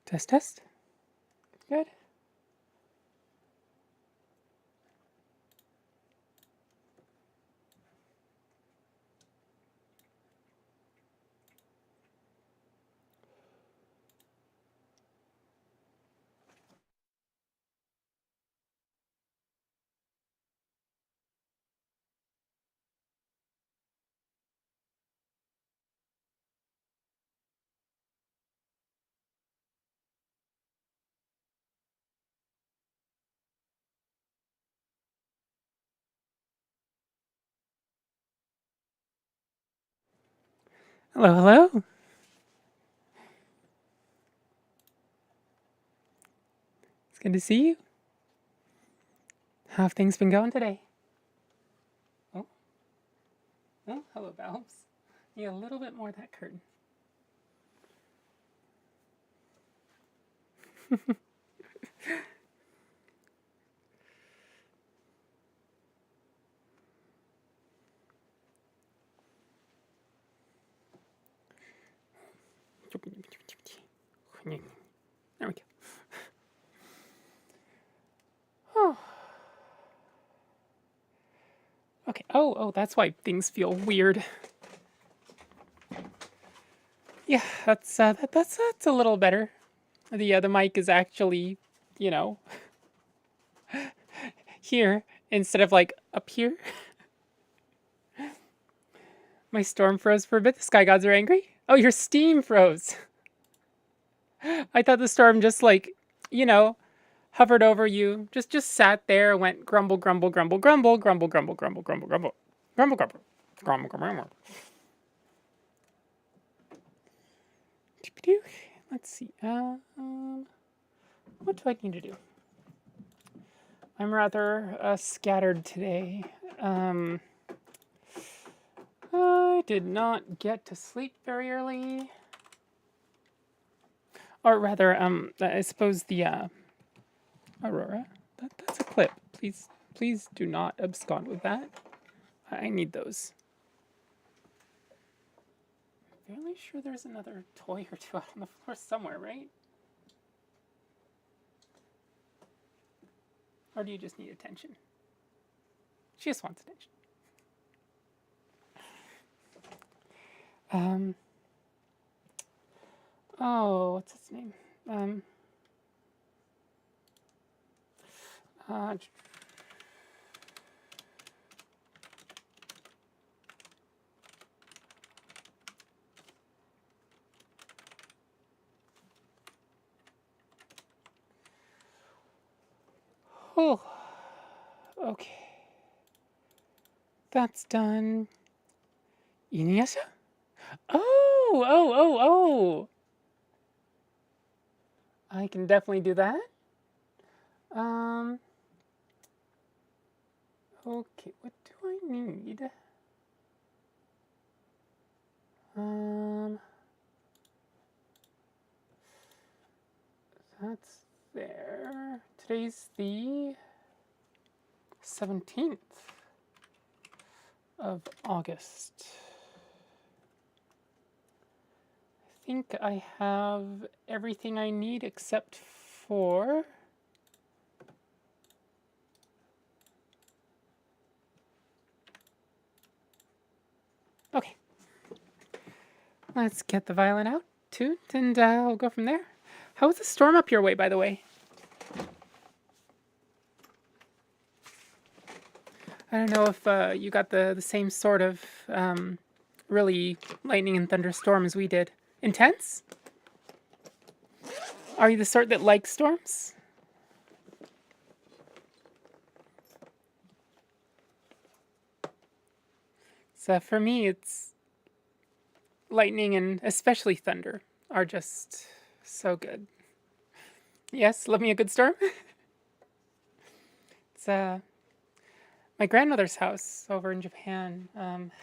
Test, test. Good. Hello, hello. It's good to see you. How have things been going today? Oh, oh, hello, Valves. Need a little bit more of that curtain. There we go. Oh. Okay. Oh, that's why things feel weird. Yeah, that's a little better. The mic is actually, you know, here instead of like up here. My storm froze for a bit. The sky gods are angry. Oh, your steam froze. I thought the storm just like, you know, hovered over you, just sat there, went grumble, grumble, grumble, grumble, grumble, grumble, grumble, grumble, grumble, grumble, grumble, grumble, grumble. Let's see. What do I need to do? I'm rather scattered today. I did not get to sleep very early, or rather, I suppose the Aurora. That's a clip. Please do not abscond with that. I need those. Fairly sure there's another toy or two out on the floor somewhere, right? Or do you just need attention? She just wants attention. Oh, what's its name? Oh, okay. That's done. Inuyasha? Oh. I can definitely do that. Okay, what do I need? That's there. Today's the 17th of August. I think I have everything I need except for... Okay. Let's get the violin out, tuned, and we'll go from there. How was the storm up your way, by the way? I don't know if you got the same sort of really lightning and thunderstorm as we did. Intense? Are you the sort that likes storms? So for me, it's lightning and especially thunder are just so good. Yes, love me a good storm. It's my grandmother's house over in Japan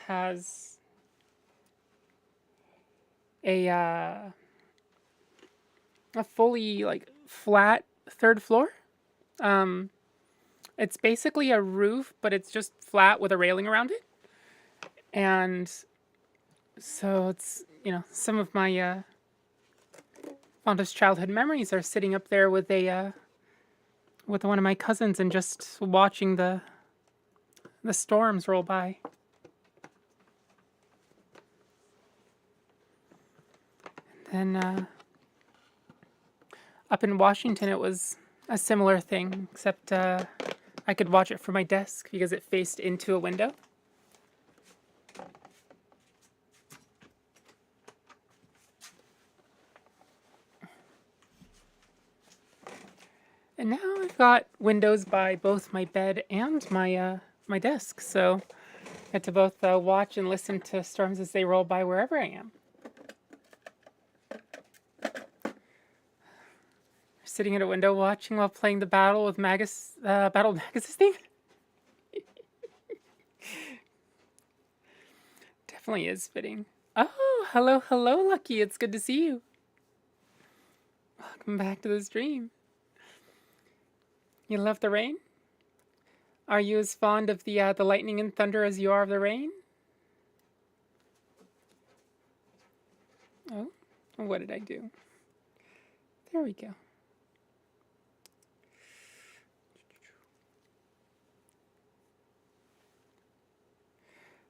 has a fully like flat third floor. It's basically a roof, but it's just flat with a railing around it. And so it's, you know, some of my fondest childhood memories are sitting up there with a with one of my cousins and just watching the storms roll by. And then up in Washington, it was a similar thing, except I could watch it from my desk because it faced into a window. And now I've got windows by both my bed and my desk, so I get to both watch and listen to storms as they roll by wherever I am. Sitting at a window watching while playing the Battle with Battle Magus' theme. Definitely is fitting. Oh, hello, hello, Lucky. It's good to see you. Welcome back to the stream. You love the rain? Are you as fond of the lightning and thunder as you are of the rain? Oh, what did I do? There we go.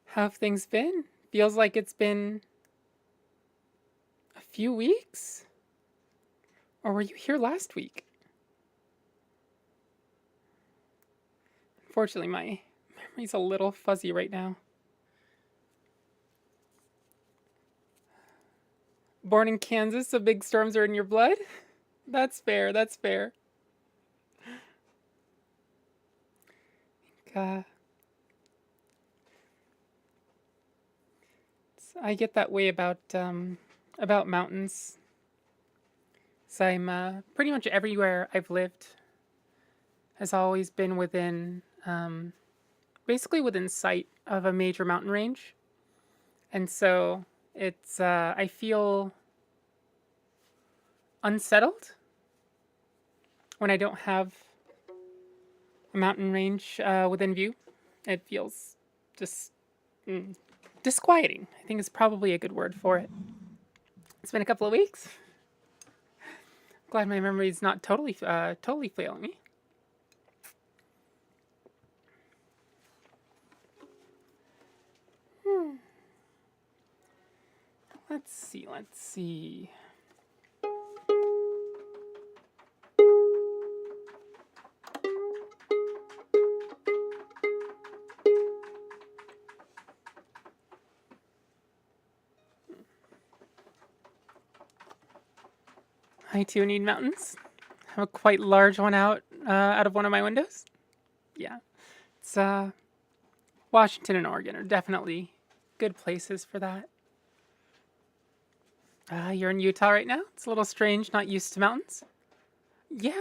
How have things been? Feels like it's been a few weeks? Or were you here last week? Unfortunately, my memory's a little fuzzy right now. Born in Kansas, so big storms are in your blood? That's fair, that's fair. I get that way about mountains. So I'm pretty much everywhere I've lived has always been within, basically within sight of a major mountain range. And so it's, I feel unsettled when I don't have a mountain range within view. It feels just disquieting, I think is probably a good word for it. It's been a couple of weeks. Glad my memory's not totally failing me. Let's see. I too need mountains. I have a quite large one out of one of my windows. Yeah, it's Washington and Oregon are definitely good places for that. You're in Utah right now? It's a little strange, not used to mountains. Yeah,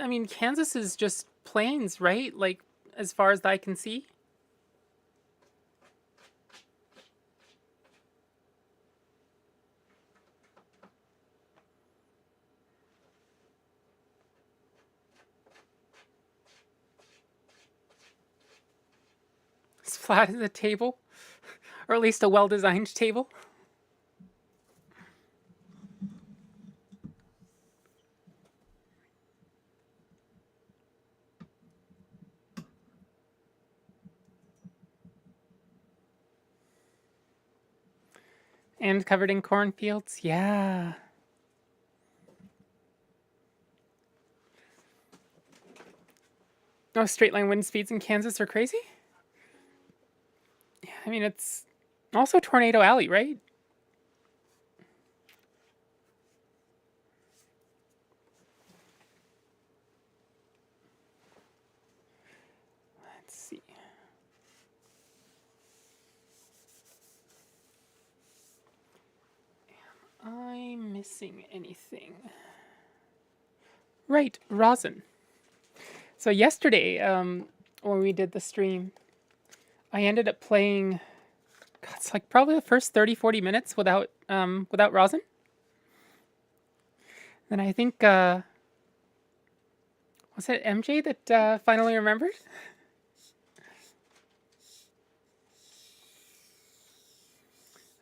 I mean, Kansas is just plains, right? Like, as far as I can see. As flat as a table, or at least a well-designed table. And covered in cornfields, yeah. No, straight line wind speeds in Kansas are crazy? Yeah, I mean, it's also Tornado Alley, right? Let's see. Am I missing anything? Right, rosin. So yesterday, when we did the stream, I ended up playing, God, it's like probably the first 30, 40 minutes without rosin. Then I think, was it MJ that finally remembered?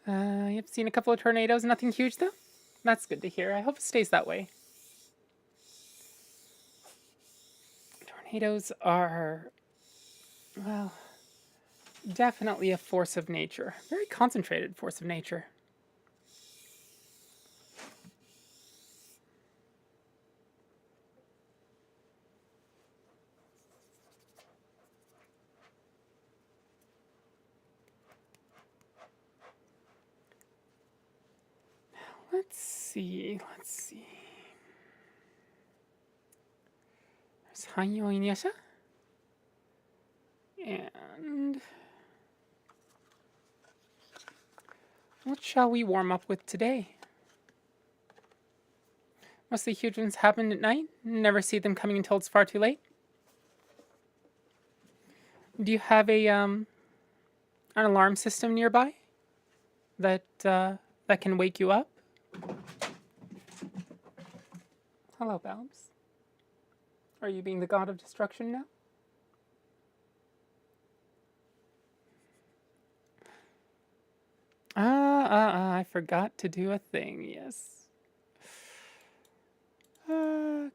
Yep, seen a couple of tornadoes, nothing huge though. That's good to hear. I hope it stays that way. Tornadoes are, well, definitely a force of nature. Very concentrated force of nature. Let's see. There's Hanyo Inuyasha. And what shall we warm up with today? Most of the huge ones happen at night. Never see them coming until it's far too late. Do you have an alarm system nearby that that can wake you up? Hello, Babs. Are you being the god of destruction now? I forgot to do a thing, yes.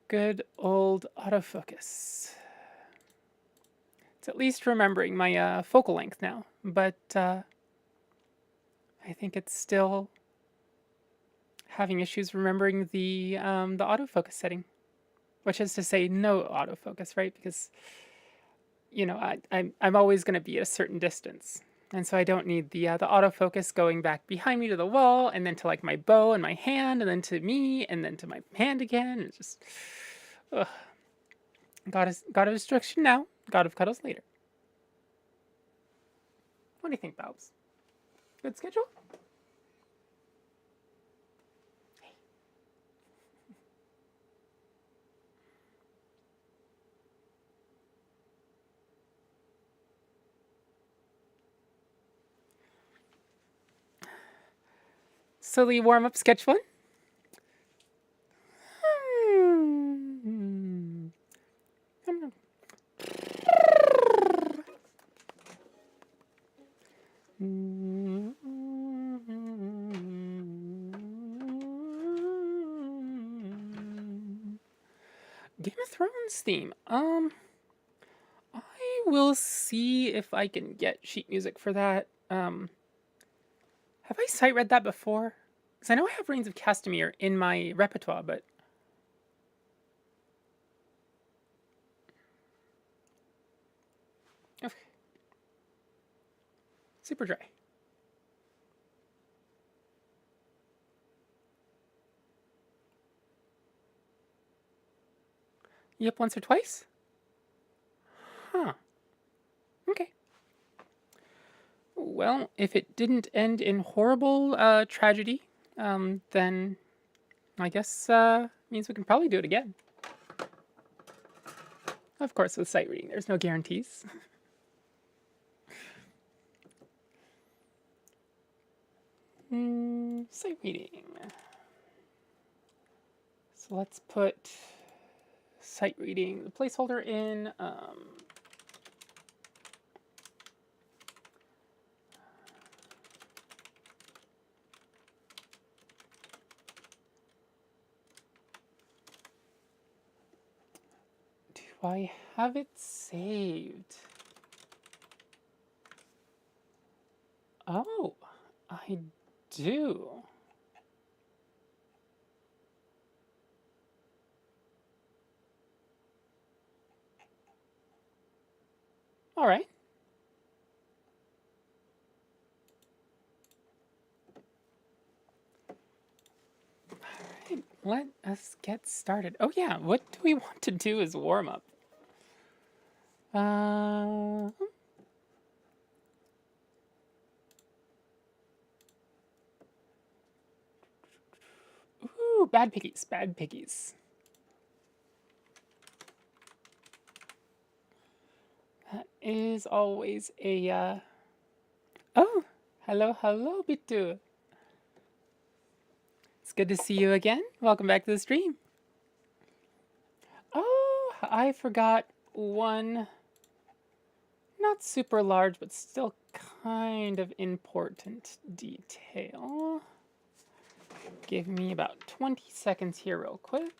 Good old autofocus. It's at least remembering my focal length now, but I think it's still having issues remembering the autofocus setting, which is to say no autofocus, right? Because you know I'm always going to be at a certain distance. And so I don't need the autofocus going back behind me to the wall, and then to like my bow and my hand, and then to me, and then to my hand again. It's just, ugh. God of destruction now, God of cuddles later. What do you think, Babs? Good schedule? Silly warm up sketch one. Game of Thrones theme. I will see if I can get sheet music for that. Have I sight read that before? Because I know I have Reigns of Castamere in my repertoire, but okay. Super dry. Yep, once or twice? Huh. Okay. Well, if it didn't end in horrible tragedy, then I guess means we can probably do it again. Of course, with sight reading, there's no guarantees. Sight reading. So let's put sight reading, the placeholder in. Do I have it saved? Oh, I do. All right. Let us get started. Oh yeah, what do we want to do as warm up? Ooh, bad piggies, bad piggies. That is always a Oh, hello, Bitu. It's good to see you again. Welcome back to the stream. Oh, I forgot one not super large, but still kind of important detail. Give me about 20 seconds here real quick.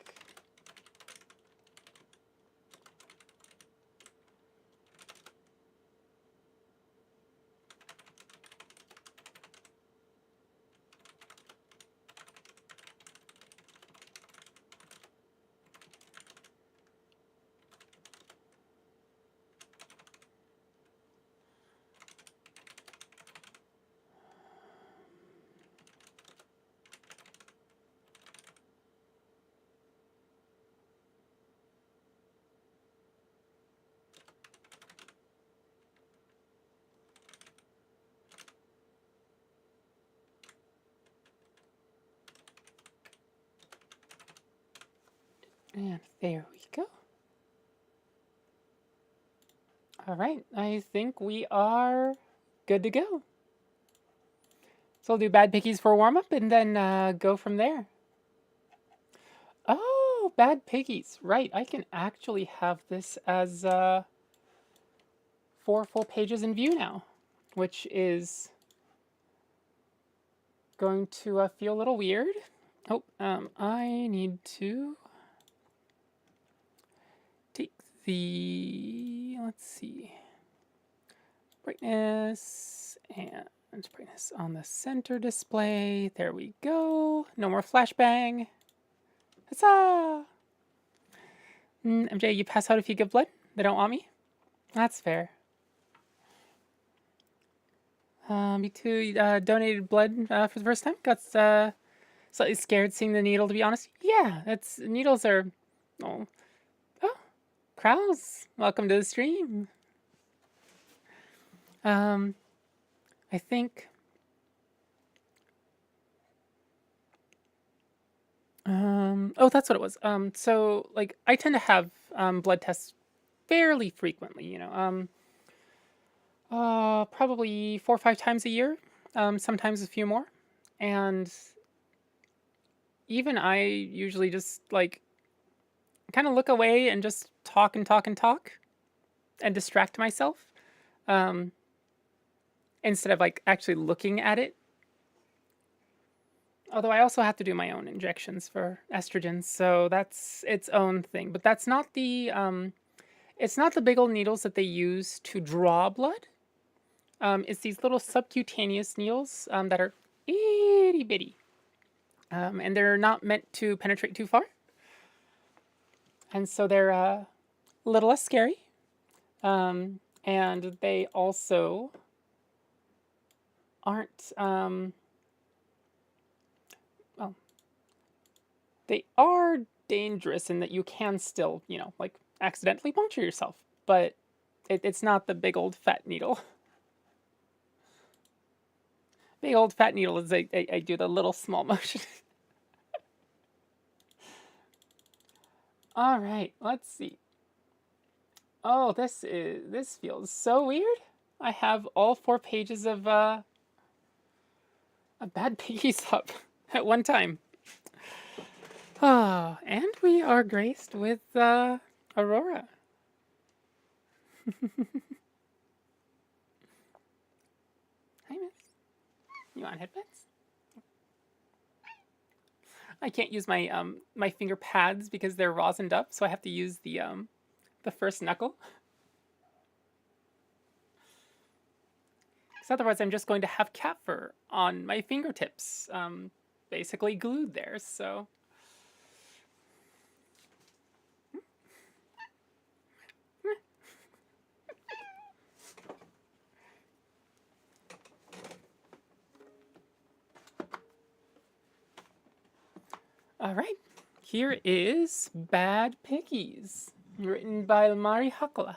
And there we go. All right, I think we are good to go. So we'll do bad piggies for a warm-up and then go from there. Oh, bad piggies. Right, I can actually have this as 4 full pages in view now, which is going to feel a little weird. Oh, I need to take the, let's see, brightness and brightness on the center display. There we go. No more flashbang. Huzzah! MJ, you pass out if you give blood? They don't want me? That's fair. Me too. Donated blood for the first time. Got slightly scared seeing the needle, to be honest. Yeah, needles are. Oh, oh, Krause, welcome to the stream. I think. Oh, that's what it was. So like I tend to have blood tests fairly frequently. Probably 4 or 5 times a year. Sometimes a few more, and even I usually just like kind of look away and just talk and talk and talk and distract myself um, instead of like actually looking at it. Although I also have to do my own injections for estrogen, so that's its own thing. But that's not the it's not the big old needles that they use to draw blood. It's these little subcutaneous needles that are itty bitty, and they're not meant to penetrate too far, and so they're a little less scary. And they also aren't. Well, they are dangerous in that you can still, like accidentally puncture yourself, but it's not the big old fat needle. Big old fat needle is I do the little small motion. All right, let's see. Oh, this feels so weird. I have all 4 pages of a bad piggies up at one time. Oh, and we are graced with Aurora. Hi, miss. You want headbands? I can't use my my finger pads because they're rosined up, so I have to use the first knuckle. Because otherwise, I'm just going to have cat fur on my fingertips, basically glued there. So. All right, here is Bad Piggies, written by Mari Hakala.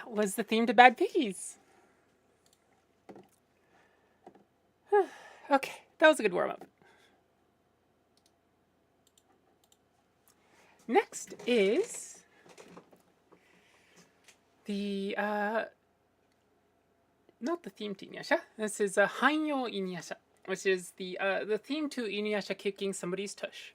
that was the theme to Bad Piggies. Okay, that was a good warm-up. Next is the not the theme to Inuyasha. This is Hanyo Inuyasha, which is the theme to Inuyasha kicking somebody's tush.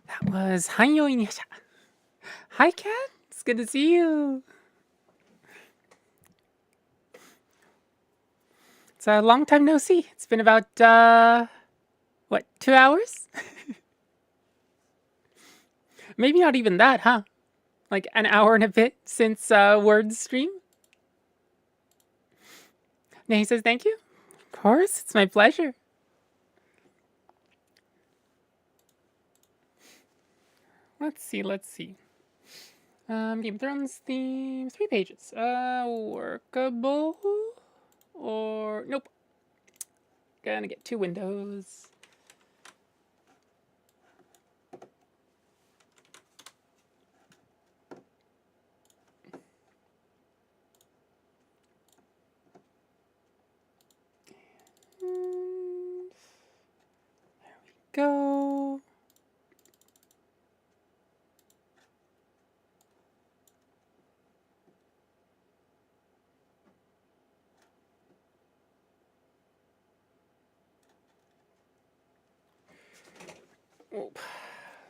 That was Hanyo Inuyasha. Hi, Kat. It's good to see you. It's a long time no see. It's been about, what, 2 hours? Maybe not even that, huh? Like an hour and a bit since Word's stream? Nay says thank you. Of course, it's my pleasure. Let's see. Game of Thrones theme, 3 pages. Workable? Or, nope. Gonna get 2 windows. And there we go. Oh,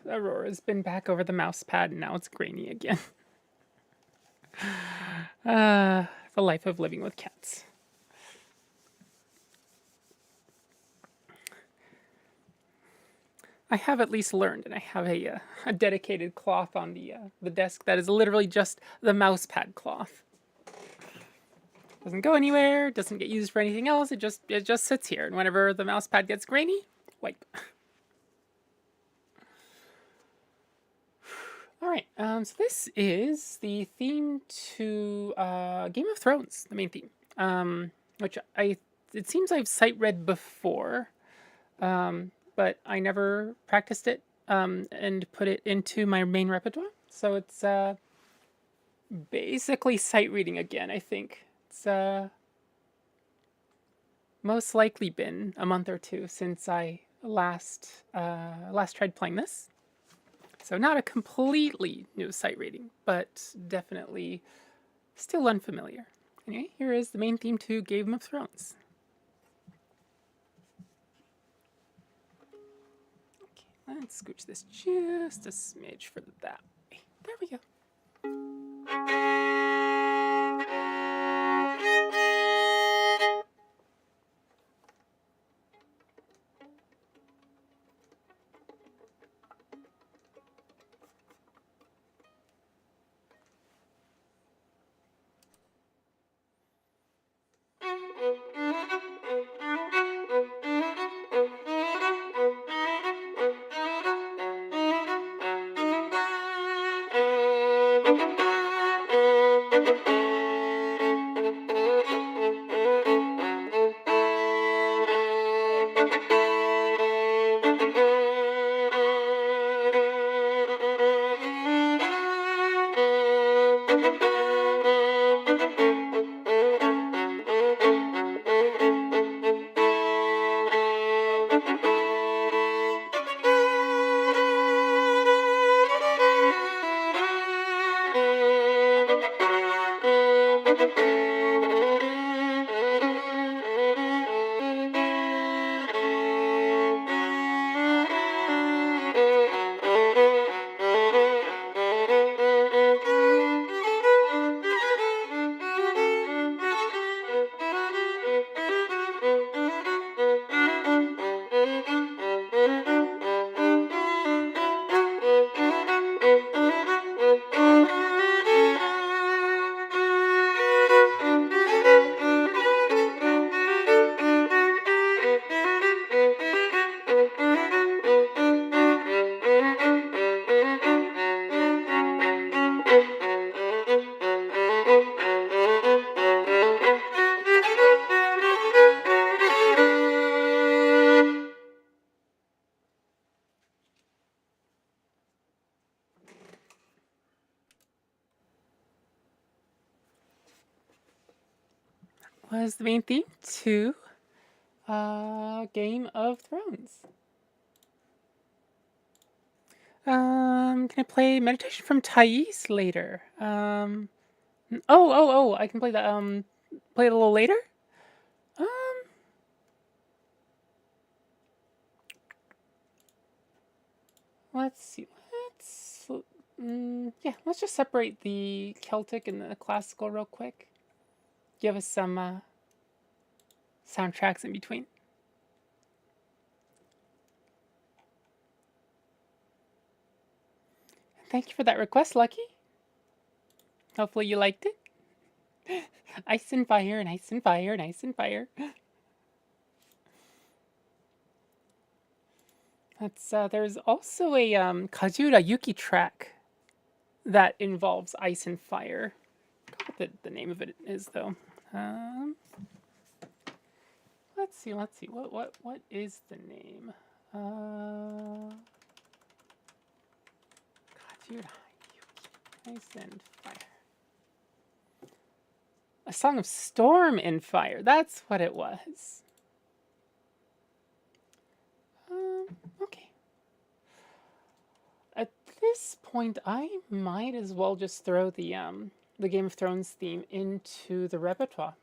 Aurora's been back over the mouse pad and now it's grainy again. The life of living with cats. I have at least learned, and I have a dedicated cloth on the desk that is literally just the mouse pad cloth. Doesn't go anywhere, doesn't get used for anything else, it just sits here, and whenever the mouse pad gets grainy, wipe. Alright, so this is the theme to Game of Thrones, the main theme. Which it seems I've sight read before, but I never practiced it and put it into my main repertoire. So it's basically sight reading again, I think. It's most likely been a month or 2 since I last tried playing this. So not a completely new sight reading, but definitely still unfamiliar. Anyway, here is the main theme to Game of Thrones. Okay, let's scooch this just a smidge further that way. There we go. Was the main theme to Game of Thrones. Can I play Meditation from Thais later? Oh, I can play that, play it a little later? Um, let's see, yeah, let's just separate the Celtic and the classical real quick. Give us some, soundtracks in between. Thank you for that request, Lucky. Hopefully you liked it. Ice and fire, and ice and fire, and ice and fire. That's there's also a Kajura Yuki track that involves ice and fire. I don't know what the name of it is though. Let's see. What is the name? Kajura Yuki, ice and fire. A Song of Storm and Fire. That's what it was. Okay. At this point, I might as well just throw the Game of Thrones theme into the repertoire.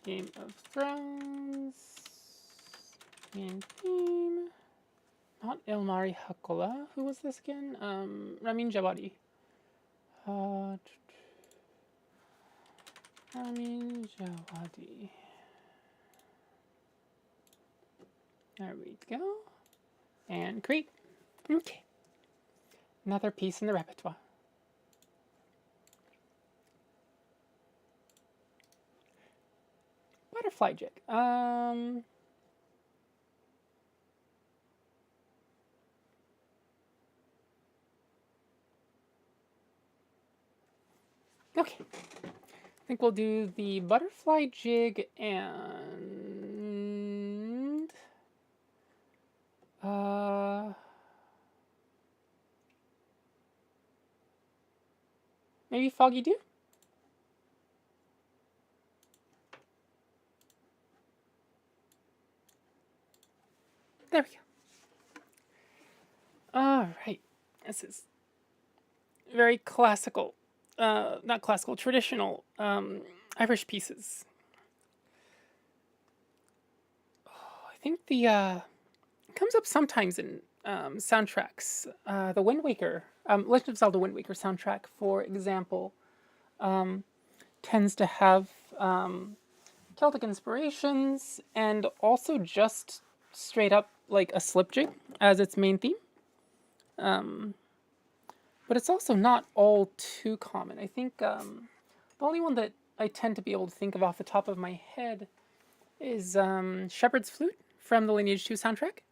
Game of Thrones main theme. Not Ilmari Hakola. Who was this again? Ramin Djawadi. Ramin Djawadi. There we go. And create. Okay. Another piece in the repertoire. Butterfly jig. Okay. I think we'll do the butterfly jig and maybe Foggy Dew? There we go. All right. This is very classical, not classical, traditional Irish pieces. Oh, I think the comes up sometimes in soundtracks. The Wind Waker, Legend of Zelda Wind Waker soundtrack, for example, tends to have Celtic inspirations and also just straight up like a slip jig as its main theme. But it's also not all too common. I think the only one that I tend to be able to think of off the top of my head is Shepherd's Flute from the Lineage 2 soundtrack.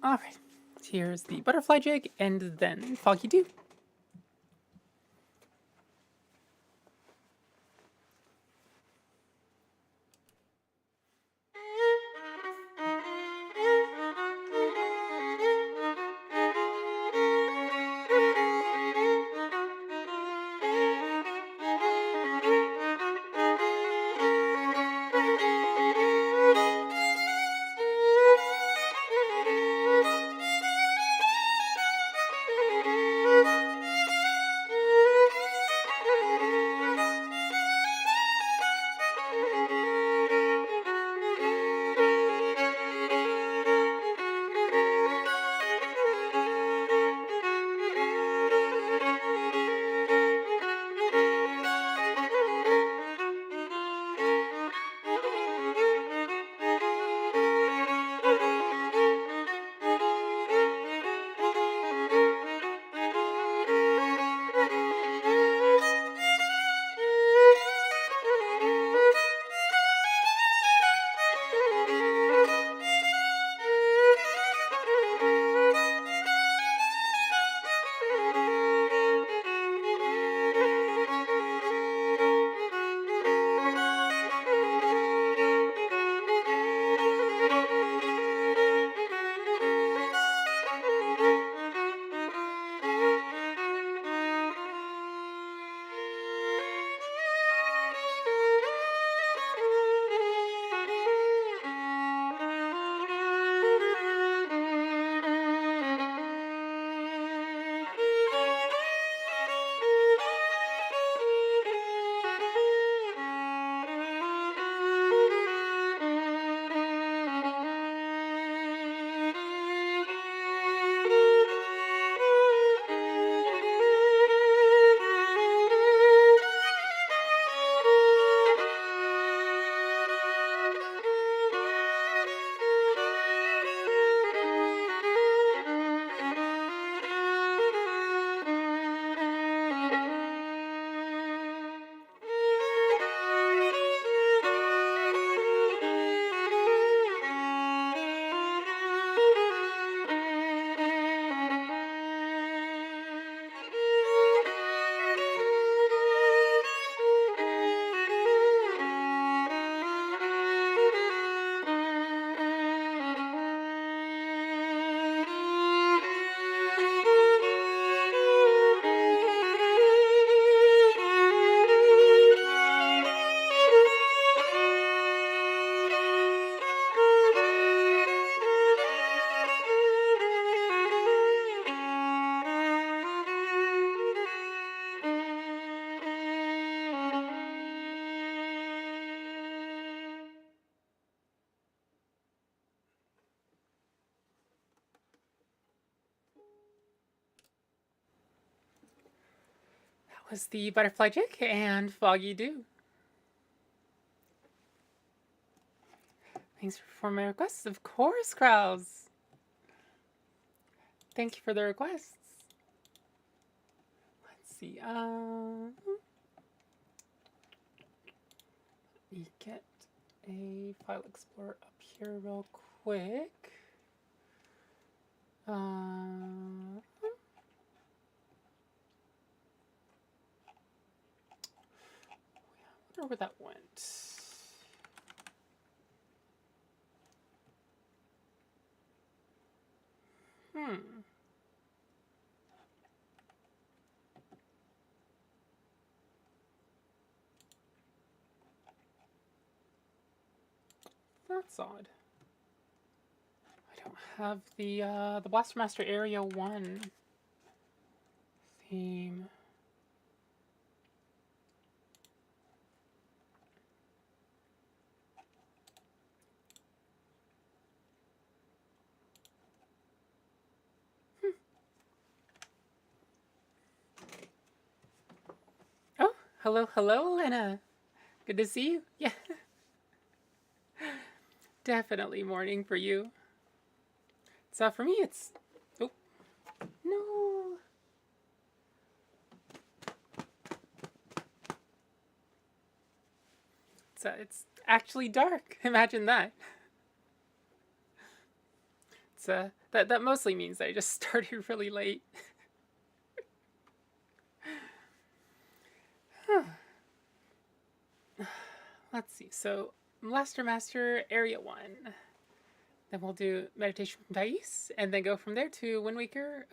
All right, here's the butterfly jig and then foggy dew. Was the butterfly jig and foggy dew. Thanks for my requests. Of course, Krause. Thank you for the requests. Let's see. Let me get a file explorer up here real quick. I wonder where that went. That's odd. I don't have the Blaster Master Area 1 theme. Oh, hello, Lena. Good to see you. Yeah. Definitely morning for you. So for me, it's... Oh, no. It's actually dark. Imagine that. That's that mostly means that I just started really late. Let's see. So Blaster Master Area 1. Then we'll do Meditation from Thais, and then go from there to Wind Waker,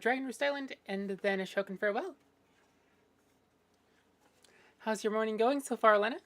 Dragon Roost Island, and then Ashokan Farewell. How's your morning going so far, Elena?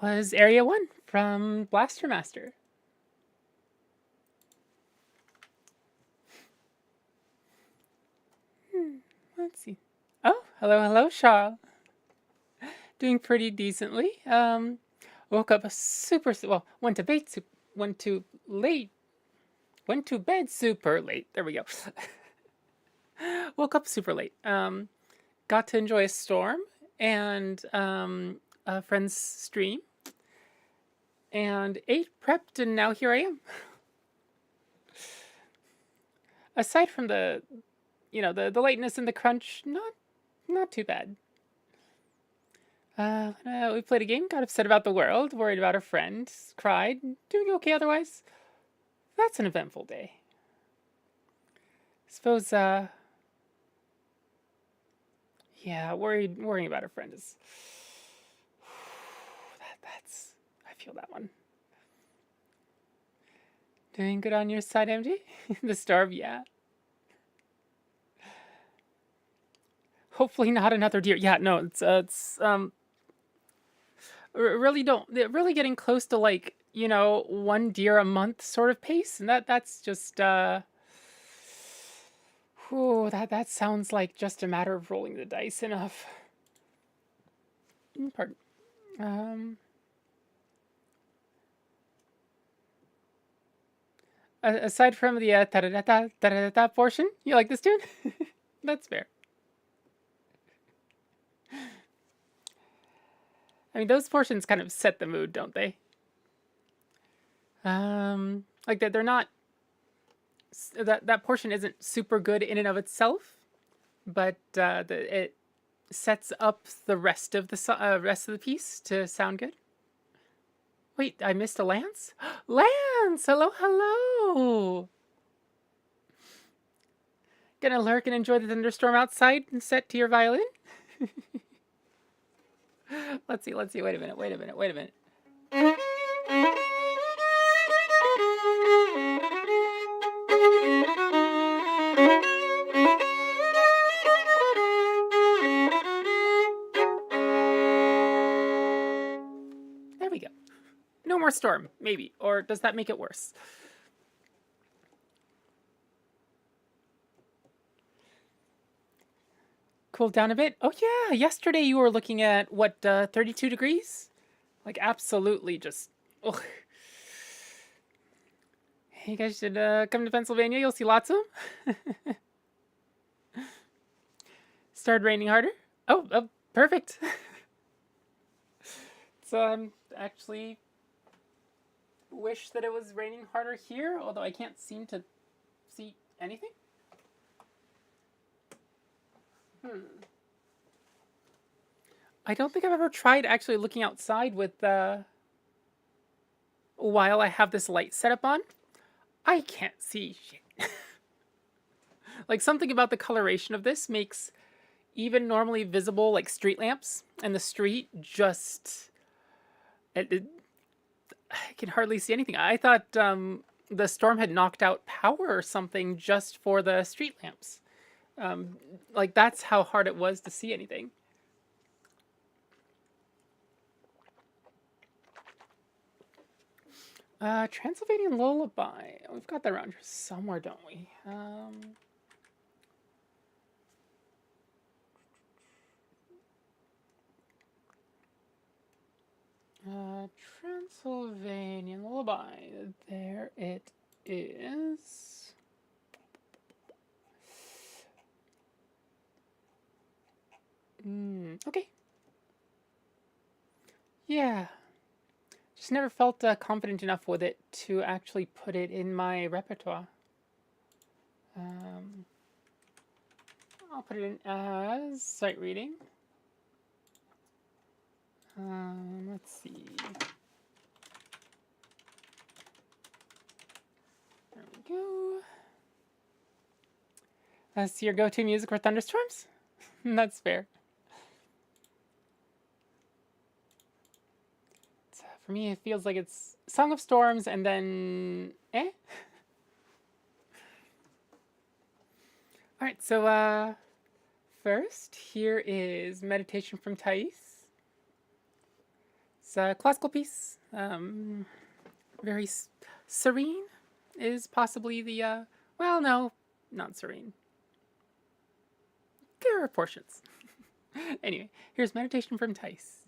That was Area 1 from Blaster Master. Let's see. Oh, hello, Shaw. Doing pretty decently. Woke up went to bed super late. There we go. Woke up super late. Got to enjoy a storm and a friend's stream, and ate, prepped, and now here I am. Aside from the lateness and the crunch, not too bad. We played a game, got upset about the world, worried about a friend, cried, doing okay otherwise. That's an eventful day. Suppose, yeah, worrying about a friend is... I feel that one. Doing good on your side, MJ? The starve, yeah. Hopefully not another deer. Yeah, no, it's really getting close to, like, one deer a month sort of pace, and that's just that sounds like just a matter of rolling the dice enough. Pardon. Aside from the ta-da-da-da, ta-da-da-da portion, you like this tune? That's fair. I mean, those portions kind of set the mood, don't they? Like they're not that portion isn't super good in and of itself, but it sets up the rest of the piece to sound good. Wait, I missed a Lance? Lance! Hello, hello! Gonna lurk and enjoy the thunderstorm outside and set to your violin? Let's see. Wait a minute. There we go. No more storm, maybe. Or does that make it worse? Cooled down a bit? Oh yeah, yesterday you were looking at, what, 32 degrees? Like, absolutely just... Ugh. You guys should come to Pennsylvania. You'll see lots of them. Started raining harder. Oh, perfect. So I'm actually wish that it was raining harder here, although I can't seem to see anything. I don't think I've ever tried actually looking outside with while I have this light set up on. I can't see shit. Like, something about the coloration of this makes even normally visible, like, street lamps and the street just... I can hardly see anything. I thought the storm had knocked out power or something just for the street lamps. Like, that's how hard it was to see anything. Transylvanian Lullaby. We've got that around here somewhere, don't we? Transylvanian Lullaby. There it is. Okay. Yeah. Just never felt confident enough with it to actually put it in my repertoire. I'll put it in as sight reading. Let's see. There we go. That's your go-to music for thunderstorms? That's fair. For me, it feels like it's Song of Storms and then Alright, so first, here is Meditation from Thais. It's a classical piece. Very serene is possibly the, well, no, not serene. There are portions. Anyway, here's Meditation from Thais.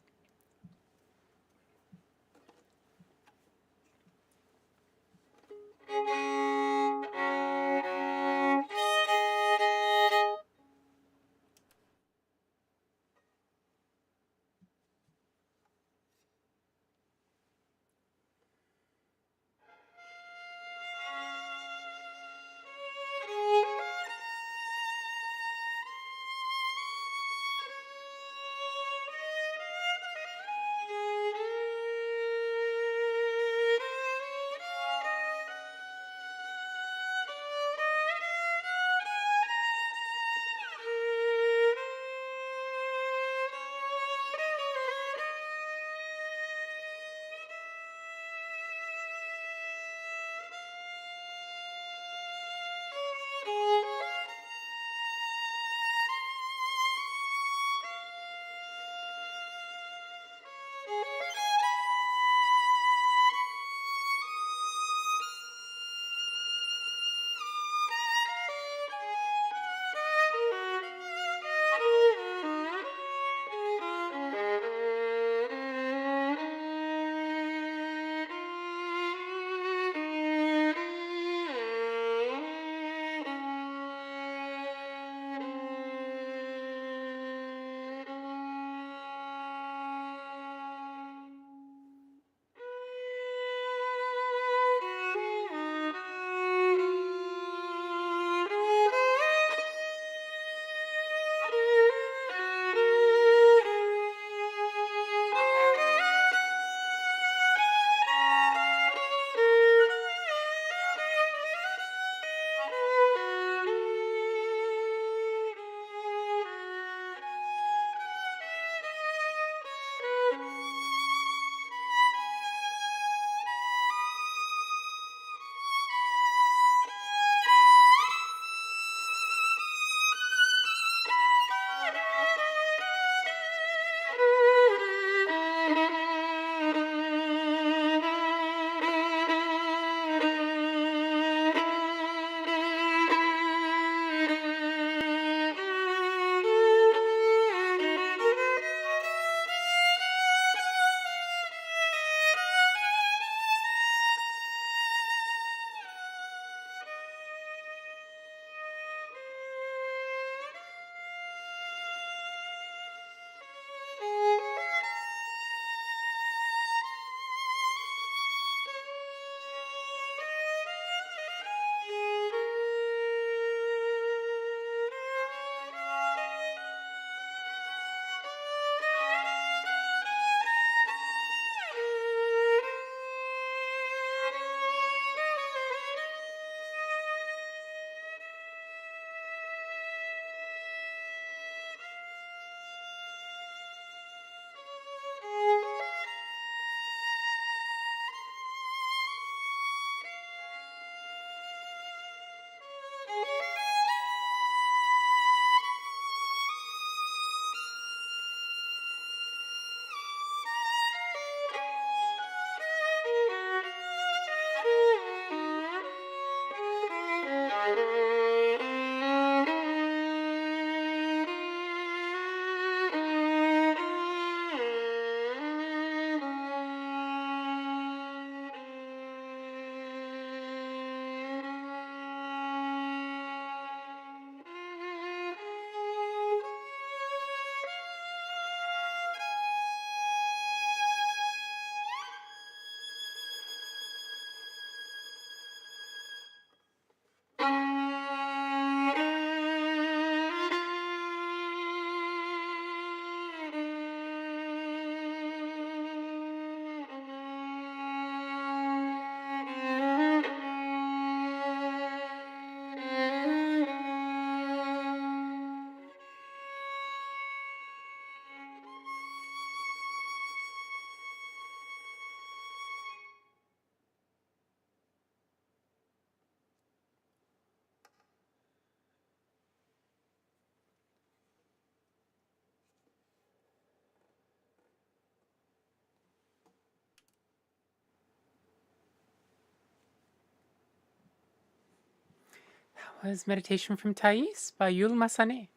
was Meditation from Thais by Yul Masane.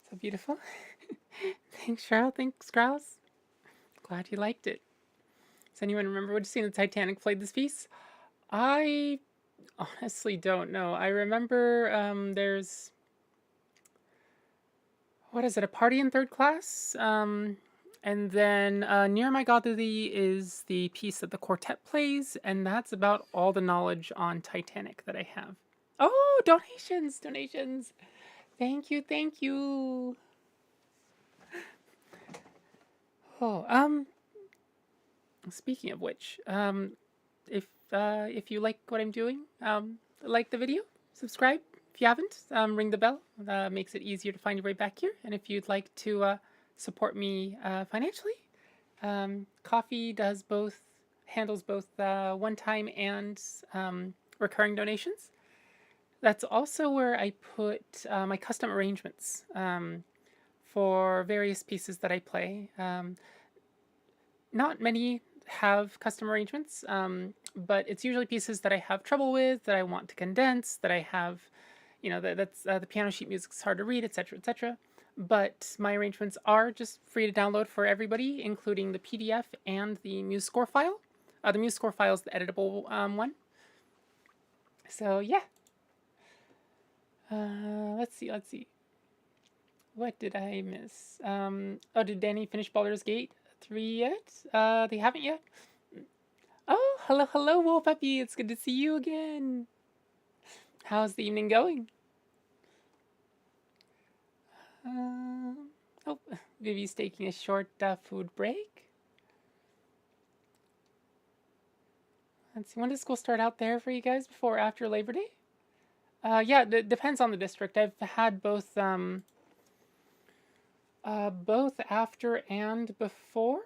So beautiful. Thanks, Cheryl. Thanks, Grouse. Glad you liked it. Does anyone remember what scene the Titanic played this piece? I honestly don't know. I remember there's, what is it, a party in third class? And then Near My God Thee is the piece that the quartet plays, and that's about all the knowledge on Titanic that I have. Oh, donations, donations. Thank you, thank you. Oh, speaking of which, if you like what I'm doing, like the video, subscribe if you haven't, ring the bell. Makes it easier to find your way back here. And if you'd like to support me financially, Coffee handles both one-time and recurring donations. That's also where I put my custom arrangements for various pieces that I play. Not many have custom arrangements, but it's usually pieces that I have trouble with, that I want to condense, that I have, that's the piano sheet music's hard to read, etc., etc. But my arrangements are just free to download for everybody, including the PDF and the MuseScore file. The MuseScore file is the editable one. So yeah. Let's see. What did I miss? Oh, did Danny finish Baldur's Gate 3 yet? They haven't yet. Oh, hello, Wolf Puppy. It's good to see you again. How's the evening going? Oh, Vivi's taking a short food break. Let's see, when does school start out there for you guys? Before or after Labor Day? Yeah, it depends on the district. I've had both after and before.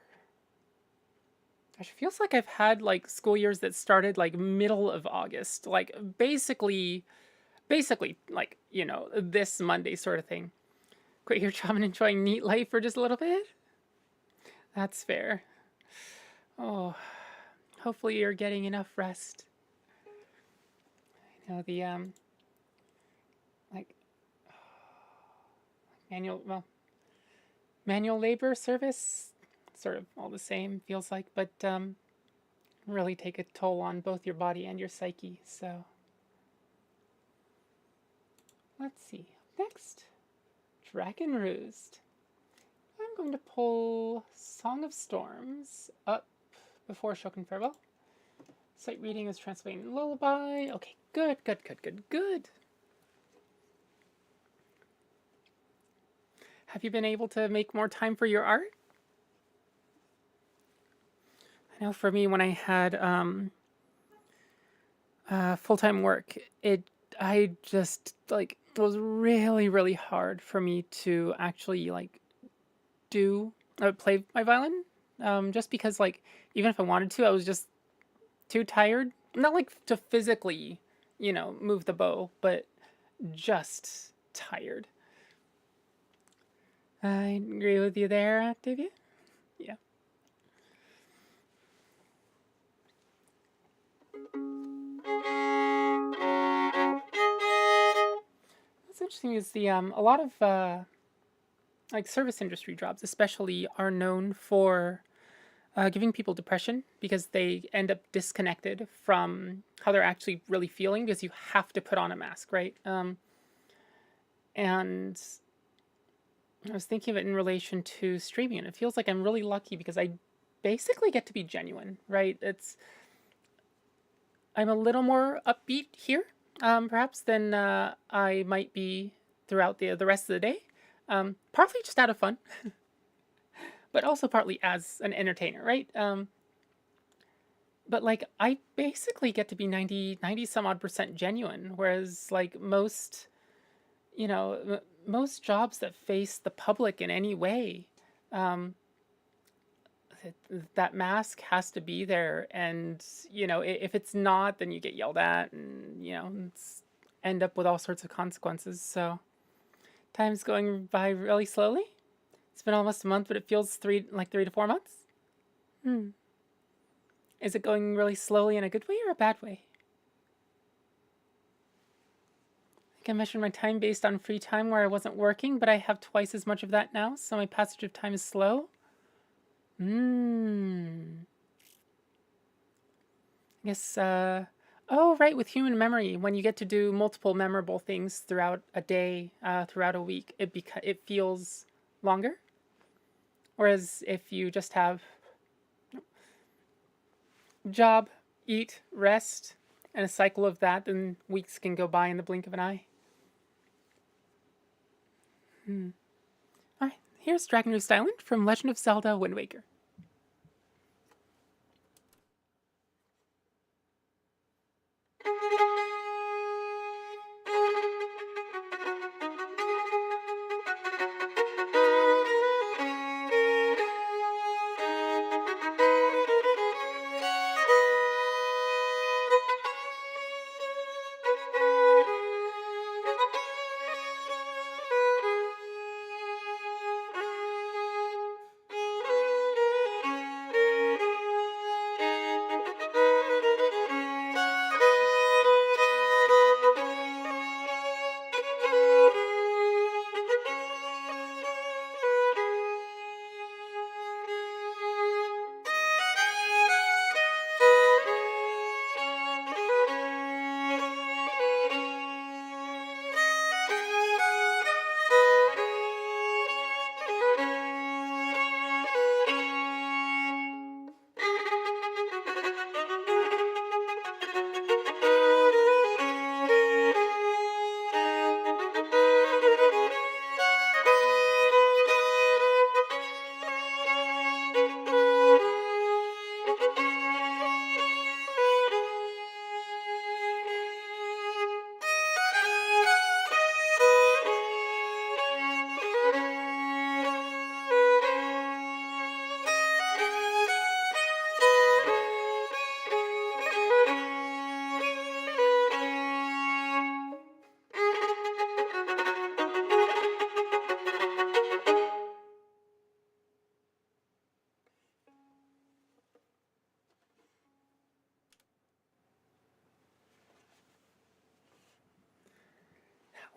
Gosh, it feels like I've had like school years that started like middle of August, like basically like, this Monday sort of thing. Quit your job and enjoying neat life for just a little bit? That's fair. Oh, hopefully you're getting enough rest. The like manual labor service, sort of all the same, feels like, but really take a toll on both your body and your psyche. So let's see. Next, Dragon Roost. I'm going to pull Song of Storms up before Shokin Farewell. Sight reading is Transylvanian Lullaby. Okay, good. Have you been able to make more time for your art? I know for me, when I had full-time work, I just it was really hard for me to actually play my violin. Just because even if I wanted to, I was just too tired. Not to physically, move the bow, but just tired. I agree with you there, Octavia. Yeah. What's interesting is a lot of service industry jobs, especially, are known for giving people depression because they end up disconnected from how they're actually really feeling because you have to put on a mask, right? And I was thinking of it in relation to streaming, and it feels like I'm really lucky because I basically get to be genuine, right? I'm a little more upbeat here, perhaps, than I might be throughout the rest of the day. Partly just out of fun, but also partly as an entertainer, right? But I basically get to be 90 some odd % genuine, whereas most, most jobs that face the public in any way, that mask has to be there, and if it's not, then you get yelled at, and it's end up with all sorts of consequences. So time's going by really slowly. It's been almost a month, but it feels 3 to 4 months. Is it going really slowly in a good way or a bad way? I can measure my time based on free time where I wasn't working, but I have twice as much of that now, so my passage of time is slow. I guess, oh, right, with human memory, when you get to do multiple memorable things throughout a day, throughout a week, it feels longer. Whereas if you just have job, eat, rest, and a cycle of that, then weeks can go by in the blink of an eye. All right, here's Dragon Roost Island from Legend of Zelda: Wind Waker.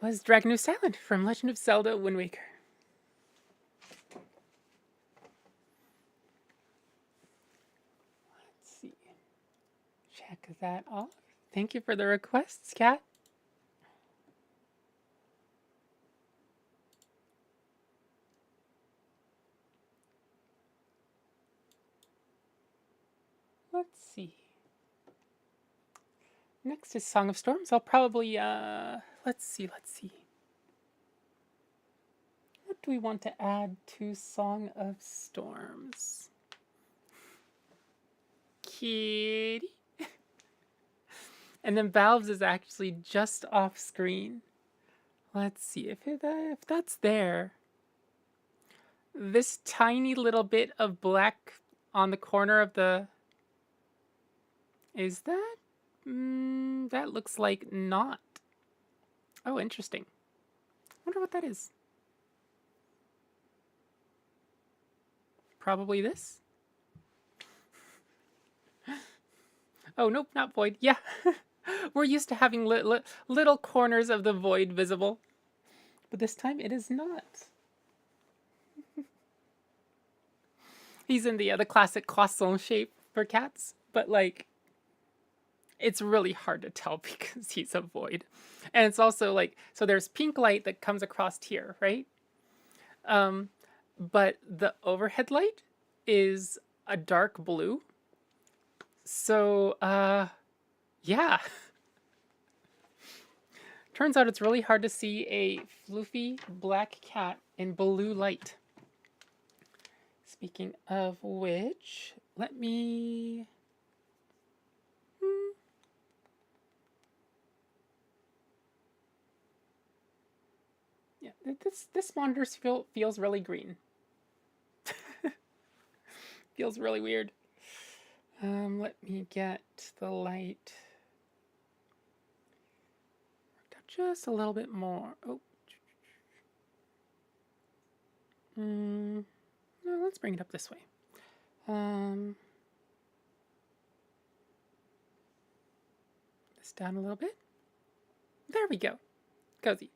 Was Dragon Roost Island from Legend of Zelda: Wind Waker. Let's see. Check that off. Thank you for the requests, Kat. Let's see. Next is Song of Storms. I'll probably, let's see. What do we want to add to Song of Storms? Kitty. And then Valves is actually just off screen. Let's see if that's there. This tiny little bit of black on the corner of the... Is that? That looks like not. Oh, interesting. Wonder what that is. Probably this? Oh, nope, not void. Yeah. We're used to having little corners of the void visible. But this time it is not. He's in the classic croissant shape for cats, but like, it's really hard to tell because he's a void. And it's also like, so there's pink light that comes across here, right? But the overhead light is a dark blue. So, yeah. Turns out it's really hard to see a floofy black cat in blue light. Speaking of which, let me... Yeah, this monitor feels really green. Feels really weird. Let me get the light worked out just a little bit more. Oh. No, let's bring it up this way. this down a little bit. There we go. Cozy.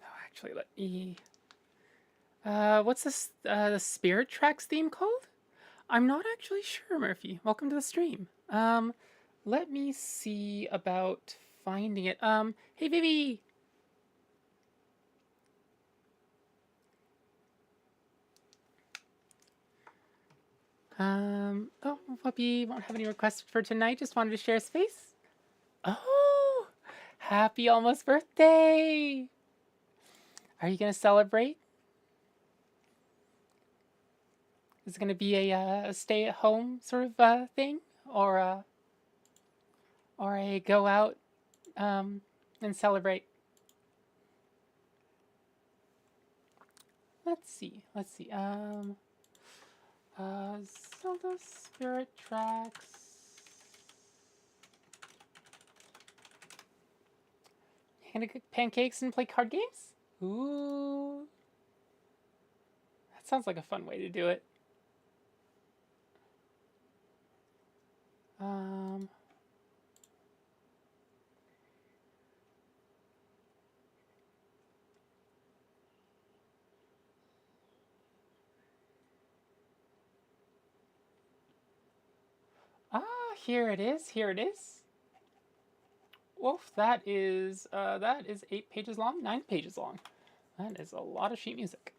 Oh, actually, let me... what's this, the Spirit Tracks theme called? I'm not actually sure, Murphy. Welcome to the stream. Let me see about finding it. Hey, Vivi! Oh, Puppy won't have any requests for tonight. Just wanted to share space. Oh, happy almost birthday! Are you gonna celebrate? Is it gonna be a stay-at-home sort of thing, or a go out and celebrate? Let's see. Zelda Spirit Tracks. Pancakes and play card games? Ooh. That sounds like a fun way to do it. Here it is. Woof, that is 8 pages long, 9 pages long. That is a lot of sheet music.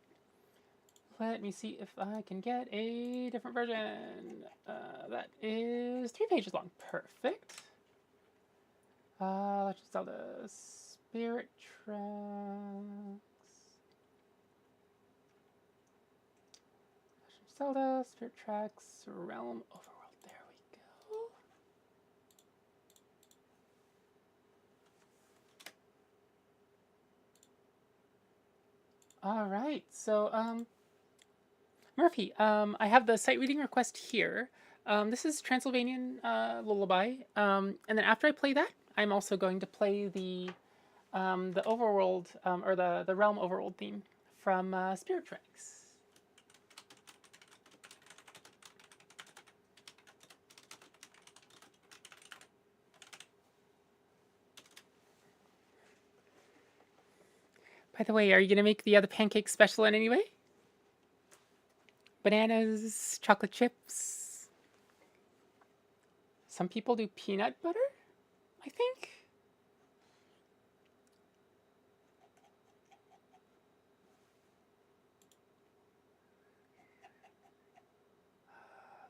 Let me see if I can get a different version. That is 3 pages long. Perfect. Let's just Zelda Spirit Tracks. Zelda Spirit Tracks Realm Overworld. There we go. All right. So Murphy, I have the sight reading request here. This is Transylvanian Lullaby. And then after I play that, I'm also going to play the Overworld, or the Realm Overworld theme from Spirit Tracks. By the way, are you going to make the other pancakes special in any way? Bananas, chocolate chips. Some people do peanut butter, I think.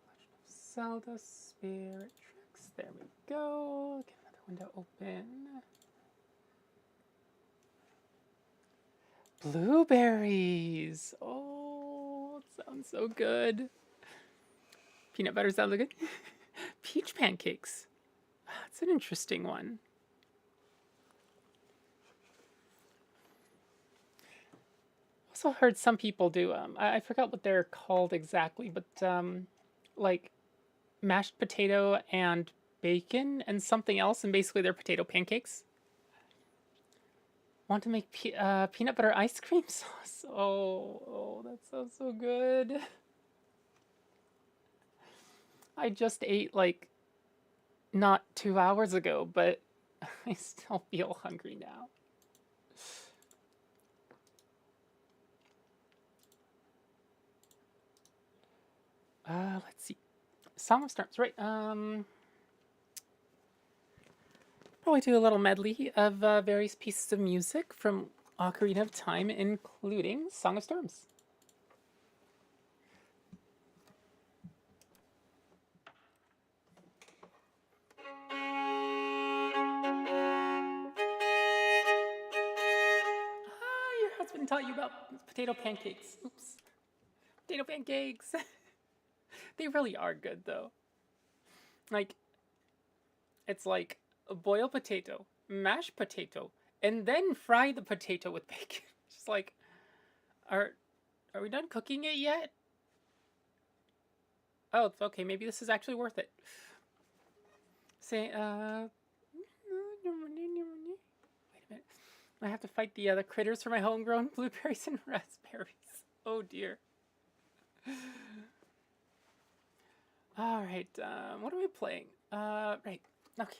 Legend of Zelda Spirit Tracks. There we go. Get another window open. Blueberries. Oh, it sounds so good. Peanut butter sounds good. Peach pancakes. That's an interesting one. Also heard some people do, I forgot what they're called exactly, but like mashed potato and bacon and something else, and basically they're potato pancakes. Want to make peanut butter ice cream sauce? Oh, that sounds so good. I just ate like not 2 hours ago, but I still feel hungry now. Let's see. Song of Storms, right? Probably do a little medley of various pieces of music from Ocarina of Time, including Song of Storms. Your husband taught you about potato pancakes. Oops. Potato pancakes. They really are good, though. Like, it's like a boiled potato, mashed potato, and then fry the potato with bacon. Just like, are we done cooking it yet? Oh, okay, maybe this is actually worth it. Say, wait a minute. I have to fight the critters for my homegrown blueberries and raspberries. Oh dear. All right, what are we playing? Right. Okay.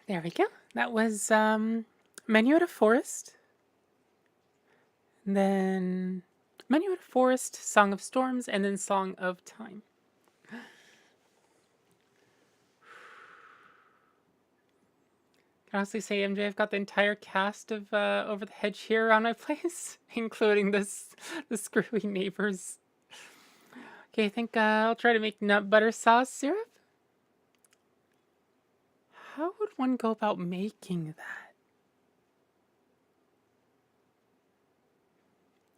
There we go. That was Menu at a Forest. And then Menu at a Forest, Song of Storms, and then Song of Time. Can honestly say, MJ, I've got the entire cast of Over the Hedge here around my place, including the screwy neighbors. Okay, I think I'll try to make nut butter sauce syrup. How would one go about making that?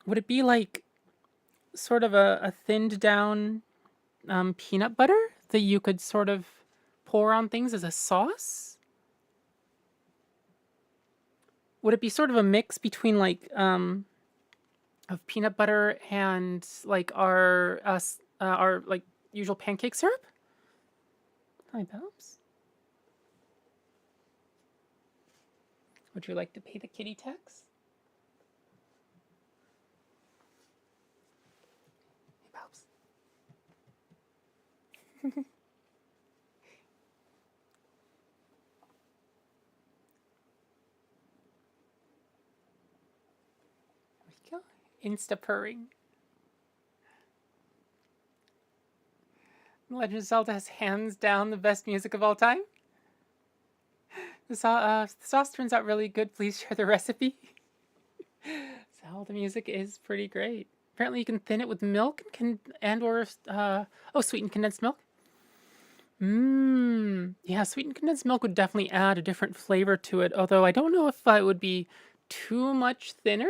Would it be like sort of a thinned down peanut butter that you could sort of pour on things as a sauce? Would it be sort of a mix between like of peanut butter and like our like usual pancake syrup? Hi, Babs. Would you like to pay the kitty tax? Hey, Babs. There we go. Insta purring. Legend of Zelda has hands down the best music of all time. The sauce turns out really good. Please share the recipe. Zelda music is pretty great. Apparently, you can thin it with milk or sweetened condensed milk. Yeah, sweetened condensed milk would definitely add a different flavor to it. Although I don't know if it would be too much thinner.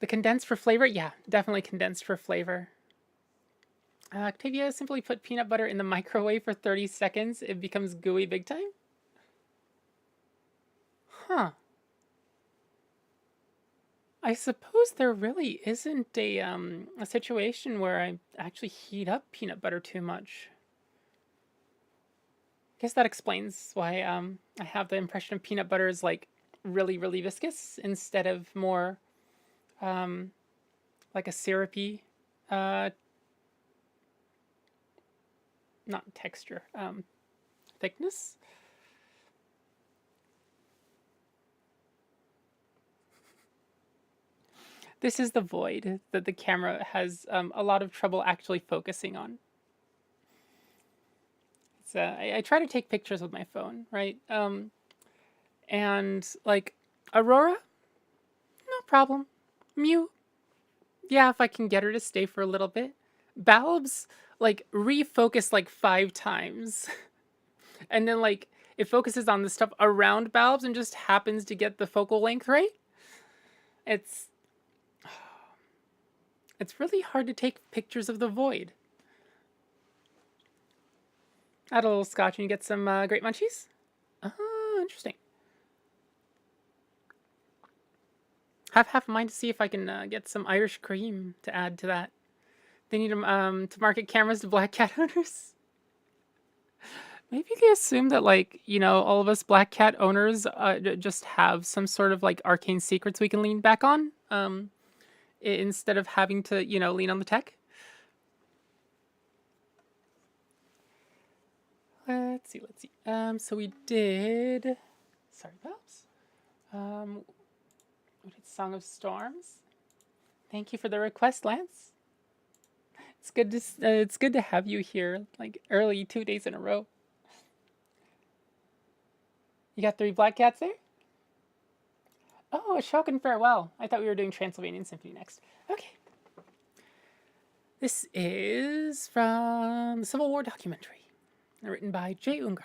The condensed for flavor, yeah, definitely condensed for flavor. Octavia, simply put peanut butter in the microwave for 30 seconds. It becomes gooey big time. Huh. I suppose there really isn't a situation where I actually heat up peanut butter too much. guess that explains why I have the impression of peanut butter is like really, really viscous instead of more um, like a syrupy, uh, not texture, thickness. This is the void that the camera has a lot of trouble actually focusing on. I try to take pictures with my phone, right? And like Aurora, no problem. Mew, yeah, if I can get her to stay for a little bit. Balbs, like refocus like 5 times, and then like it focuses on the stuff around Balbs and just happens to get the focal length right. It's it's really hard to take pictures of the void. Add a little scotch and you get some great munchies. Oh, interesting. Have half a mind to see if I can get some Irish cream to add to that. They need them to market cameras to black cat owners. Maybe they assume that, like, all of us black cat owners just have some sort of like arcane secrets we can lean back on, instead of having to, lean on the tech. Let's see. So we did. Sorry, Babs. We did Song of Storms. Thank you for the request, Lance. It's good to have you here, like early 2 days in a row. You got 3 black cats there? Oh, Ashokan Farewell. I thought we were doing Transylvanian Symphony next. Okay. This is from the Civil War documentary, written by J. Ungar.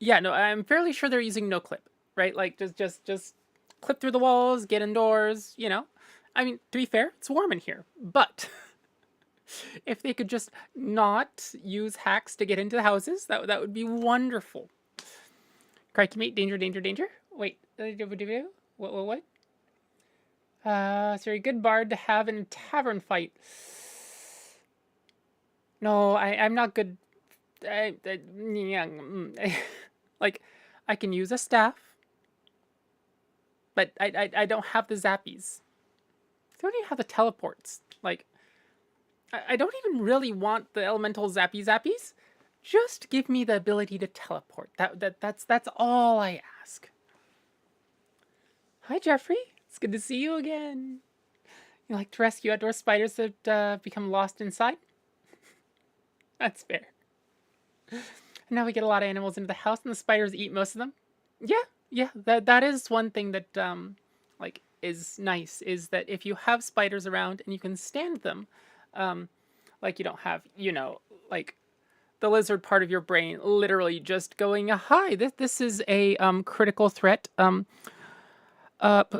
Yeah, no, I'm fairly sure they're using no clip, right? Like just clip through the walls, get indoors, you know. I mean, to be fair, it's warm in here, but if they could just not use hacks to get into the houses, that would be wonderful. Crikey mate, danger, danger, danger. Wait, what? Sorry, good bard to have in a tavern fight. No, I'm not good. Yeah, like, I can use a staff, but I don't have the zappies. I don't even have the teleports. Like, I don't even really want the elemental zappies. Just give me the ability to teleport. That's all I ask. Hi, Jeffrey. It's good to see you again. You like to rescue outdoor spiders that become lost inside? That's fair. Now we get a lot of animals into the house, and the spiders eat most of them. Yeah, yeah. That is one thing that like is nice is that if you have spiders around and you can stand them, um, like you don't have like the lizard part of your brain literally just going, "Hi, this is a critical threat.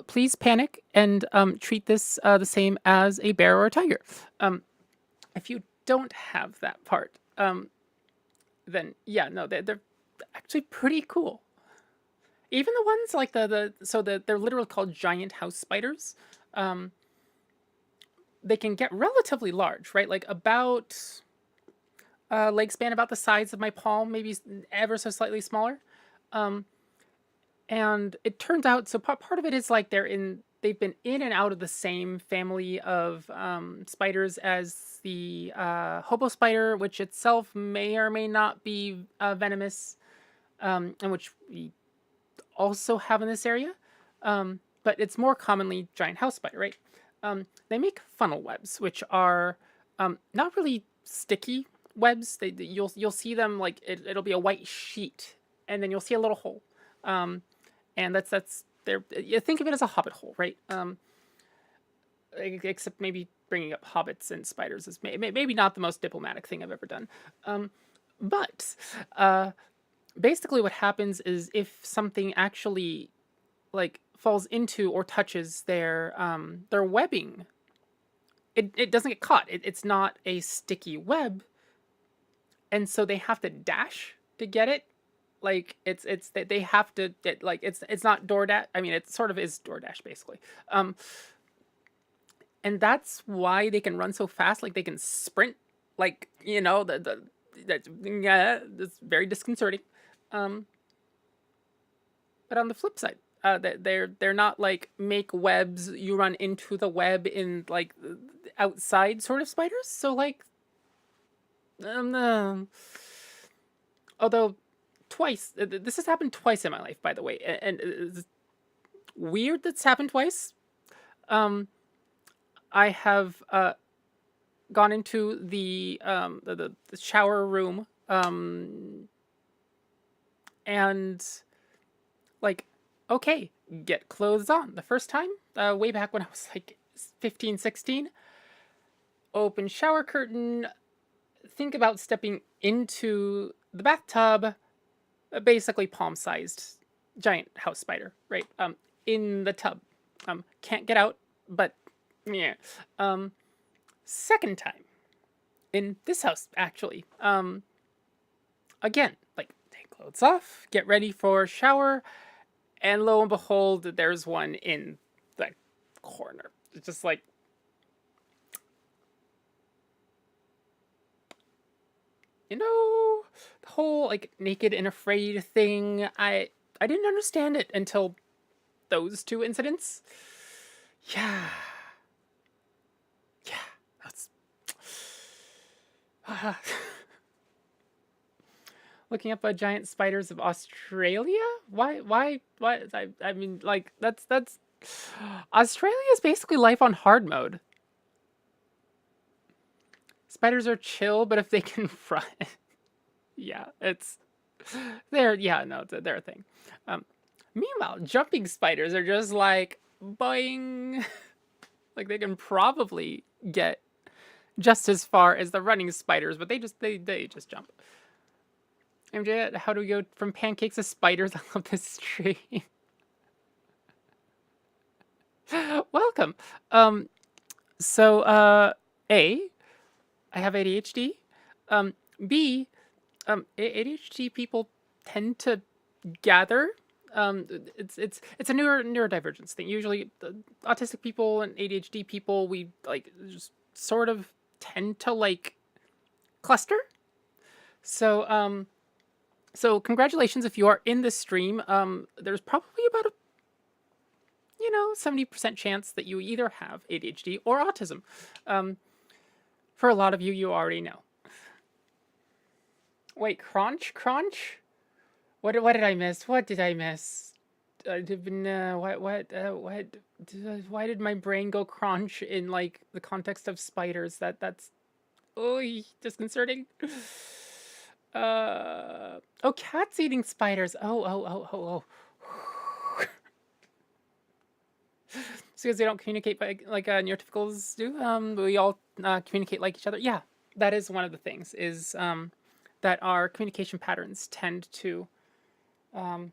Please panic and treat this the same as a bear or a tiger." If you don't have that part, then yeah, no, they're actually pretty cool. Even the ones like they're literally called giant house spiders. Um, they can get relatively large, right? Like about leg span about the size of my palm, maybe ever so slightly smaller. Um, and it turns out so part of it is like they've been in and out of the same family of spiders as the hobo spider, which itself may or may not be venomous, and which we also have in this area. But it's more commonly giant house spider, right? They make funnel webs, which are not really sticky webs. You'll see them like it'll be a white sheet, and then you'll see a little hole, and that's there. You think of it as a hobbit hole, right? Except maybe bringing up hobbits and spiders is maybe not the most diplomatic thing I've ever done. But basically, what happens is if something actually like falls into or touches their webbing, it doesn't get caught. It's not a sticky web, and so they have to dash to get it. Like they have to like it's not DoorDash. I mean, it sort of is DoorDash basically. And that's why they can run so fast. Like they can sprint. Like that's yeah, it's very disconcerting. Um, but on the flip side, they're not like make webs. You run into the web in like outside sort of spiders. So like, although twice this has happened twice in my life, by the way, and it's weird that's happened twice. I have gone into the shower room and like, okay, get clothes on. The first time, way back when I was like 15, 16, open shower curtain, think about stepping into the bathtub, basically palm-sized giant house spider, right? In the tub. Can't get out, but yeah. Second time in this house, actually. Again, like take clothes off, get ready for shower, and lo and behold, there's one in the corner. It's just like, the whole like naked and afraid thing. I didn't understand it until those two incidents. Yeah. Yeah, that's looking up giant spiders of Australia. Why? I mean, like that's Australia is basically life on hard mode. Spiders are chill, but if they can fry, yeah, it's they're yeah no they're a thing. Um, Meanwhile, jumping spiders are just like boing, like they can probably get just as far as the running spiders, but they just jump. MJ, how do we go from pancakes to spiders on this tree? Welcome. Um, so, A, I have ADHD. B, ADHD people tend to gather. It's a neurodivergence thing. Usually, autistic people and ADHD people, we like just sort of tend to like cluster. So, so congratulations if you are in this stream. There's probably about a 70% chance that you either have ADHD or autism. For a lot of you, you already know. Wait, crunch? What did I miss? What did I miss? No, why did my brain go crunch in like the context of spiders? That's disconcerting. Oh, cats eating spiders. Oh. So because they don't communicate like neurotypicals do, we all communicate like each other. Yeah, that is one of the things is that our communication patterns tend to, actually,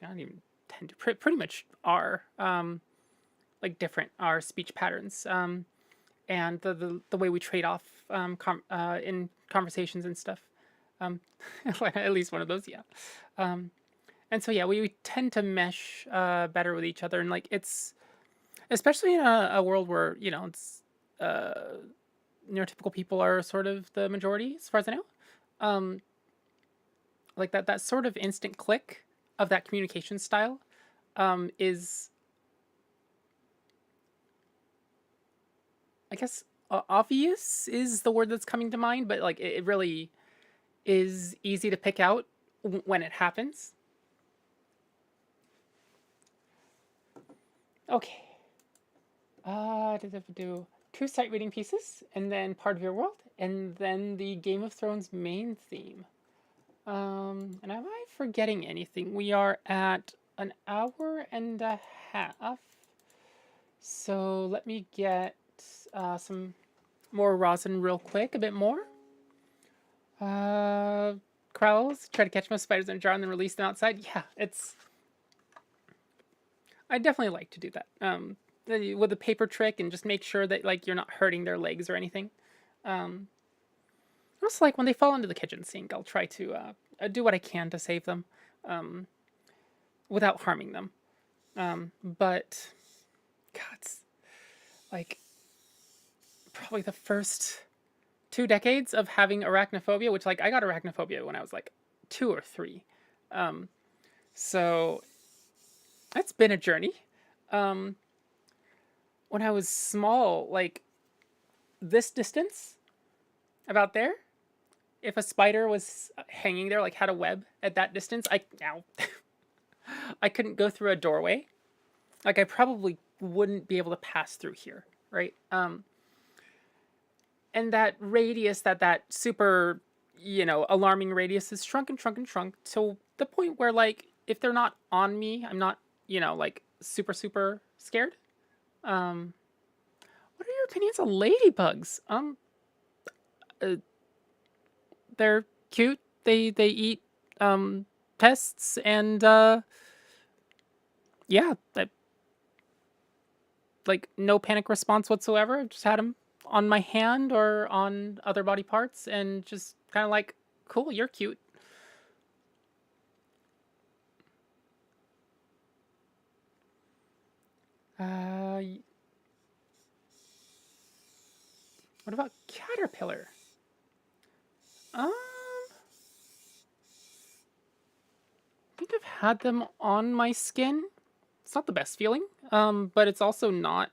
I don't even tend to, pretty much are like different. Our speech patterns and the way we trade off in conversations and stuff. At least one of those, yeah. And so yeah, we tend to mesh better with each other, and like it's especially in a world where it's neurotypical people are sort of the majority, as far as I know. Like that sort of instant click of that communication style is, I guess, obvious is the word that's coming to mind, but like it really is easy to pick out when it happens. Okay. Do two sight reading pieces, and then part of your world, and then the Game of Thrones main theme. And am I forgetting anything? We are at an hour and a half. So let me get some more rosin real quick, a bit more. Crowls, try to catch most spiders in a jar and then release them outside. Yeah, I definitely like to do that. With a paper trick and just make sure that like you're not hurting their legs or anything. Also, like when they fall into the kitchen sink, I'll try to do what I can to save them without harming them. But God, like probably the first 2 decades of having arachnophobia, which like I got arachnophobia when I was like 2 or 3. So it's been a journey. When I was small, like this distance, about there, if a spider was hanging there, like had a web at that distance, I couldn't go through a doorway. Like I probably wouldn't be able to pass through here, right? And that radius, that super, alarming radius is shrunk and shrunk and shrunk to the point where like if they're not on me, I'm not, like super scared. What are your opinions on ladybugs? They're cute. They eat pests and yeah, like no panic response whatsoever. I've just had them on my hand or on other body parts and just kind of like, cool, you're cute. What about caterpillar? I think I've had them on my skin. It's not the best feeling, but it's also not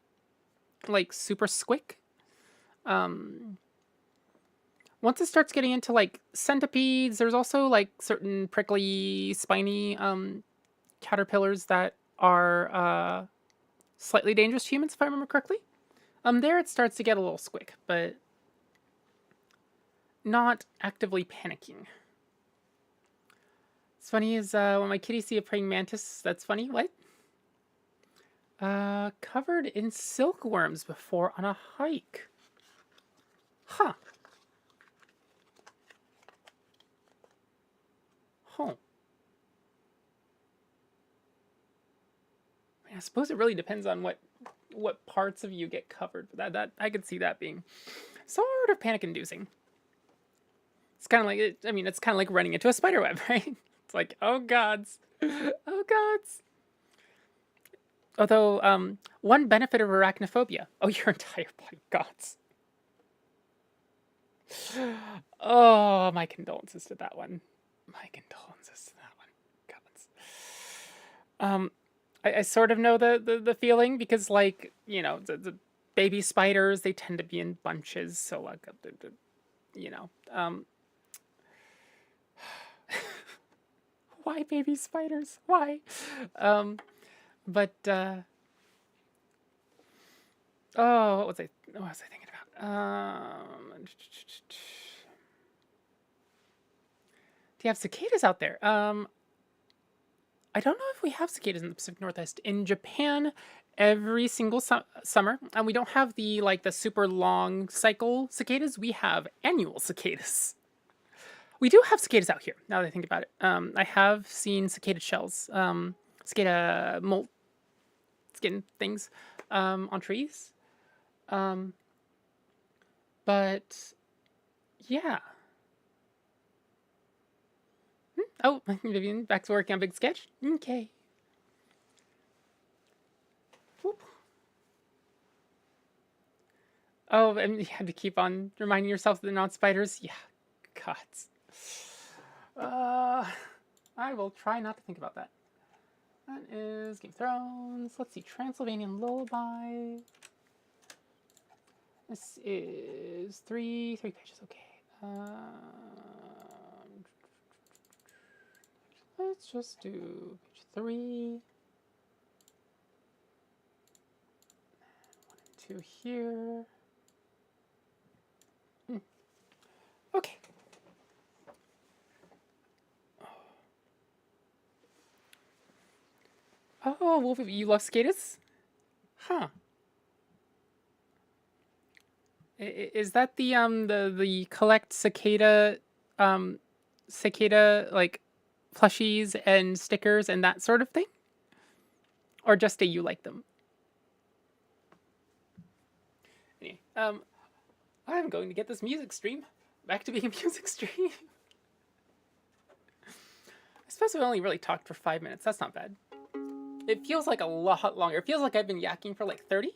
like super squick. Once it starts getting into like centipedes, there's also like certain prickly, spiny caterpillars that are slightly dangerous to humans, if I remember correctly. There it starts to get a little squick, but not actively panicking. It's funny is when my kitties see a praying mantis. That's funny. What? Covered in silkworms before on a hike. Huh. Home. I suppose it really depends on what parts of you get covered. But that I could see that being sort of panic-inducing. It's kind of like it's kind of like running into a spider web, right? It's like, oh gods, oh gods. Although, one benefit of arachnophobia. Oh, your entire body, gods. Oh, my condolences to that one. My condolences to that one, gods. I sort of know the feeling because, like, the baby spiders, they tend to be in bunches, so like, you know, why baby spiders? Why? But oh, what was I thinking about? Do you have cicadas out there? I don't know if we have cicadas in the Pacific Northwest. In Japan, every single summer, and we don't have the super long cycle cicadas. We have annual cicadas. We do have cicadas out here. Now that I think about it, I have seen cicada shells, cicada molt skin things, on trees. But yeah. Oh, Vivian, back to working on Big Sketch. Okay. Whoop. Oh, and you had to keep on reminding yourself that they're not spiders. Yeah, gods. I will try not to think about that. That is Game of Thrones. Let's see, Transylvanian Lullaby. This is three pages. Okay. Let's just do page 3. 1 and 2 here. Okay. Oh, Wolf, you love cicadas? Huh. Is that the collect cicada like plushies and stickers and that sort of thing? Or just that you like them? Anyway, I'm going to get this music stream back to being a music stream. I suppose we only really talked for 5 minutes. That's not bad. It feels like a lot longer. It feels like I've been yakking for like 30.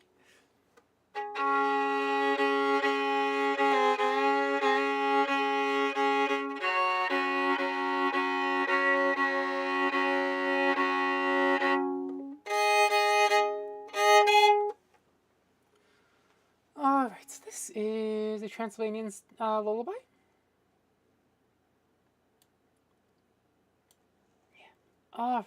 Alright, so this is a Transylvanian lullaby. Yeah. Alright.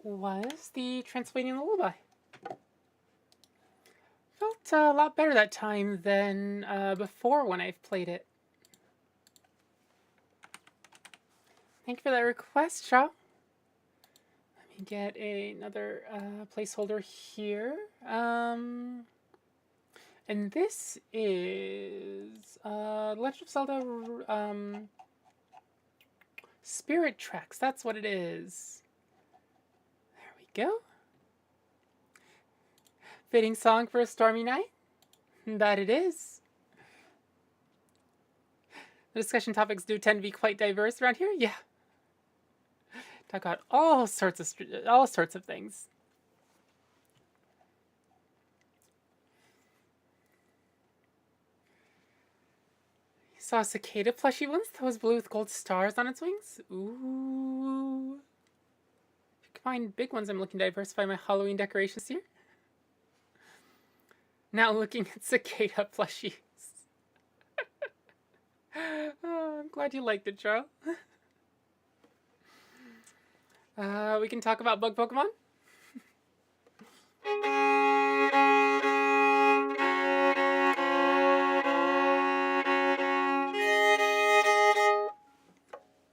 was the Transylvanian Lullaby. Felt a lot better that time than before when I've played it. Thank you for that request, Shaw. Let me get another placeholder here. And this is Legend of Zelda Spirit Tracks. That's what it is. There we go. Fitting song for a stormy night? That it is. The discussion topics do tend to be quite diverse around here. Yeah. Talk about all sorts of things. You saw a cicada plushie once that was blue with gold stars on its wings? Ooh. If you can find big ones, I'm looking to diversify my Halloween decorations here. Now looking at cicada plushies. Oh, I'm glad you liked it, Joe. We can talk about bug Pokemon.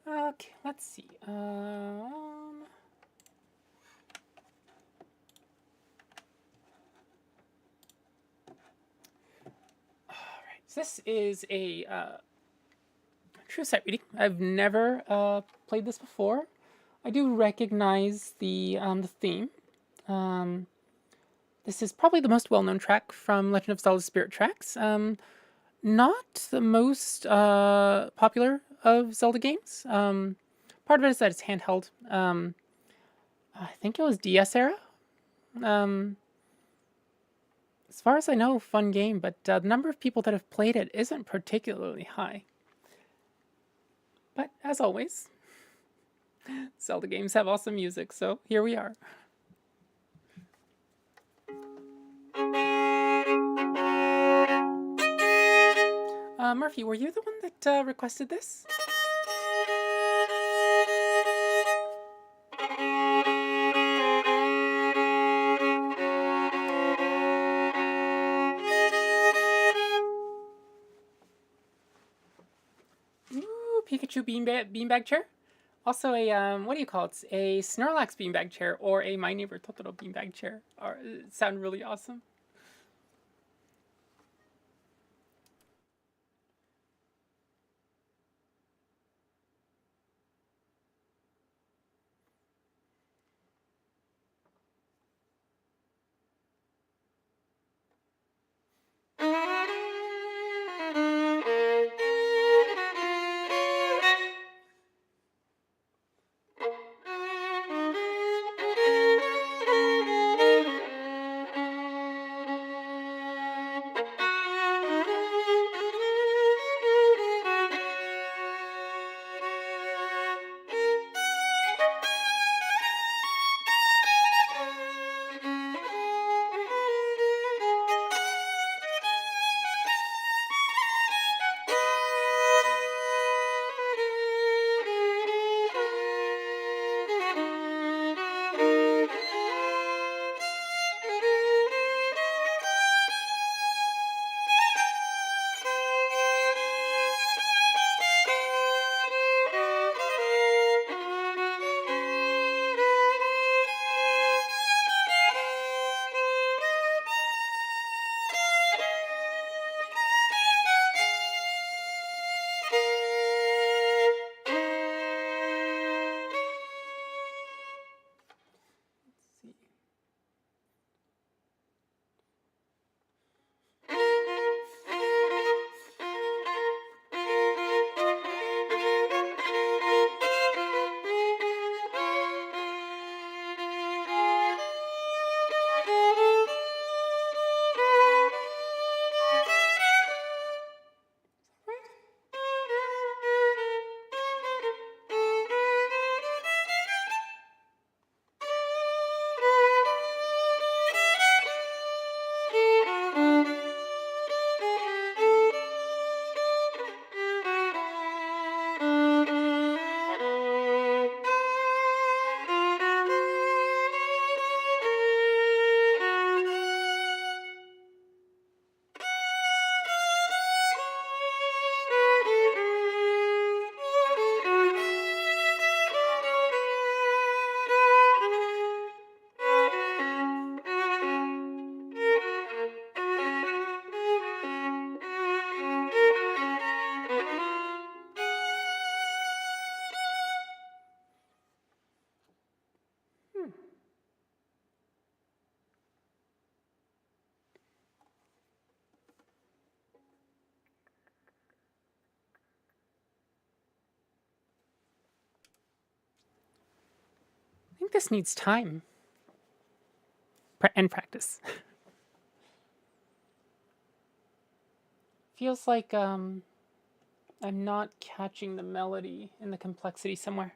Okay, let's see. This is a true sight reading. I've never played this before. I do recognize the theme. This is probably the most well-known track from Legend of Zelda Spirit Tracks. Not the most popular of Zelda games. Part of it is that it's handheld. I think it was DS era. As far as I know, fun game, but the number of people that have played it isn't particularly high. But as always, Zelda games have awesome music, so here we are. Murphy, were you the one that requested this? Ooh, Pikachu beanbag chair. Also a, what do you call it? A Snorlax beanbag chair or a My Neighbor Totoro beanbag chair. Sound really awesome. think this needs time and practice. Feels like I'm not catching the melody and the complexity somewhere.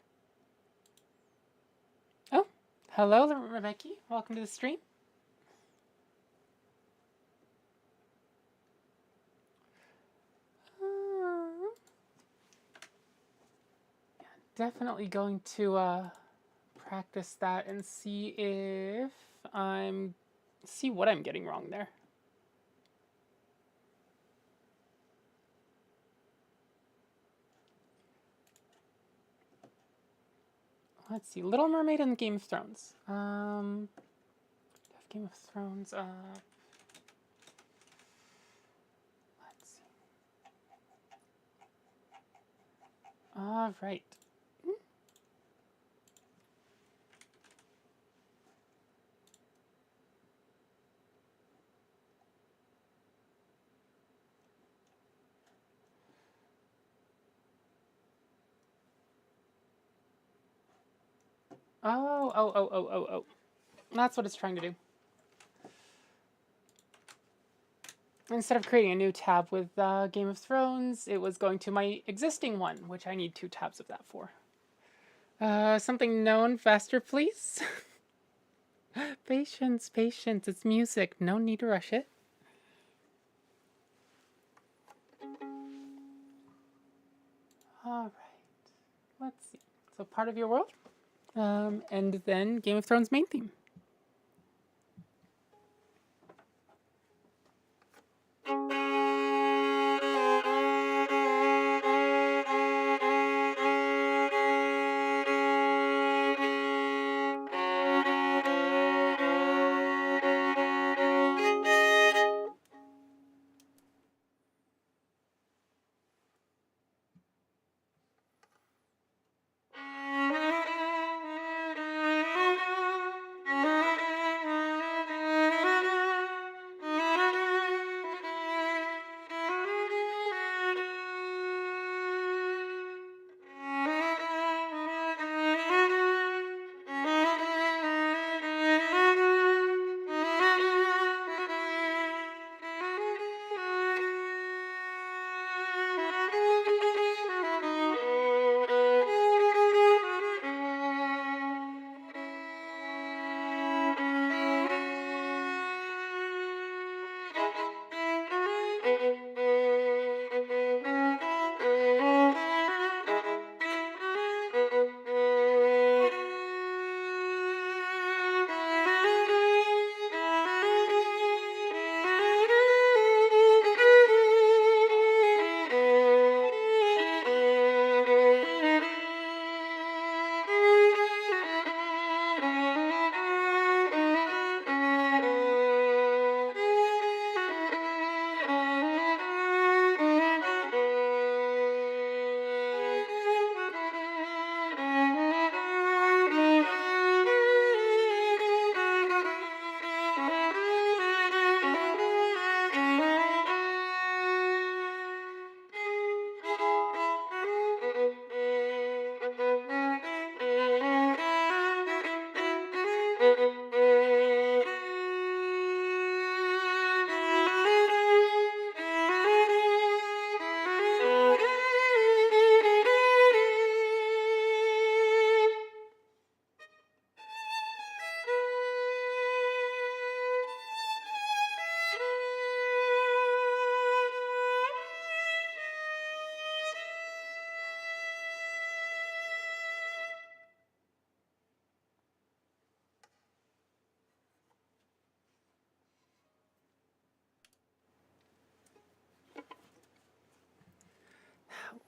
Oh, hello, Rebecca. Welcome to the stream. Definitely going to practice that and see what I'm getting wrong there. Let's see, Little Mermaid and Game of Thrones. Game of Thrones. Let's see. All right. Oh. That's what it's trying to do. Instead of creating a new tab with Game of Thrones, it was going to my existing one, which I need 2 tabs of that for. Something known faster, please. Patience. It's music. No need to rush it. All right. Let's see. So part of your world, and then Game of Thrones main theme.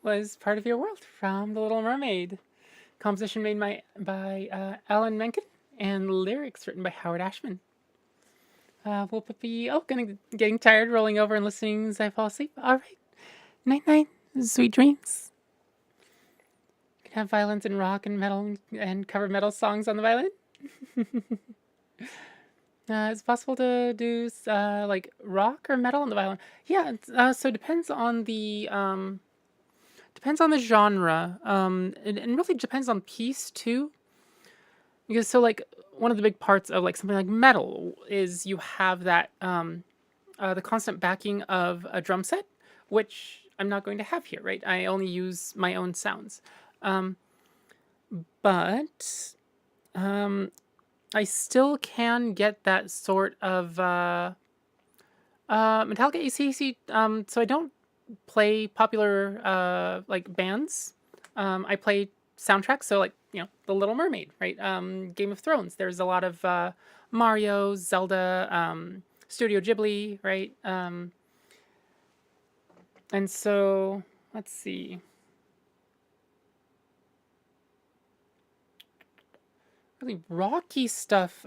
Was part of your world from The Little Mermaid. Composition made by Alan Menken and lyrics written by Howard Ashman. Will Pippi, getting tired, rolling over and listening as I fall asleep. All right. Night, sweet dreams. You can have violins and rock and metal and cover metal songs on the violin. It's possible to do like rock or metal on the violin. Yeah, so it depends on the genre, and really depends on piece too. Because so like one of the big parts of like something like metal is you have that the constant backing of a drum set, which I'm not going to have here, right? I only use my own sounds. Um, but I still can get that sort of Metallica AC/DC. So I don't play popular like bands. I play soundtracks. So like The Little Mermaid, right? Game of Thrones. There's a lot of Mario, Zelda, Studio Ghibli, right? And so let's see. Really rocky stuff.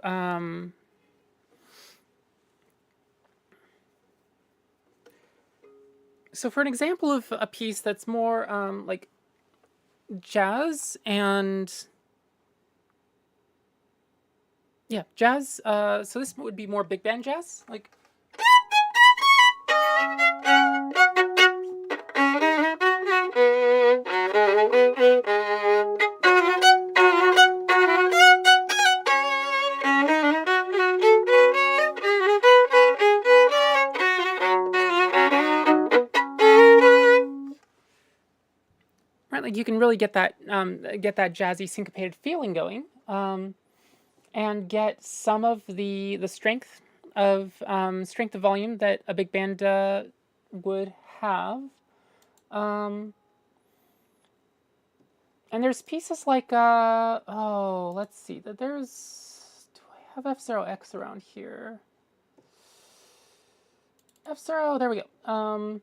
So for an example of a piece that's more like jazz and yeah, jazz. So this would be more big band jazz, like. Right, like you can really get that jazzy syncopated feeling going, and get some of the strength of volume that a big band would have. Um, and there's pieces like let's see, that there's, do I have F0X around here? F0, there we go.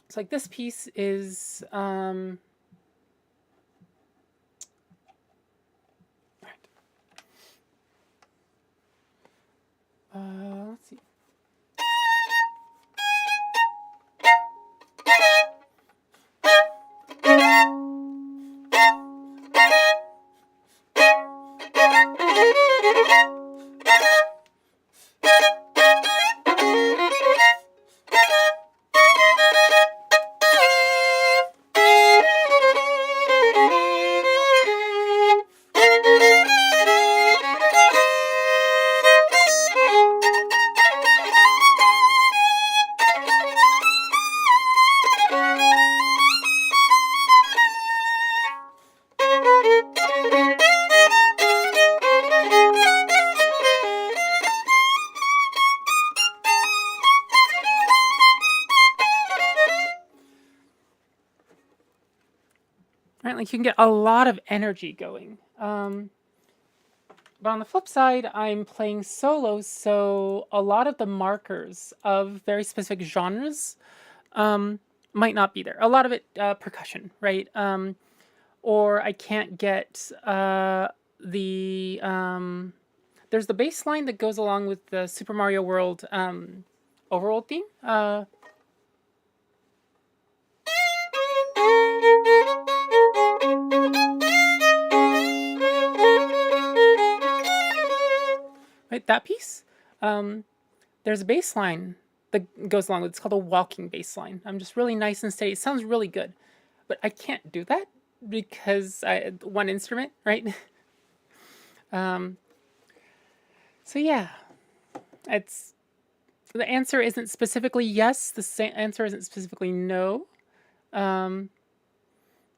It's like this piece is let's see. Right, like you can get a lot of energy going. But on the flip side, I'm playing solo, so a lot of the markers of very specific genres might not be there. A lot of it percussion, right? Or I can't get the there's the bass line that goes along with the Super Mario World overworld theme. Right, that piece. There's a bass line that goes along with it. It's called a walking bass line. I'm just really nice and steady. It sounds really good, but I can't do that because I one instrument, right? So yeah, it's the answer isn't specifically yes. The answer isn't specifically no.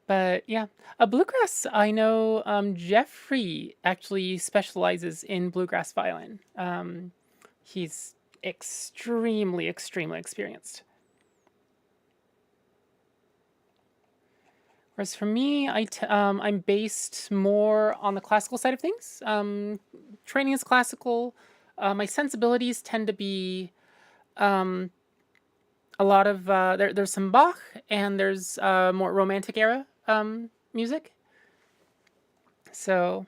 But yeah, a bluegrass. I know Jeffrey actually specializes in bluegrass violin. He's extremely, extremely experienced. Whereas for me, I'm based more on the classical side of things. Training is classical. My sensibilities tend to be a lot of there's some Bach and there's more romantic era music. So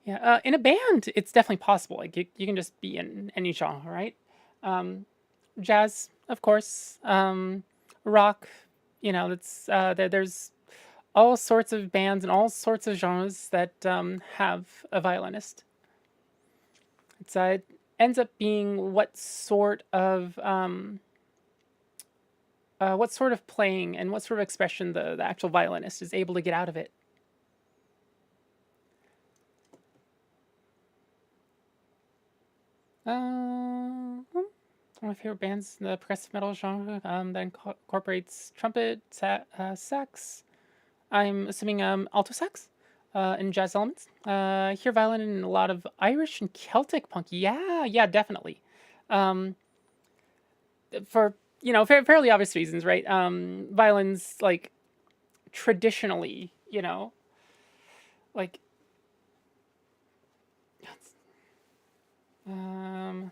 yeah, in a band, it's definitely possible. Like you can just be in any genre, right? Jazz, of course, rock. That's there's all sorts of bands and all sorts of genres that have a violinist. It ends up being what sort of playing and what sort of expression the actual violinist is able to get out of it. One of my favorite bands in the progressive metal genre that incorporates trumpet, sax. I'm assuming alto sax and jazz elements. I hear violin in a lot of Irish and Celtic punk. Yeah, yeah, definitely. Um, for fairly obvious reasons, right? Violins like traditionally, like um,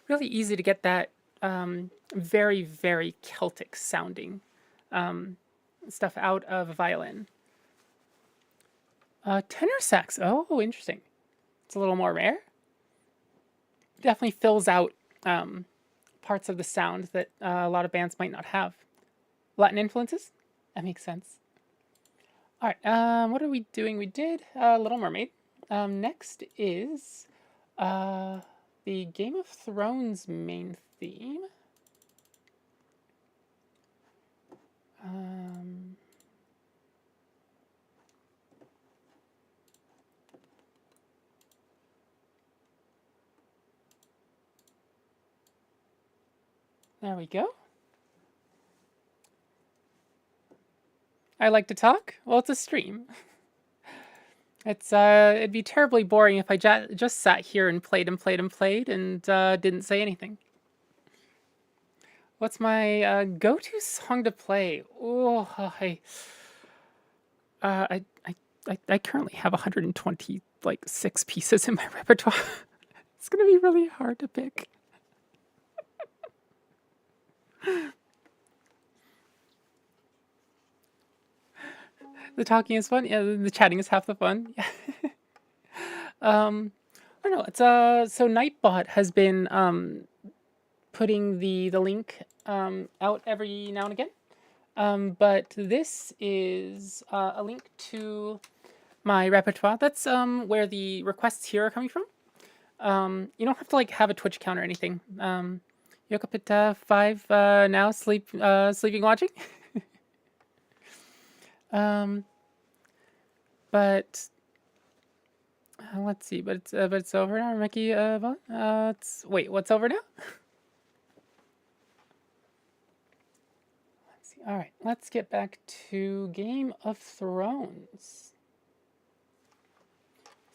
really easy to get that very, very Celtic sounding um, stuff out of a violin. Tenor sax. Oh, interesting. It's a little more rare. Definitely fills out parts of the sound that a lot of bands might not have. Latin influences? That makes sense. All right. What are we doing? We did Little Mermaid. Next is uh, the Game of Thrones main theme. Um, there we go. I like to talk. Well, it's a stream. It'd be terribly boring if I just sat here and played and played and played and didn't say anything. What's my go-to song to play? Oh, I currently have 120 like 6 pieces in my repertoire. It's gonna be really hard to pick. The talking is fun. Yeah, the chatting is half the fun. Yeah. I don't know. It's so Nightbot has been putting the link out every now and again. But this is a link to my repertoire. That's where the requests here are coming from. You don't have to like have a Twitch account or anything. You woke up at 5 now, sleeping watching. But let's see. But it's over now, Mickey. Wait, what's over now? Let's see. All right, let's get back to Game of Thrones.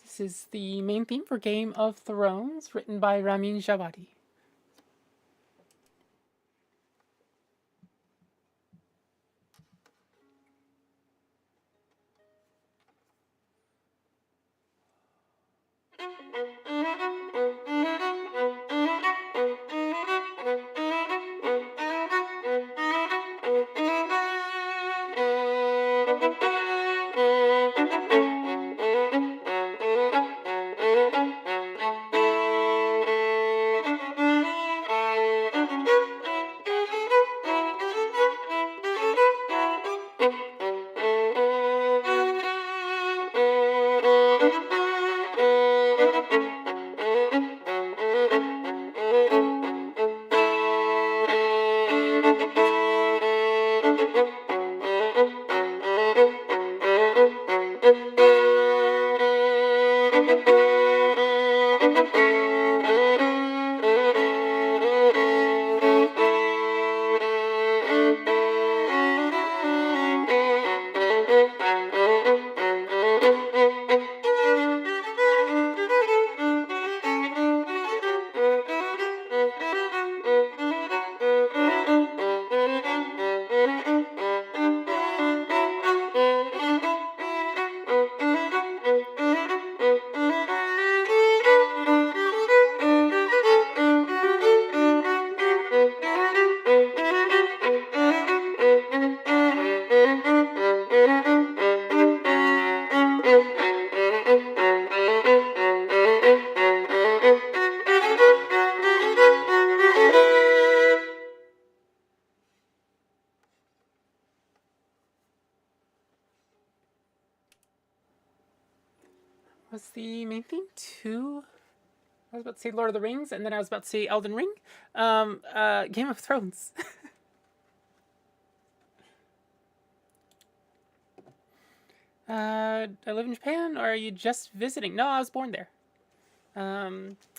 This is the main theme for Game of Thrones, written by Ramin Djawadi. was the main theme to... I was about to say Lord of the Rings, and then I was about to say Elden Ring. Game of Thrones. I live in Japan, or are you just visiting? No, I was born there.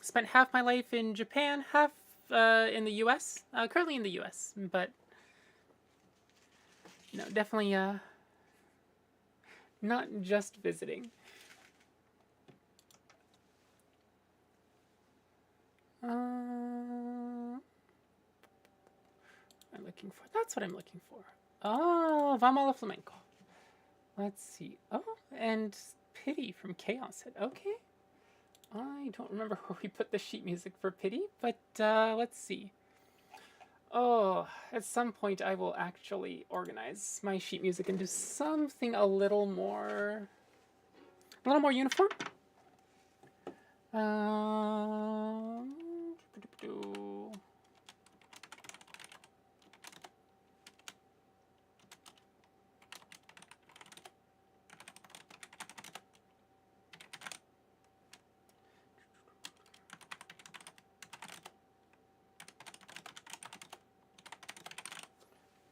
Spent half my life in Japan, half in the U.S. Currently in the U.S., but no, definitely not just visiting. I'm looking for. That's what I'm looking for. Oh, Vamos Flamenco. Let's see. Oh, and Pity from Chaos Head. Okay. I don't remember where we put the sheet music for Pity, but let's see. Oh, at some point I will actually organize my sheet music into something a little more uniform.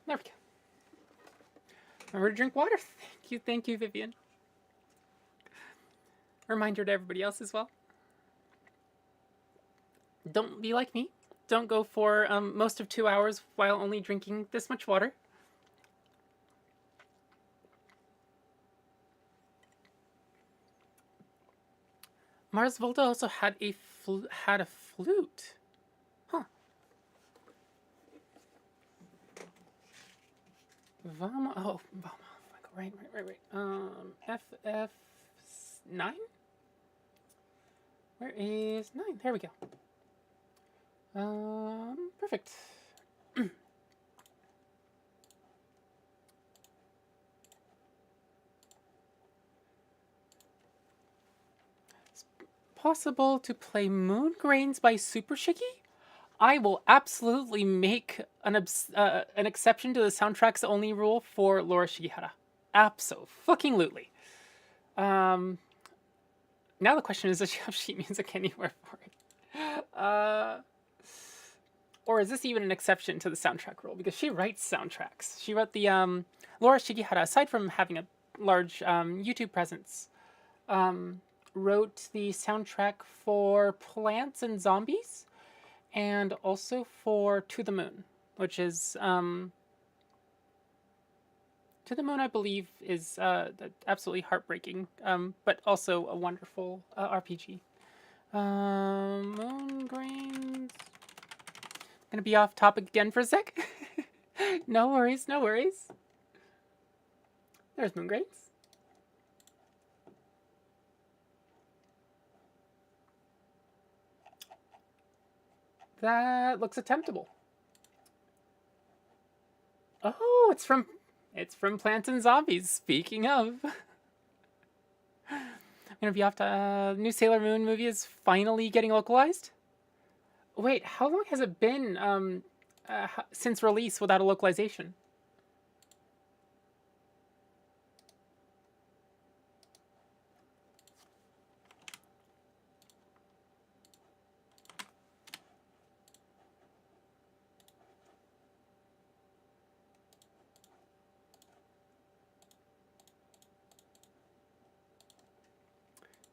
There we go. Remember to drink water. Thank you, Vivian. Reminder to everybody else as well. Don't be like me. Don't go for most of 2 hours while only drinking this much water. Mars Volta also had a flute. Huh. Vama. Oh, Vama. Right. FF9? Where is 9? There we go. Perfect. It's possible to play Moon Grains by Super Shiki? I will absolutely make an exception to the soundtracks only rule for Laura Shigihara. Abso-fucking-lutely. Now the question is, does she have sheet music anywhere for it? Or is this even an exception to the soundtrack rule? Because she writes soundtracks. She wrote the Laura Shigihara, aside from having a large YouTube presence, wrote the soundtrack for Plants and Zombies, and also for To the Moon, which is To the Moon, I believe, is absolutely heartbreaking, but also a wonderful RPG. Moon Grains. Gonna be off topic again for a sec. No worries, no worries. There's Moon Grains. That looks attemptable. Oh, it's from Plants and Zombies. Speaking of, I'm gonna be off to new Sailor Moon movie is finally getting localized. Wait, how long has it been since release without a localization?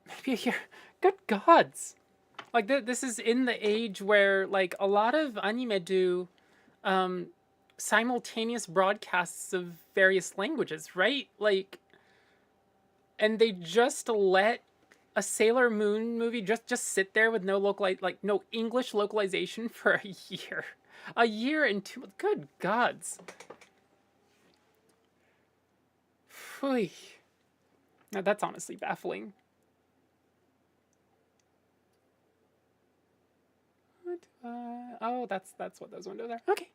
Maybe a year. Good gods. Like, this is in the age where, like, a lot of anime do simultaneous broadcasts of various languages, right? Like, and they just let a Sailor Moon movie just sit there with no no English localization for a year. A year and 2 months. Good gods. Phew. Now, that's honestly baffling. Oh, that's what those windows are. Okay.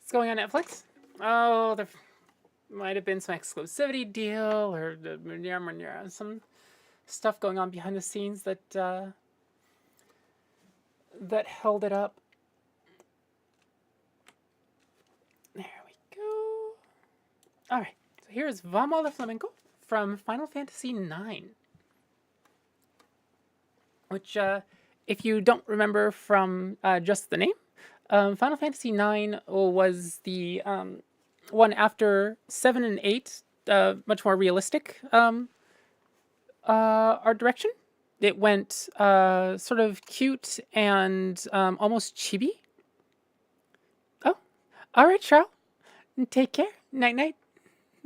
It's going on Netflix. Oh, there might have been some exclusivity deal or some stuff going on behind the scenes that that held it up. There we go. All right. So here's Vamos al Flamenco from Final Fantasy IX, which, if you don't remember from just the name, Final Fantasy IX was the one after 7 and 8, much more realistic art direction. It went sort of cute and almost chibi. Oh, all right, Charles. Take care. Night night.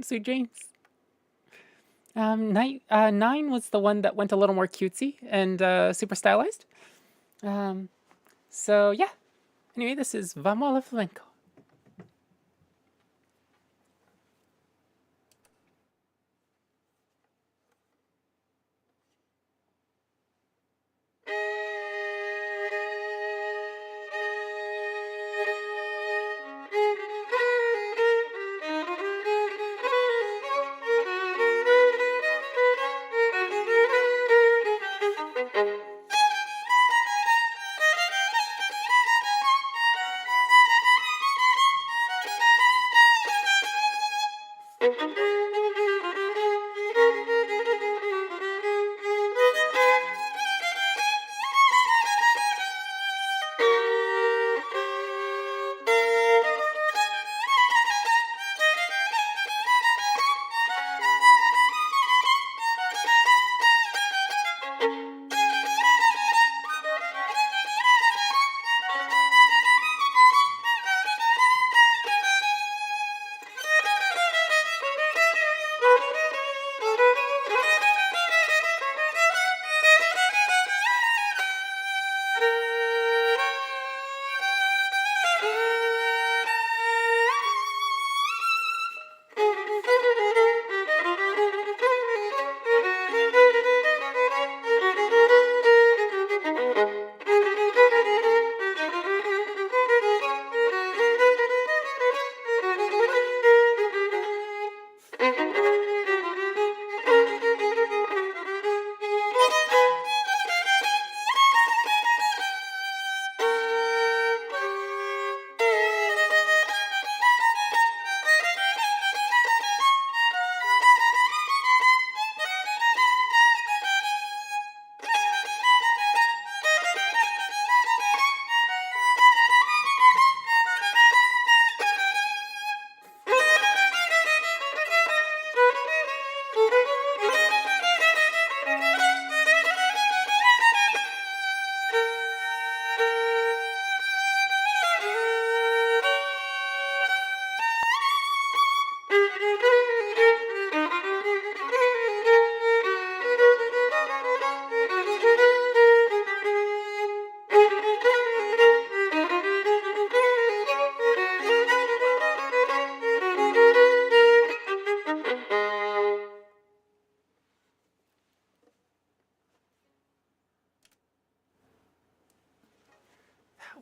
Sweet dreams. Nine was the one that went a little more cutesy and super stylized. So yeah. Anyway, this is Vamos a la Flamenco.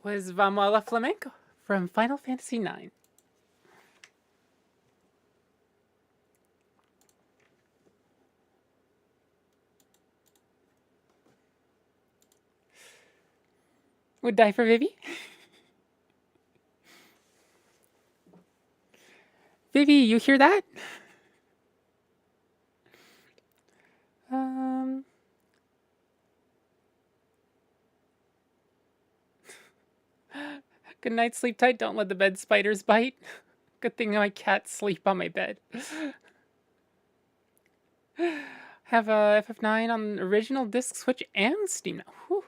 Was Vamos a la Flamenco from Final Fantasy IX. Would die for Vivi. Vivi, you hear that? Good night, sleep tight. Don't let the bed spiders bite. Good thing my cats sleep on my bed. Have a FF9 on original disc, Switch, and Steam now. Whew.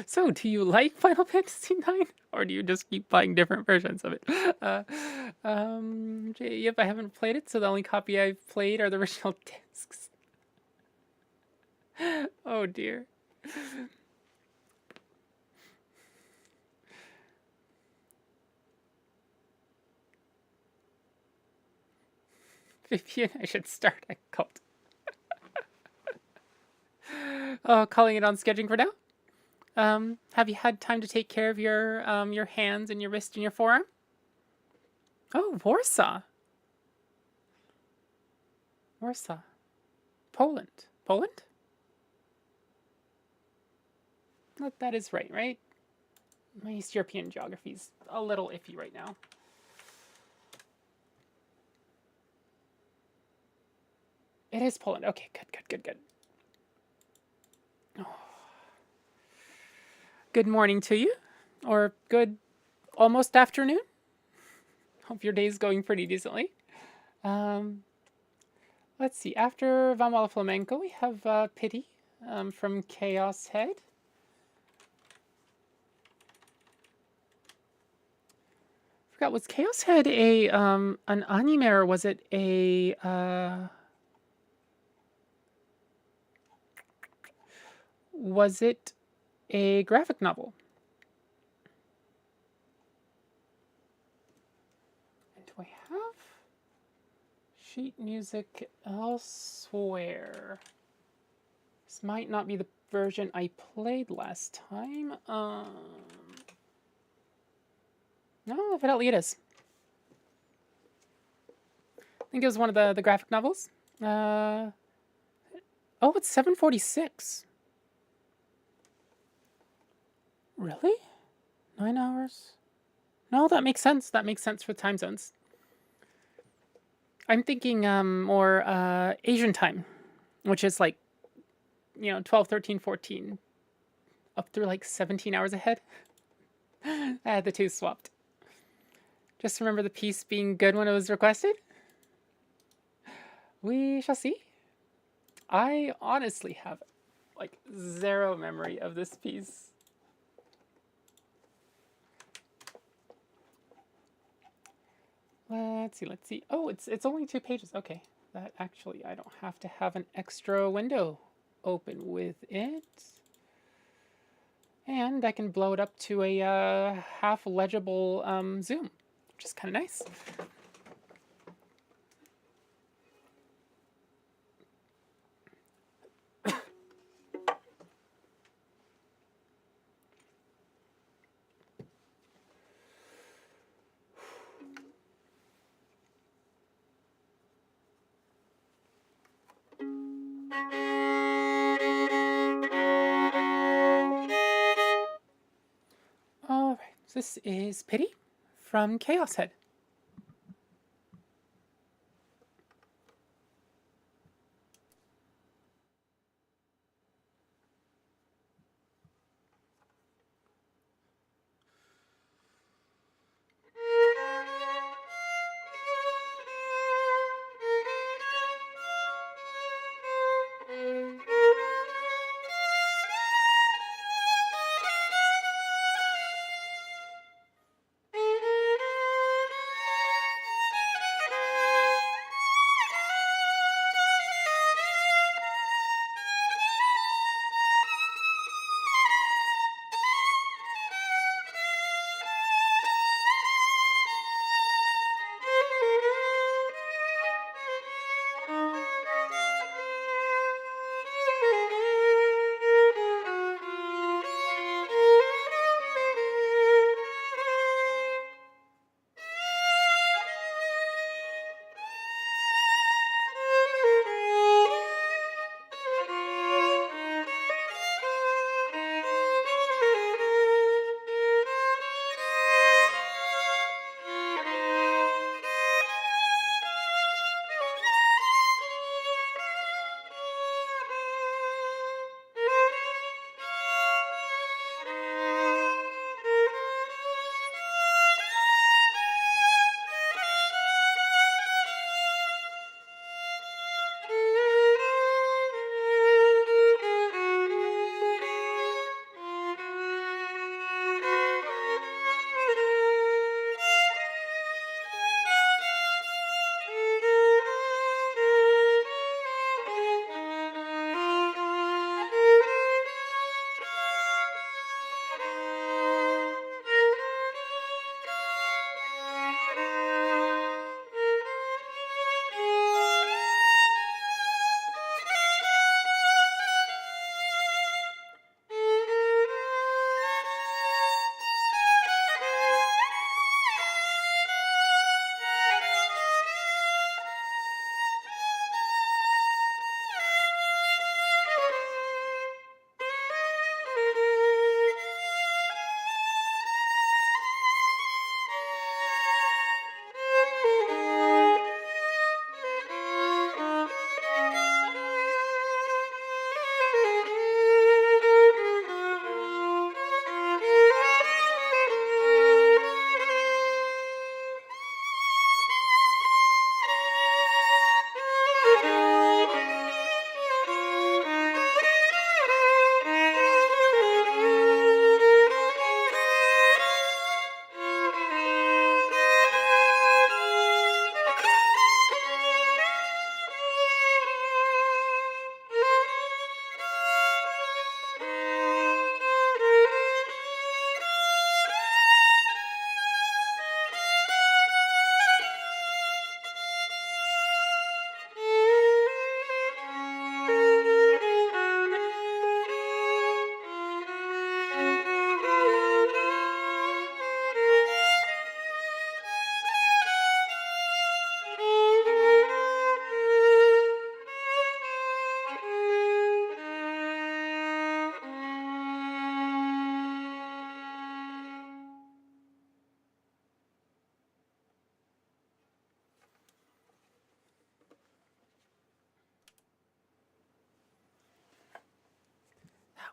So, do you like Final Fantasy IX, or do you just keep buying different versions of it? Yep, I haven't played it, so the only copy I've played are the original discs. Oh dear. Vivian, I should start a cult. Oh, calling it on sketching for now. Have you had time to take care of your hands and your wrist and your forearm? Oh, Warsaw. Warsaw. Poland. Poland? That is right, right? My East European geography's a little iffy right now. It is Poland. Okay, good. Oh. Good morning to you, or good almost afternoon. Hope your day's going pretty decently. Um, let's see. After Van Walla Flamenco, we have Pity from Chaos Head. Forgot, was Chaos Head a an anime, or was it a graphic novel? And do I have sheet music elsewhere? This might not be the version I played last time. No, evidently it is. I think it was one of the graphic novels. Oh, it's 7:46. Really? 9 hours? No, that makes sense. That makes sense for time zones. I'm thinking more Asian time, which is like, 12, 13, 14, up through like 17 hours ahead. I had the two swapped. Just remember the piece being good when it was requested. We shall see. I honestly have like zero memory of this piece. Let's see. Oh, it's only 2 pages. Okay. That actually, I don't have to have an extra window open with it. And I can blow it up to a half legible zoom, which is kind of nice. All right, so this is Pity from Chaos Head.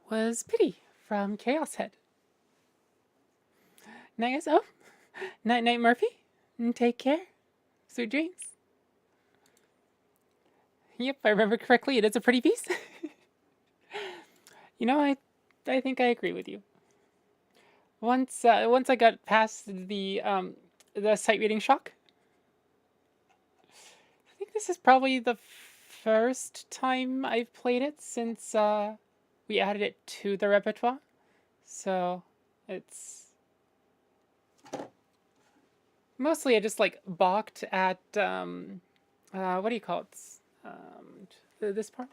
was Pity from Chaos Head. Night, guys. Oh, night, night, Murphy. Take care. Sweet dreams. Yep, if I remember correctly, it is a pretty piece. You know, I think I agree with you. Once I got past the sight reading shock, I think this is probably the first time I've played it since we added it to the repertoire. So it's mostly I just like balked at what do you call it? This part.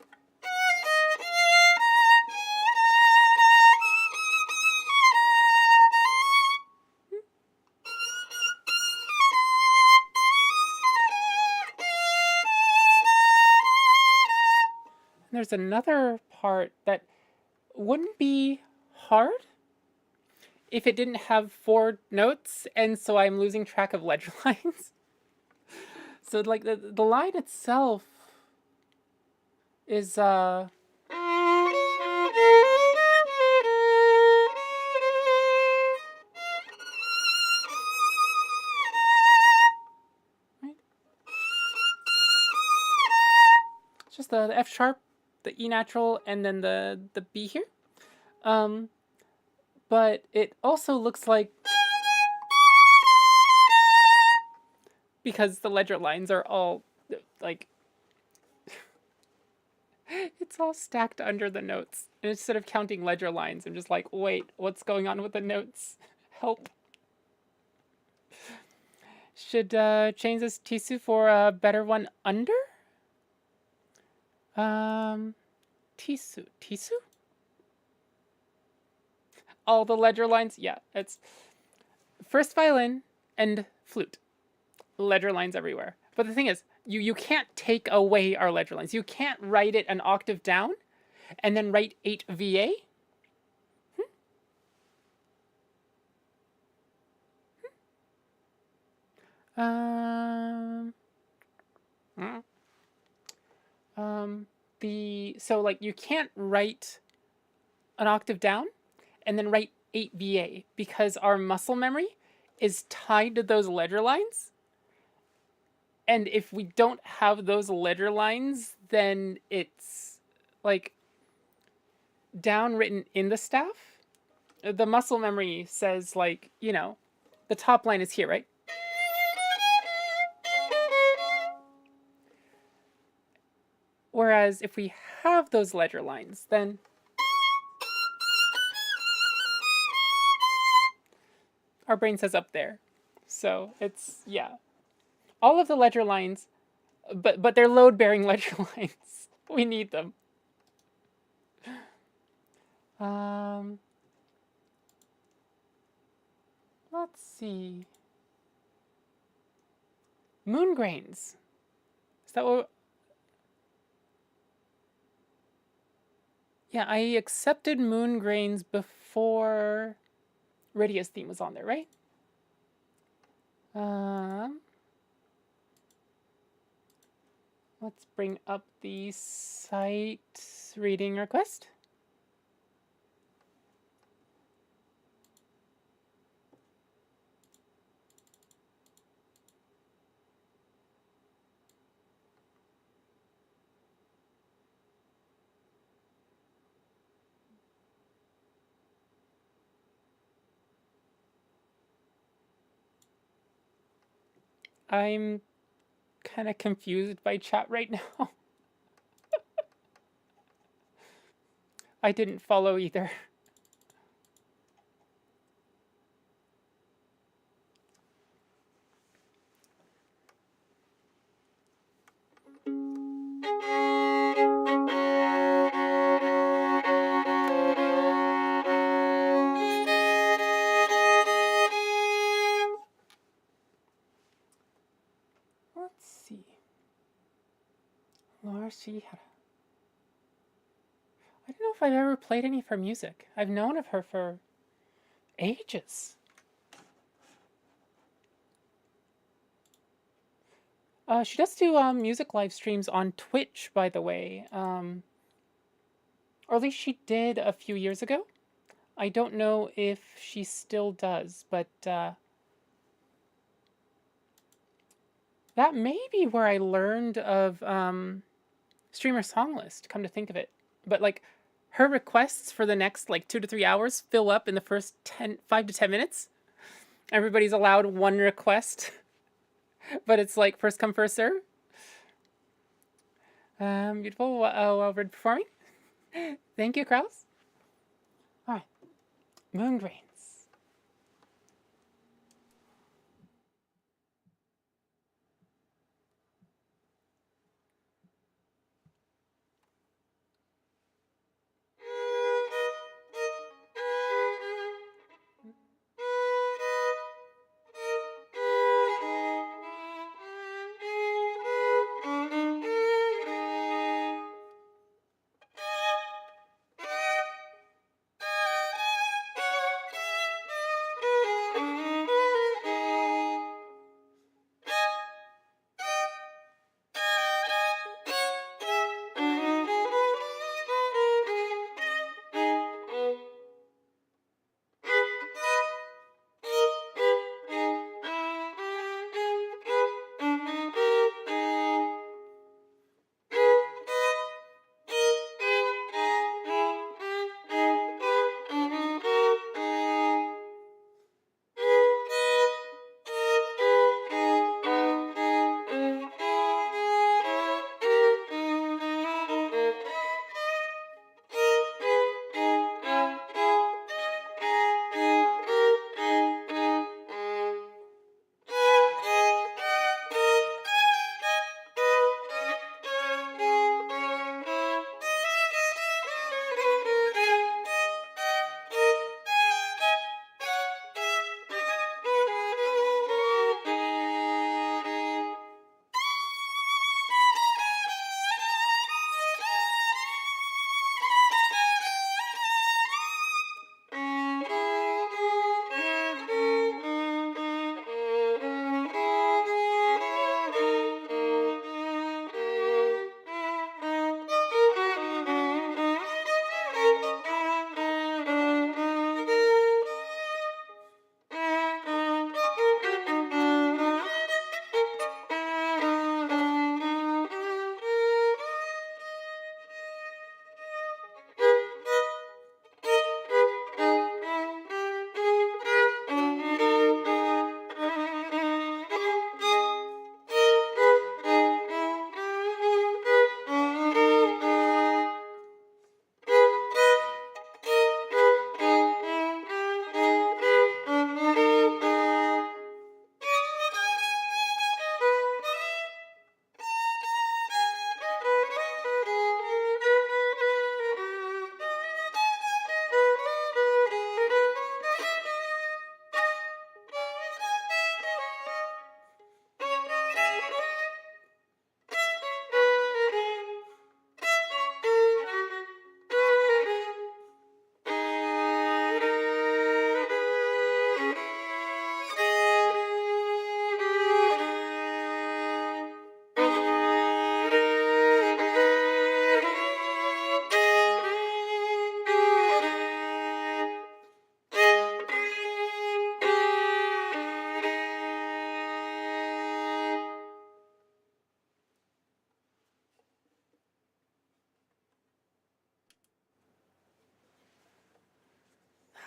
And there's another part that wouldn't be hard if it didn't have 4 notes, and so I'm losing track of ledger lines. So like the line itself is it's just the F sharp, the E natural, and then the B here. But it also looks like, because the ledger lines are all like it's all stacked under the notes. And instead of counting ledger lines, I'm just like, wait, what's going on with the notes? Help. Should change this Tisu for a better one under? Tisu? All the ledger lines? Yeah, it's first violin and flute. Ledger lines everywhere. But the thing is, you can't take away our ledger lines. You can't write it an octave down and then write 8 VA. So like you can't write an octave down and then write 8 VA because our muscle memory is tied to those ledger lines. And if we don't have those ledger lines, then it's like down written in the staff. The muscle memory says like, you know, the top line is here, right? Whereas if we have those ledger lines, then our brain says up there. So it's, yeah. All of the ledger lines, but they're load-bearing ledger lines. We need them. Let's see. Moon grains. Is that what? Yeah, I accepted moon grains before Radia's theme was on there, right? Let's bring up the site reading request. I'm kind of confused by chat right now. I didn't follow either. Let's see. Laura Shihara. I don't know if I've ever played any of her music. I've known of her for ages. She does do music live streams on Twitch, by the way. Or at least she did a few years ago. I don't know if she still does, but that may be where I learned of streamer song list, come to think of it. But like her requests for the next like 2 to 3 hours fill up in the first 5 to 10 minutes. Everybody's allowed one request, but it's like first come, first serve. Beautiful, well read performing. Thank you, Kraus. All right, moon grains.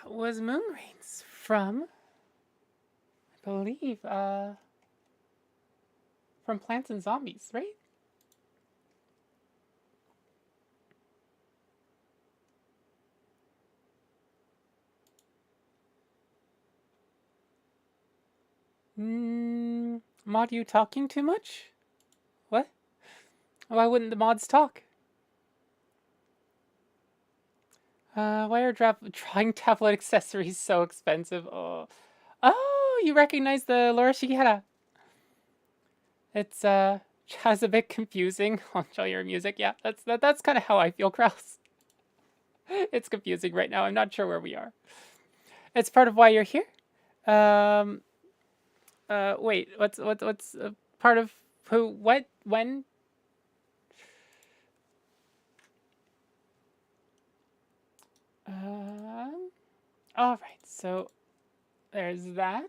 That was moon grains from, I believe, from Plants and Zombies, right? Mod, you talking too much? What? Why wouldn't the mods talk? Why are drawing tablet accessories so expensive? Oh, you recognize the Laura Shigehara. It's has a bit confusing. I'll show your music. Yeah, that's kind of how I feel, Kraus. It's confusing right now. I'm not sure where we are. It's part of why you're here. Um, wait, what's part of who? What? When? All right, so there's that.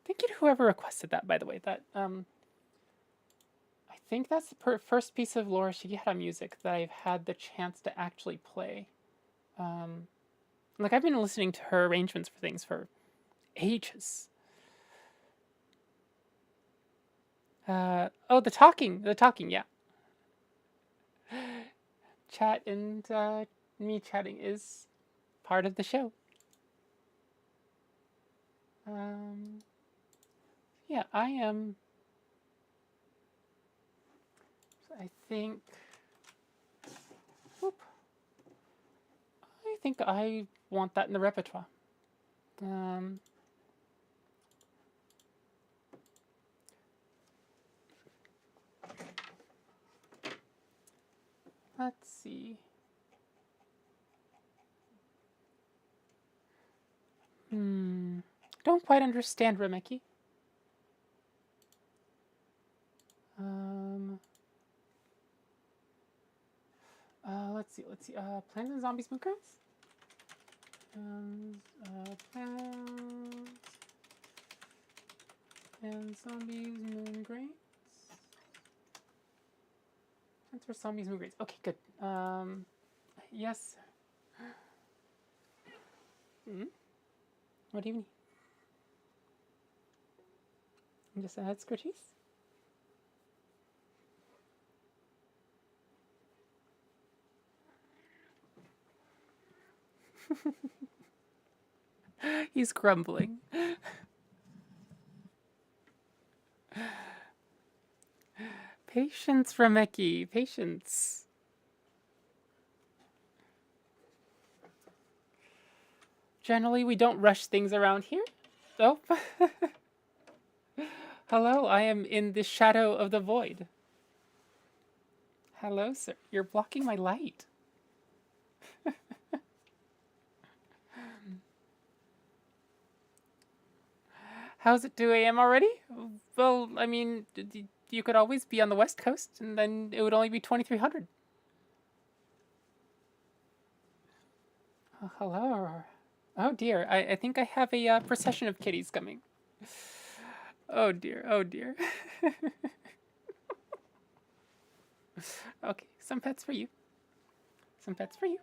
Thank you to whoever requested that, by the way. That I think that's the first piece of Laura Shigihara music that I've had the chance to actually play. Um, like I've been listening to her arrangements for things for ages. Oh, the talking, yeah. Chat and me chatting is part of the show. Yeah, I am. I think. Whoop, I think I want that in the repertoire. Let's see. Don't quite understand, Remeki. Let's see. Plants and Zombies Moon Grains? Plants and Zombies Moon Grains? Plants for Zombies Moon Grains. Okay, good. Yes. What do you need? Just add scritchies? He's grumbling. Patience, Remeki. Patience. Generally, we don't rush things around here. Oh. Hello, I am in the shadow of the void. Hello, sir. You're blocking my light. How's it 2 a.m. already? Well, I mean, you could always be on the West Coast, and then it would only be 2300. Oh, hello. Oh dear, I think I have a procession of kitties coming. Oh dear, oh dear. Okay, some pets for you. Some pets for you.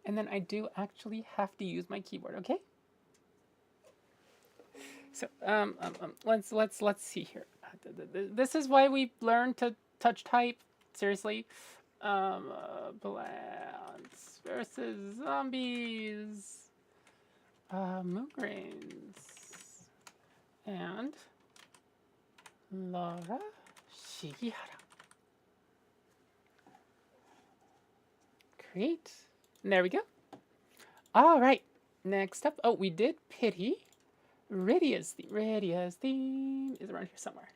And then I do actually have to use my keyboard, okay? So, let's see here. This is why we learned to touch type. Seriously. Plants versus zombies. Moograins. And Laura Shigihara. Great. And there we go. All right. Next up. Oh, we did pity. Rydia's theme. Rydia's theme is around here somewhere.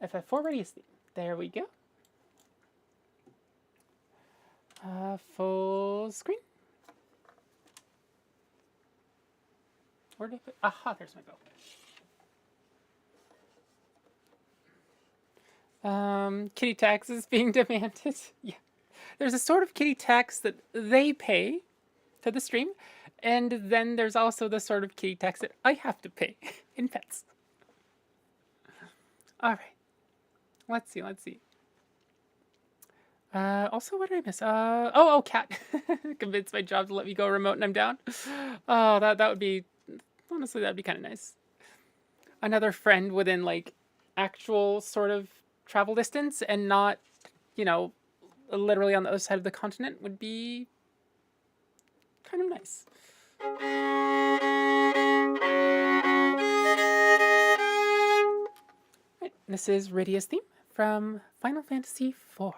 FF4 Rydia's theme. There we go. Full screen. Where did I put? Aha, there's my bow. Kitty tax is being demanded. Yeah. There's a sort of kitty tax that they pay to the stream, and then there's also the sort of kitty tax that I have to pay in pets. All right. Let's see. Also, what did I miss? Oh, cat. Convinced my job to let me go remote and I'm down. Oh, that would be, honestly, that'd be kind of nice. Another friend within, like, actual sort of travel distance and not, you know, literally on the other side of the continent would be kind of nice. Right, this is Rydia's theme from Final Fantasy IV.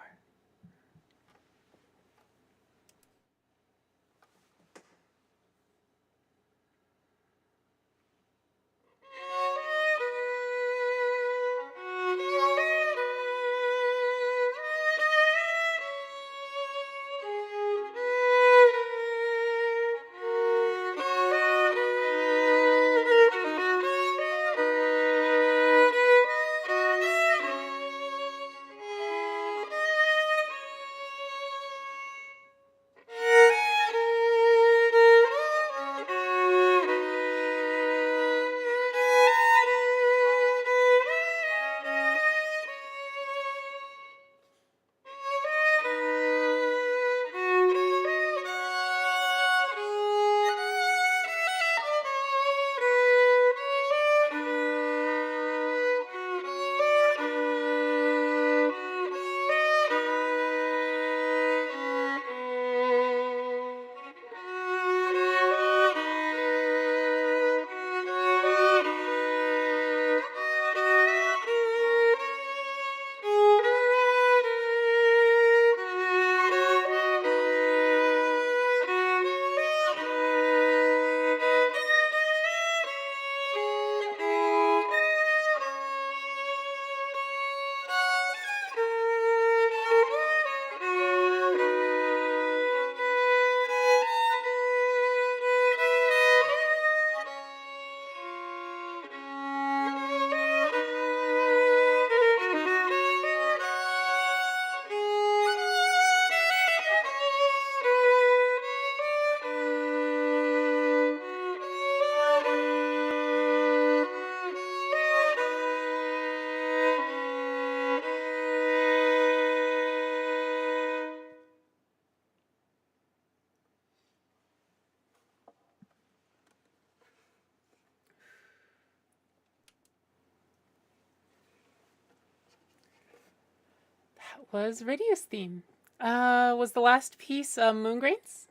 That was Radius theme. Was the last piece Moon Grains?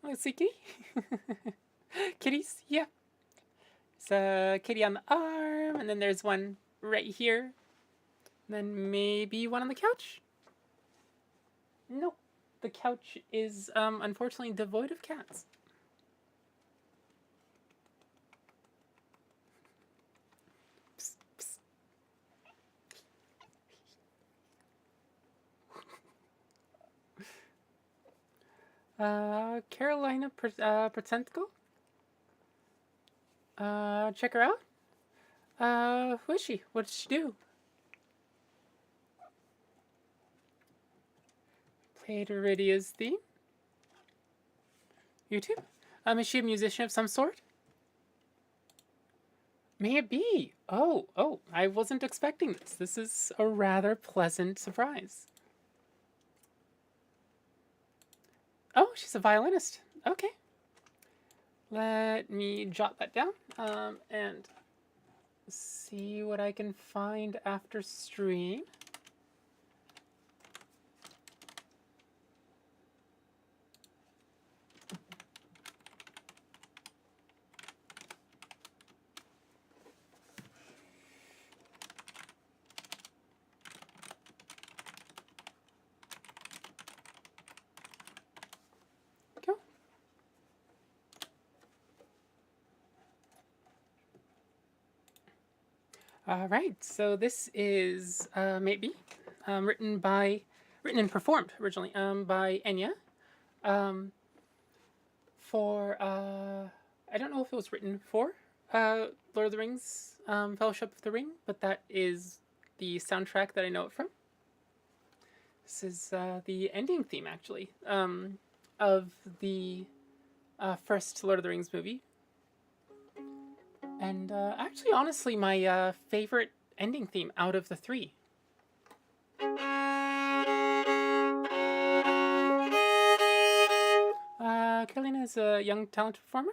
Let's see, kitty. Kitties, yeah. There's a kitty on the arm, and then there's one right here. And then maybe one on the couch? Nope. The couch is unfortunately devoid of cats. Psst, psst. Carolina Percentical? Check her out. Who is she? What does she do? Played Iridia's theme. YouTube? Is she a musician of some sort? May it be? Oh, I wasn't expecting this. This is a rather pleasant surprise. Oh, she's a violinist. Okay. Let me jot that down and see what I can find after stream. Go. All right, so this is maybe written and performed originally by Enya. For I don't know if it was written for Lord of the Rings, Fellowship of the Ring, but that is the soundtrack that I know it from. This is the ending theme, actually, of the first Lord of the Rings movie. And actually, honestly, my favorite ending theme out of the three. Carolina is a young, talented performer.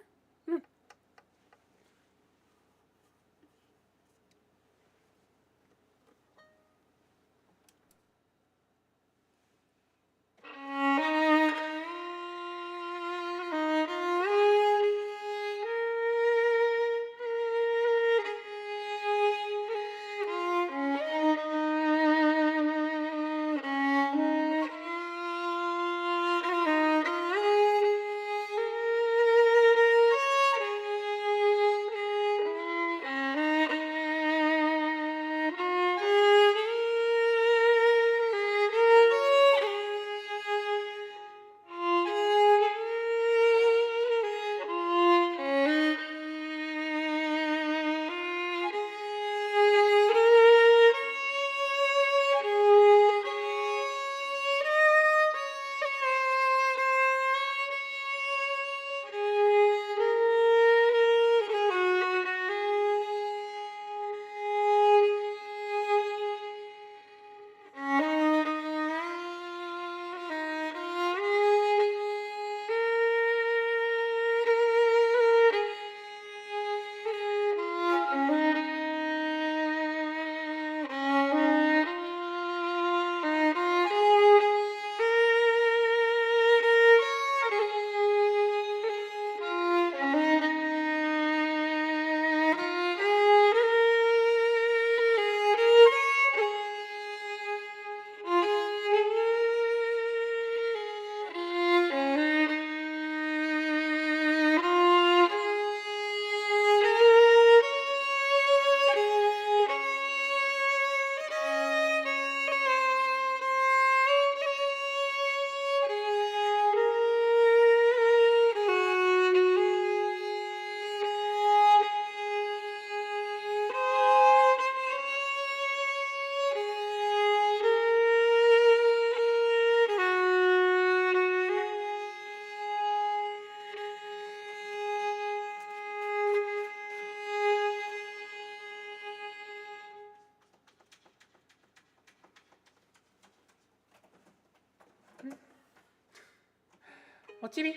おちび、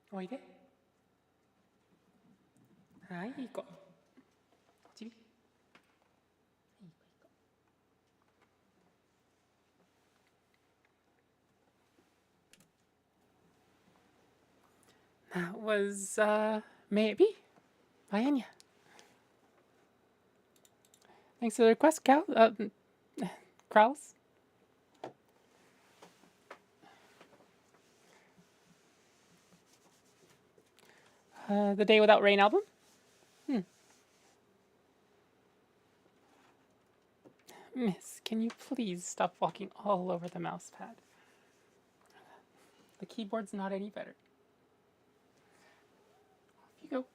おいで。はい、いい子。おちび。いい子、いい子。That was, May It Be by Enya. Thanks for the request, Krauls. The Day Without Rain album? Miss, can you please stop walking all over the mouse pad? The keyboard's not any better. Off you go.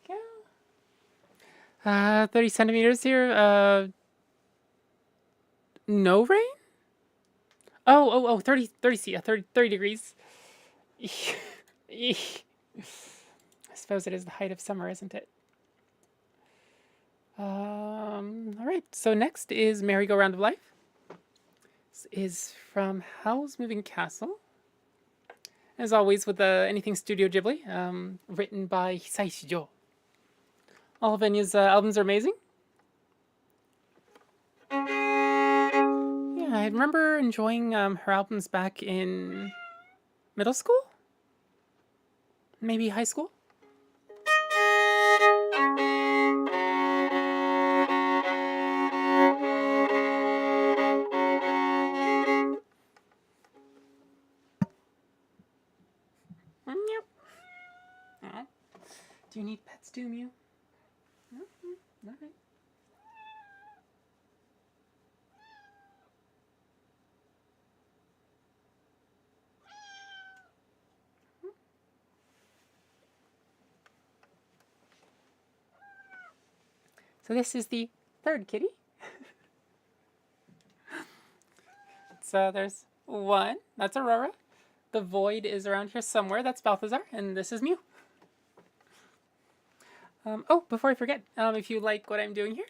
Go. 30 centimeters here. No rain? Oh, 30 degrees. I suppose it is the height of summer, isn't it? All right, so next is Merry-Go-Round of Life. This is from Howl's Moving Castle. As always, with anything Studio Ghibli, written by Hisaishi Jo. All of Enya's albums are amazing. Yeah, I remember enjoying her albums back in middle school? Maybe high school? Yep. Oh. Do you need pets too, Mew? No? All right. So this is the third kitty. So there's one. That's Aurora. The void is around here somewhere. That's Balthazar. And this is Mew. Oh, before I forget, if you like what I'm doing here,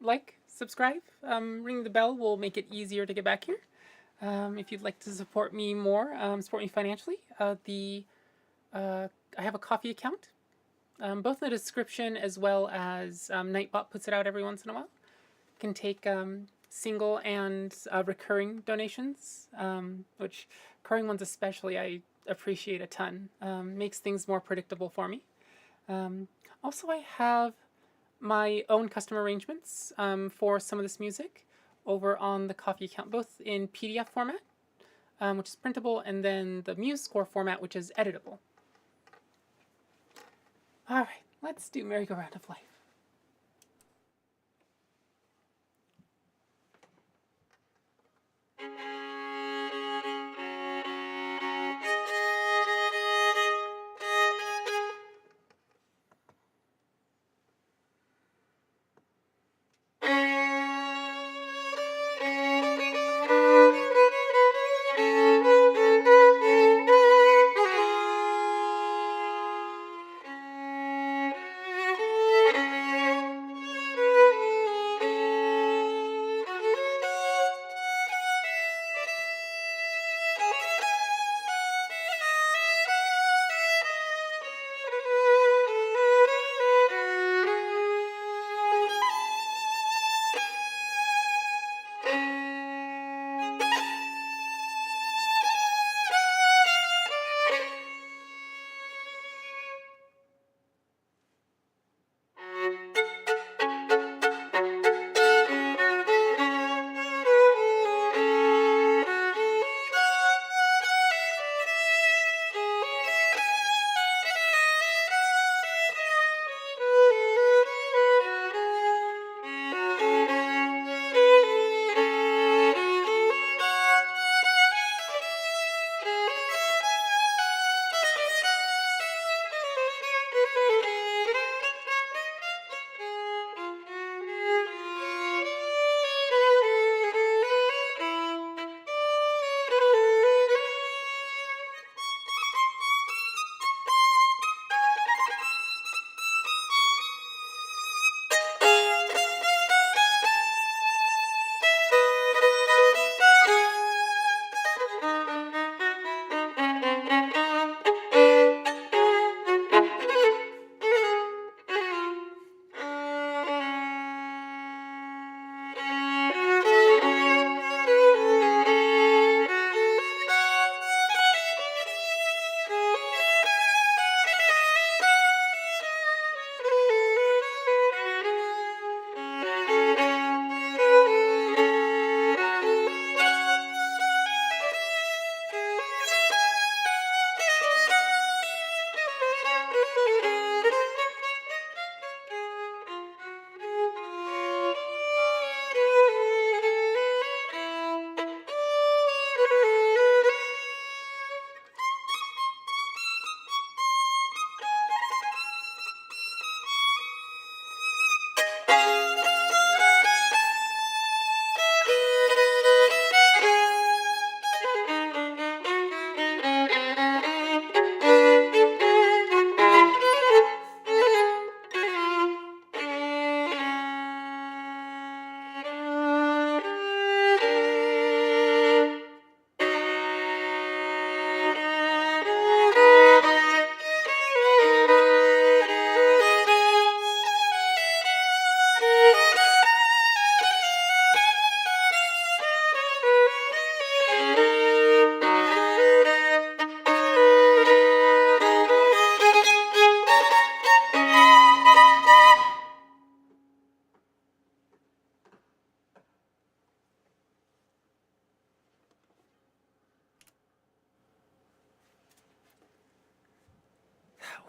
like, subscribe, ring the bell will make it easier to get back here. If you'd like to support me more, support me financially, I have a Ko-fi account, both in the description as well as Nightbot puts it out every once in a while. Can take single and recurring donations, which recurring ones especially I appreciate a ton. Makes things more predictable for me. Also, I have my own custom arrangements for some of this music over on the Ko-fi account, both in PDF format, which is printable, and then the MuseScore format, which is editable. All right, let's do Merry-Go-Round of Life.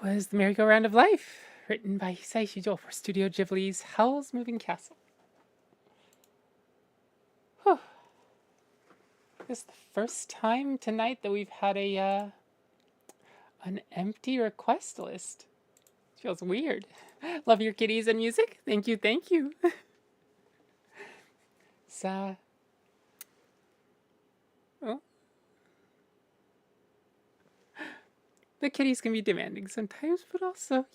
was The Merry-Go-Round of Life, written by Hisai Shijo for Studio Ghibli's Howl's Moving Castle. Whew. This is the first time tonight that we've had an empty request list. It feels weird. Love your kitties and music. Thank you, thank you. So, oh. The kitties can be demanding sometimes, but also,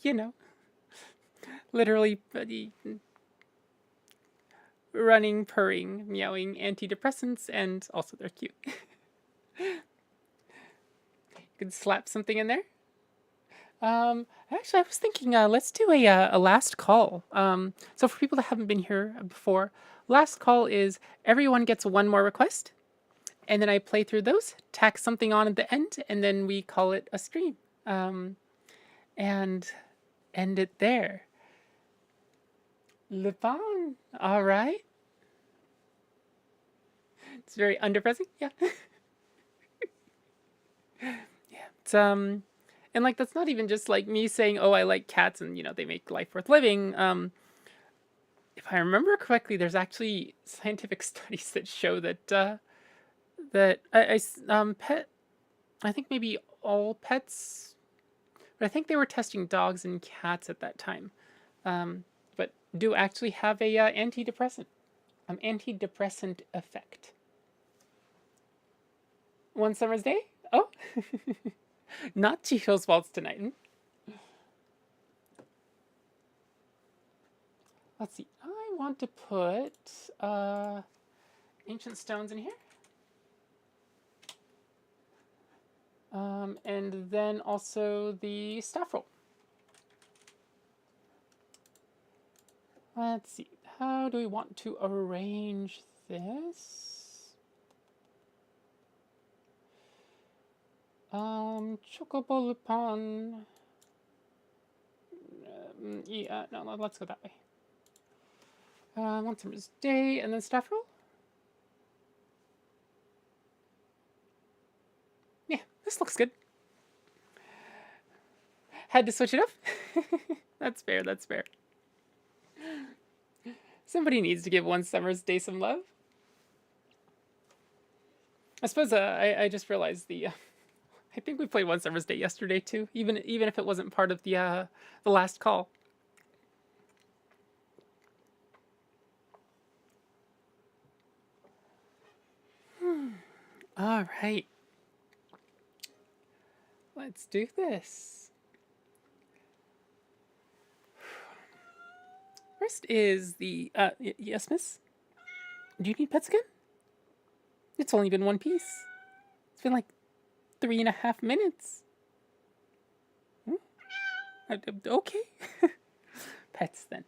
literally running, purring, meowing antidepressants, and also they're cute. You could slap something in there. Actually, I was thinking, let's do a last call. So for people that haven't been here before, last call is everyone gets one more request, and then I play through those, tack something on at the end, and then we call it a stream. And end it there. Lupin, all right. It's very underpressing, yeah. Yeah, it's and like that's not even just like me saying, oh, I like cats and they make life worth living. If I remember correctly, there's actually scientific studies that show that I think maybe all pets, but I think they were testing dogs and cats at that time, but do actually have a antidepressant effect. One summer's day? Oh, not Chicho's waltz tonight. Let's see. I want to put ancient stones in here. And then also the staff roll. Let's see. How do we want to arrange this? Chocobo Lupin. Yeah, no, let's go that way. One summer's day, and then staff roll. Yeah, this looks good. Had to switch it up. That's fair, that's fair. Somebody needs to give One Summer's Day some love. I suppose I just realized I think we played One Summer's Day yesterday too, even if it wasn't part of the last call. All right. Let's do this. First is the yes, miss. Do you need pets again? It's only been one piece. It's been like 3.5 minutes. Okay. Pets then.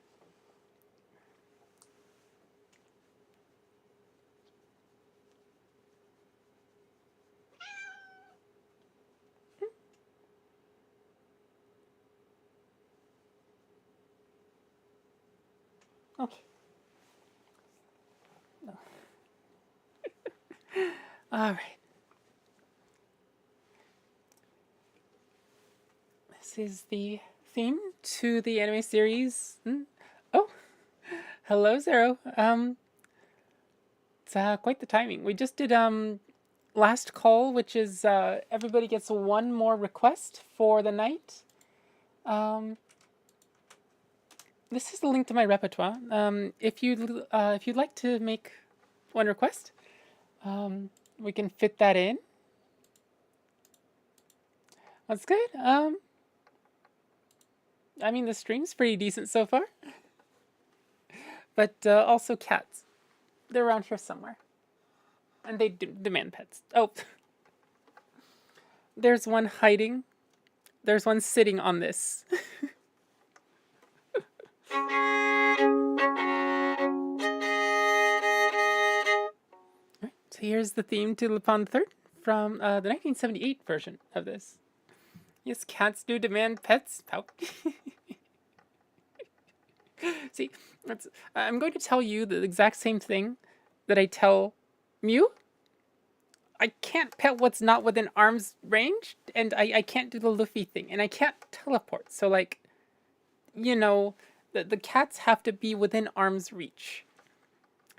Okay. All right. This is the theme to the anime series. Oh, hello, Zero. It's quite the timing. We just did last call, which is everybody gets one more request for the night. This is the link to my repertoire. If you'd like to make one request, we can fit that in. That's good. I mean, the stream's pretty decent so far. But also cats. They're around here somewhere. And they demand pets. Oh. There's one hiding. There's one sitting on this. Alright, so here's the theme to Lupin III from the 1978 version of this. Yes, cats do demand pets. Pout. See, I'm going to tell you the exact same thing that I tell Mew. I can't pet what's not within arm's range, and I can't do the Luffy thing, and I can't teleport. So like, you know, the cats have to be within arm's reach.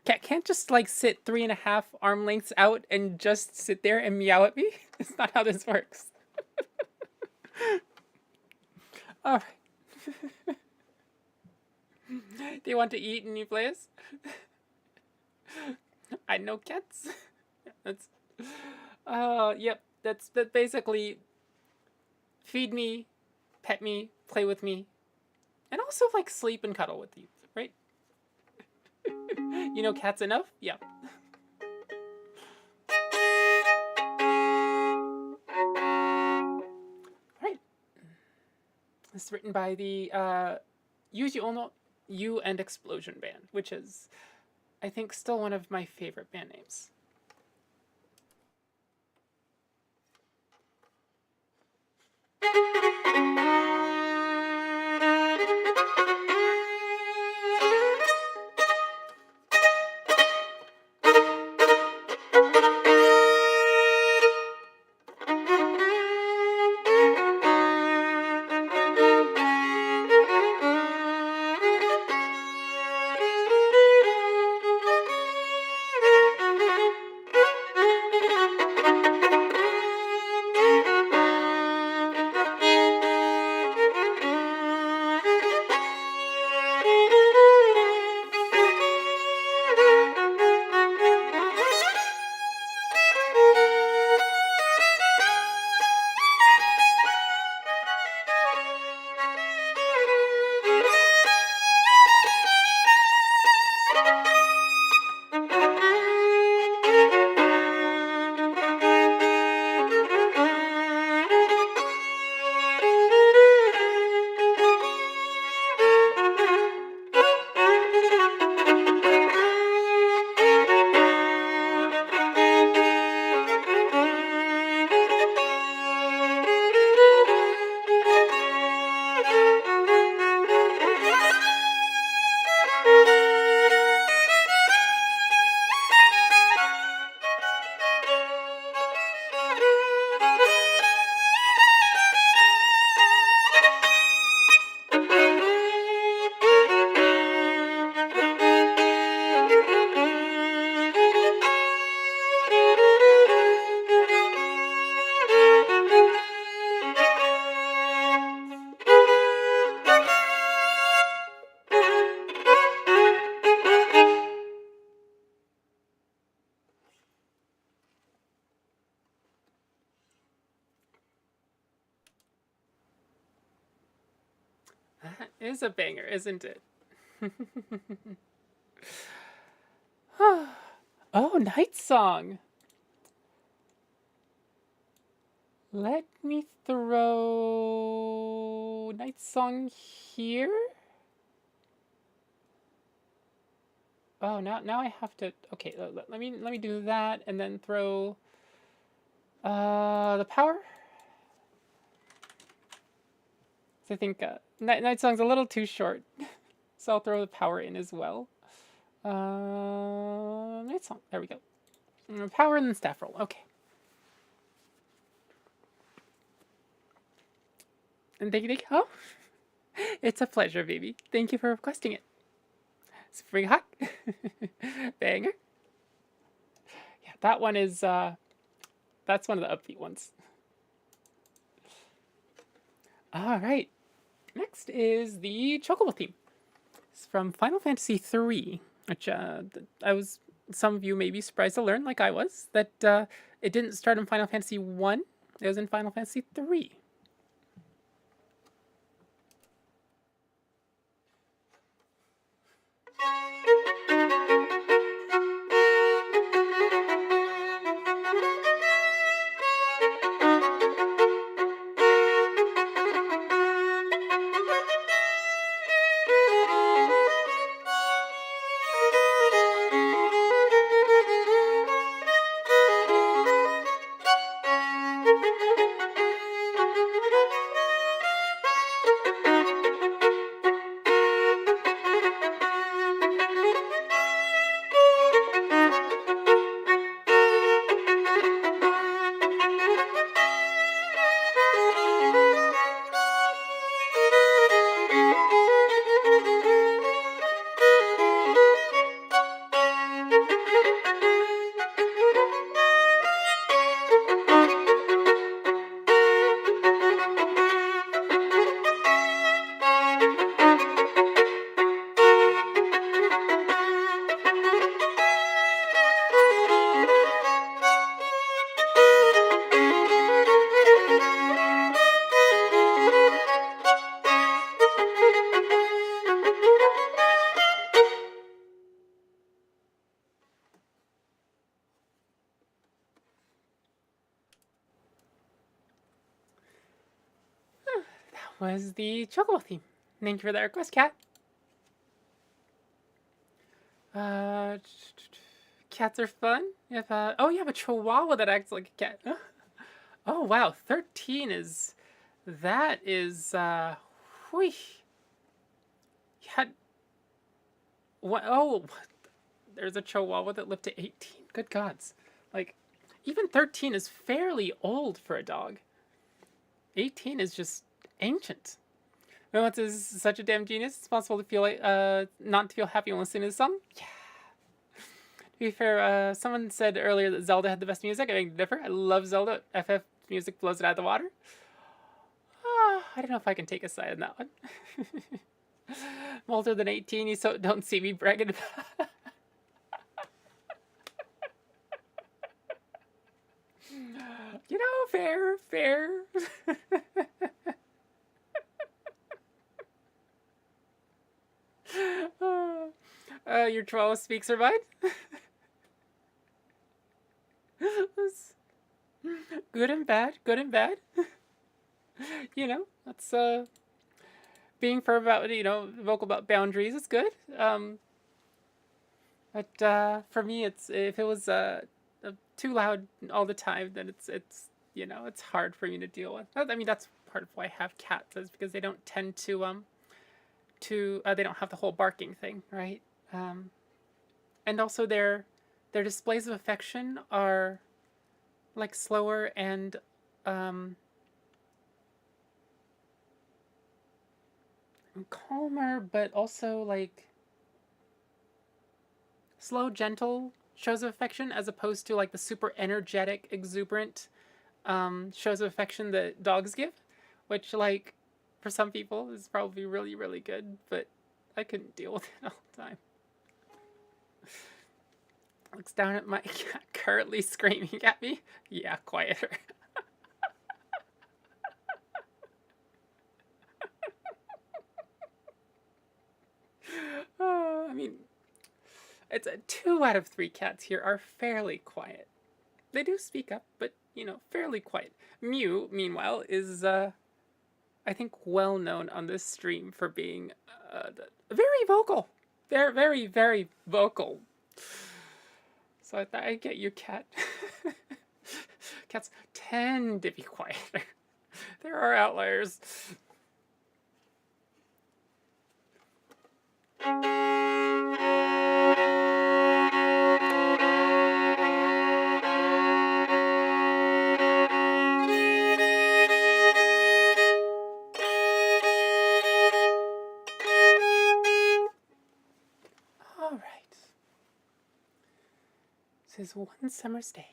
Cat can't just like sit 3.5 arm lengths out and just sit there and meow at me. It's not how this works. All right. Do you want to eat and you play us? I know cats. That's yep. That's basically feed me, pet me, play with me, and also like sleep and cuddle with you, right? You know cats enough? Yeah. Right. It's written by the Yuji Ono You and Explosion Band, which is, I think, still one of my favorite band names. That is a banger, isn't it? Oh, Night Song. Let me throw Night Song here. Oh, now I have to. Okay, let me do that and then throw the power. So I think Night Song's a little too short, so I'll throw the power in as well. Night Song. There we go. Power and then staff roll. Okay. And thank you. Oh, it's a pleasure, baby. Thank you for requesting it. Spring Hawk. Banger. Yeah, that one is, that's one of the upbeat ones. All right. Next is the Chocobo theme. It's from Final Fantasy III, which some of you may be surprised to learn, like I was, that it didn't start in Final Fantasy I. It was in Final Fantasy III. was the Chocobo theme. Thank you for that request, Cat. Cats are fun. If oh, you have a Chihuahua that acts like a cat. Oh wow, 13 is that is whew. Yeah, what? Oh, there's a Chihuahua that lived to 18. Good gods, like even 13 is fairly old for a dog. 18 is just ancient. Reynolds is such a damn genius. It's possible to feel like not to feel happy when listening to the song. Yeah. To be fair, someone said earlier that Zelda had the best music. I beg to differ. I love Zelda. FF music blows it out of the water. I don't know if I can take a side on that one. I'm older than 18, you so don't see me bragging about. You know, fair, fair. Your Chihuahua speaks her mind. Good and bad, good and bad. You know, that's being firm about, vocal about boundaries is good. But for me, it's if it was too loud all the time, then it's it's hard for me to deal with. I mean, that's part of why I have cats, is because they don't tend to they don't have the whole barking thing, right? And also their displays of affection are like slower and calmer, but also like slow, gentle shows of affection, as opposed to like the super energetic, exuberant shows of affection that dogs give, which like for some people is probably really, really good, but I couldn't deal with it all the time. Looks down at my cat currently screaming at me. Yeah, quieter. I mean, it's 2 out of 3 cats here are fairly quiet. They do speak up, but fairly quiet. Mew, meanwhile, is I think well known on this stream for being very vocal. They're very, very vocal. So I thought I'd get you, cat. Cats tend to be quieter. There are outliers. All right. This is One Summer's Day.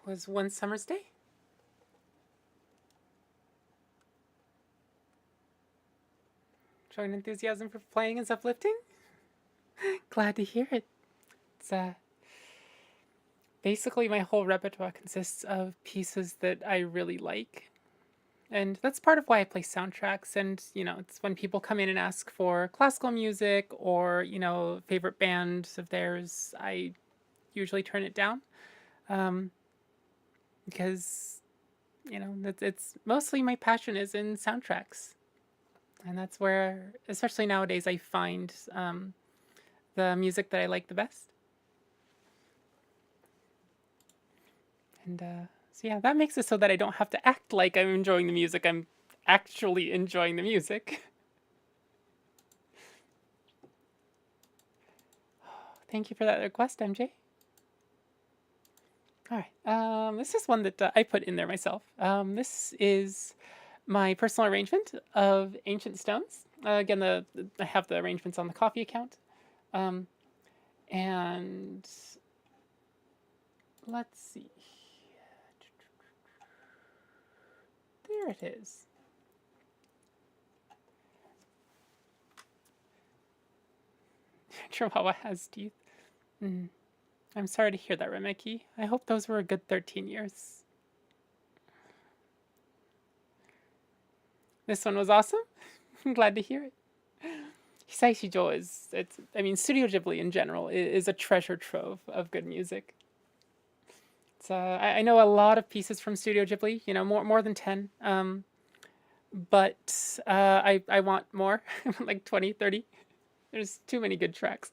was one summer's day. Showing enthusiasm for playing is uplifting. Glad to hear it. It's basically my whole repertoire consists of pieces that I really like. And that's part of why I play soundtracks. And, it's when people come in and ask for classical music or, favorite band of theirs, I usually turn it down. Because, it's mostly my passion is in soundtracks. And that's where, especially nowadays, I find the music that I like the best. And so, yeah, that makes it so that I don't have to act like I'm enjoying the music. I'm actually enjoying the music. Thank you for that request, MJ. All right. This is one that I put in there myself. This is my personal arrangement of Ancient Stones. Again, I have the arrangements on the Coffee account. And let's see. There it is. Chihuahua has teeth. I'm sorry to hear that, Remeki. I hope those were a good 13 years. This one was awesome. I'm glad to hear it. Hisai Shijo Studio Ghibli in general is a treasure trove of good music. I know a lot of pieces from Studio Ghibli, more than 10. But I want more, like 20, 30. There's too many good tracks.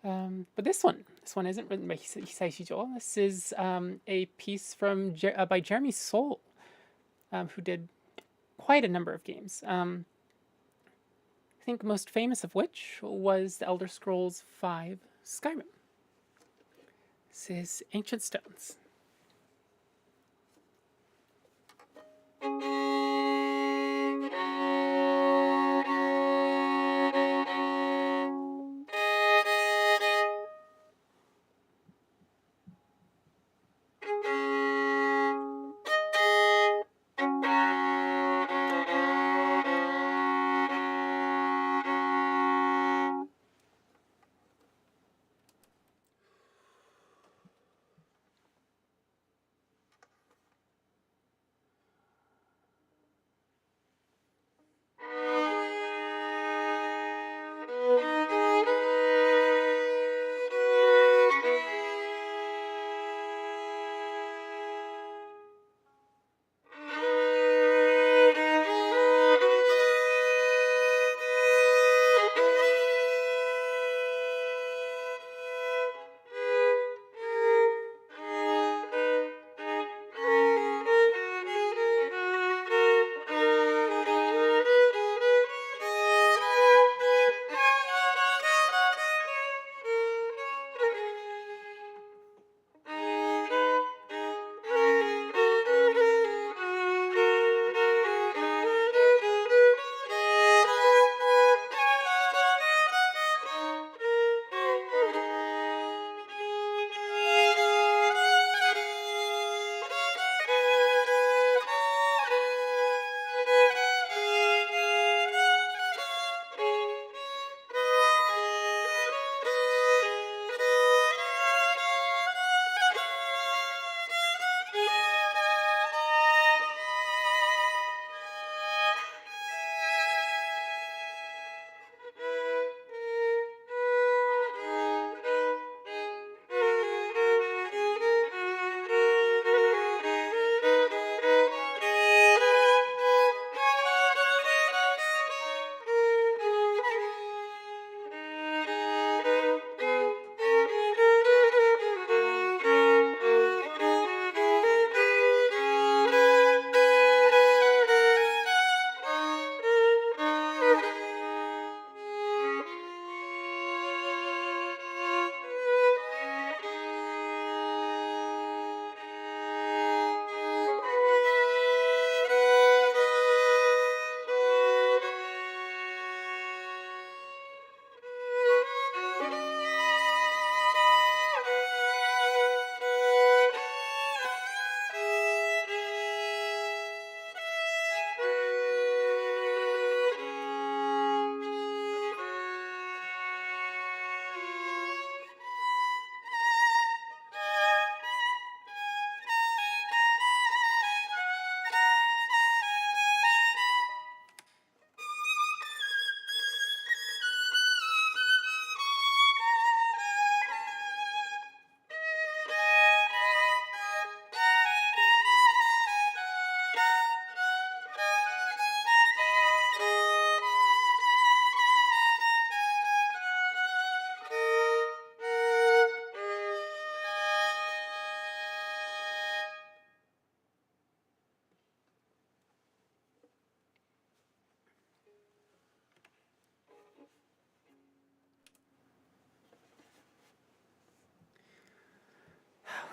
But this one isn't written by Hisai Shijo. This is a piece by Jeremy Soule, who did quite a number of games. I think most famous of which was The Elder Scrolls V Skyrim. This is Ancient Stones.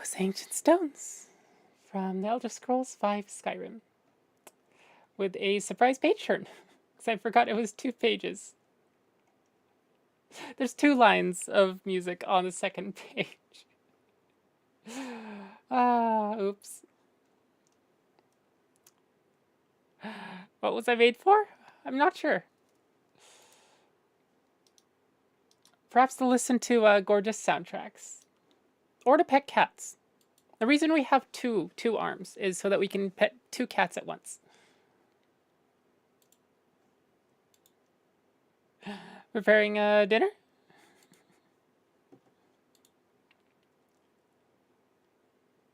Those ancient stones from the Elder Scrolls V Skyrim. With a surprise page turn. Because I forgot it was 2 pages. There's 2 lines of music on the second page. Oops. What was I made for? I'm not sure. Perhaps to listen to gorgeous soundtracks. Or to pet cats. The reason we have two arms is so that we can pet 2 cats at once. Preparing dinner?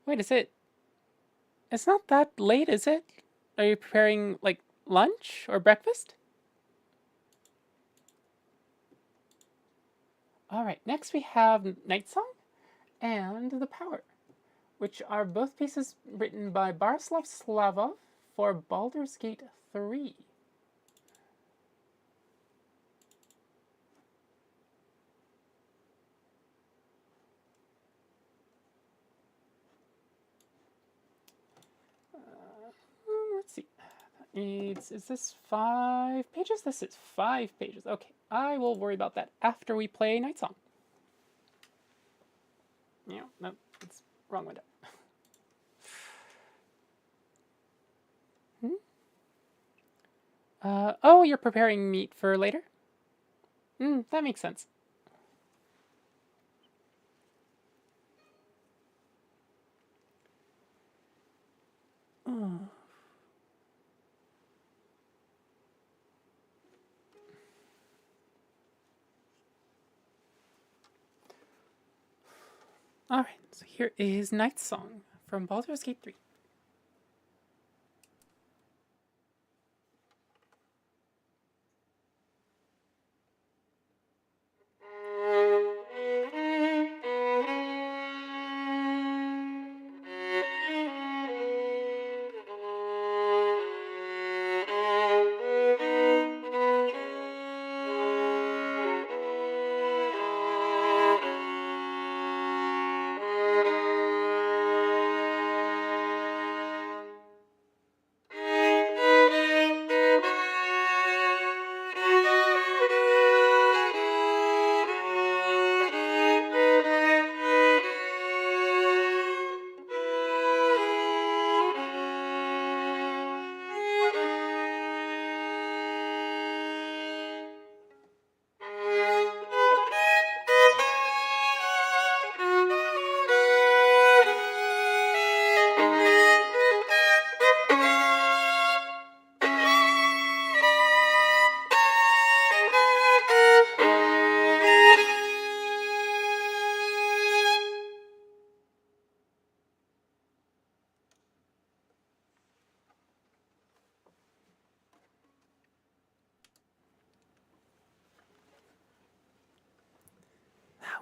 Wait, is it? It's not that late, is it? Are you preparing, like, lunch or breakfast? Alright, next we have Night Song and The Power, which are both pieces written by Borislav Slavov for Baldur's Gate 3. Let's see. Is this 5 pages? This is 5 pages. Okay, I will worry about that after we play Night Song. Yeah, no, it's wrong window. Oh, you're preparing meat for later? That makes sense. Alright, so here is Night Song from Baldur's Gate 3.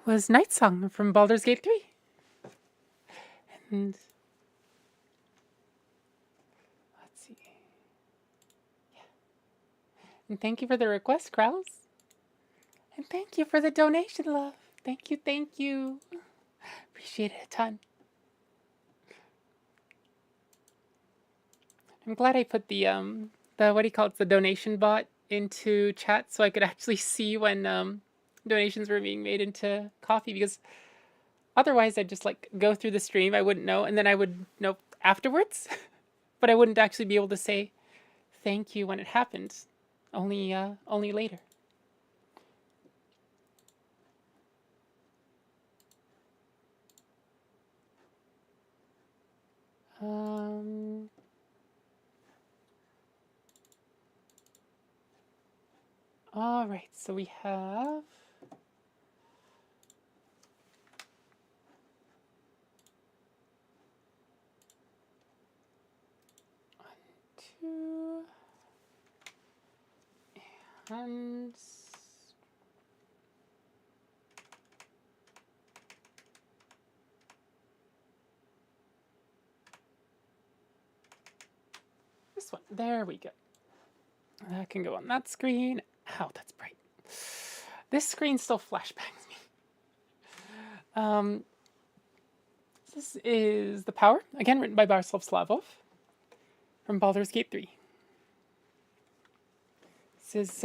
Was Night Song from Baldur's Gate 3. And let's see. Yeah. And thank you for the request, Krause. And thank you for the donation, love. Thank you, thank you. Appreciate it a ton. I'm glad I put the what do you call it, the donation bot into chat so I could actually see when donations were being made into coffee, because otherwise I'd just like go through the stream, I wouldn't know, and then I would know afterwards, but I wouldn't actually be able to say thank you when it happened, only later. All right, so we have two and this one. There we go. That can go on that screen. Ow, that's bright. This screen still flashbangs me. So This is The Power, again written by Borislav Slavov from Baldur's Gate 3. This is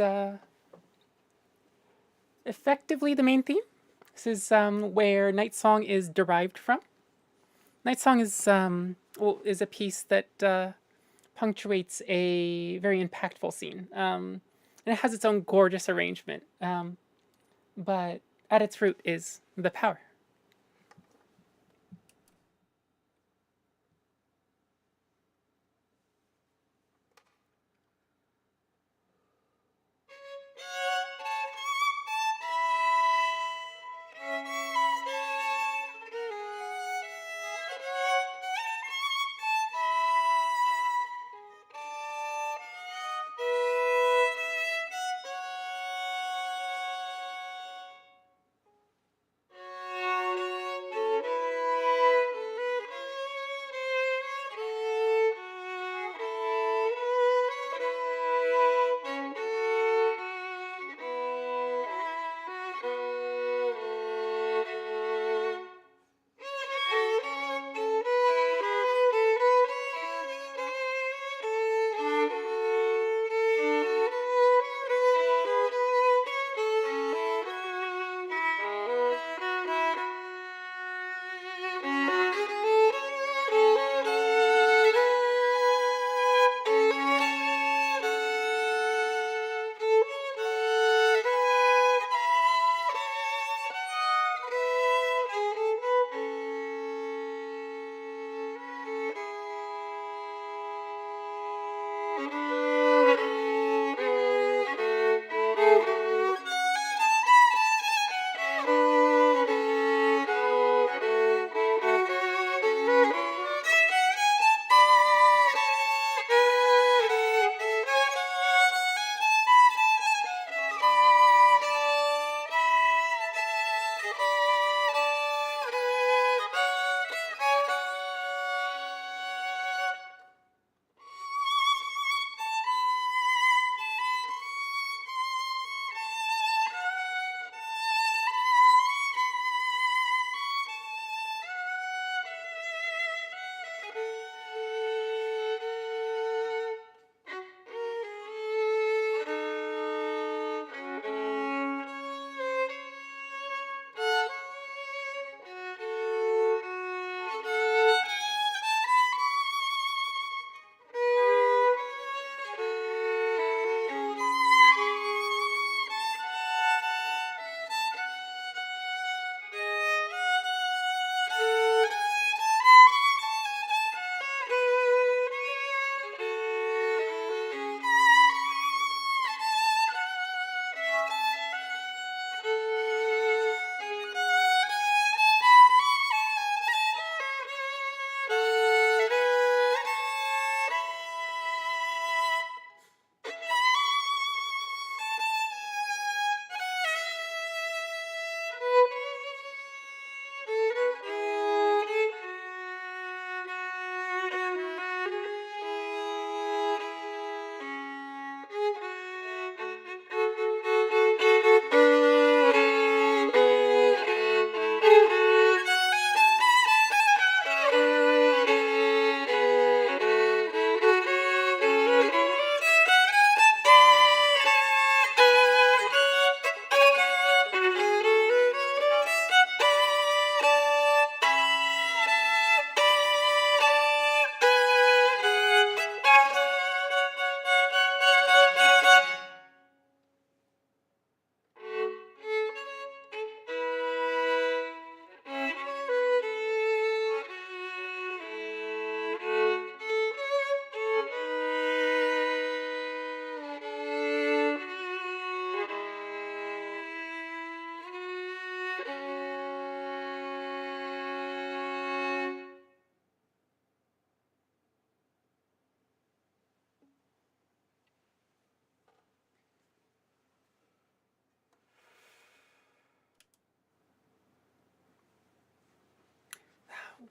effectively the main theme. This is where Night Song is derived from. Night Song is a piece that punctuates a very impactful scene. And it has its own gorgeous arrangement. But at its root is the power.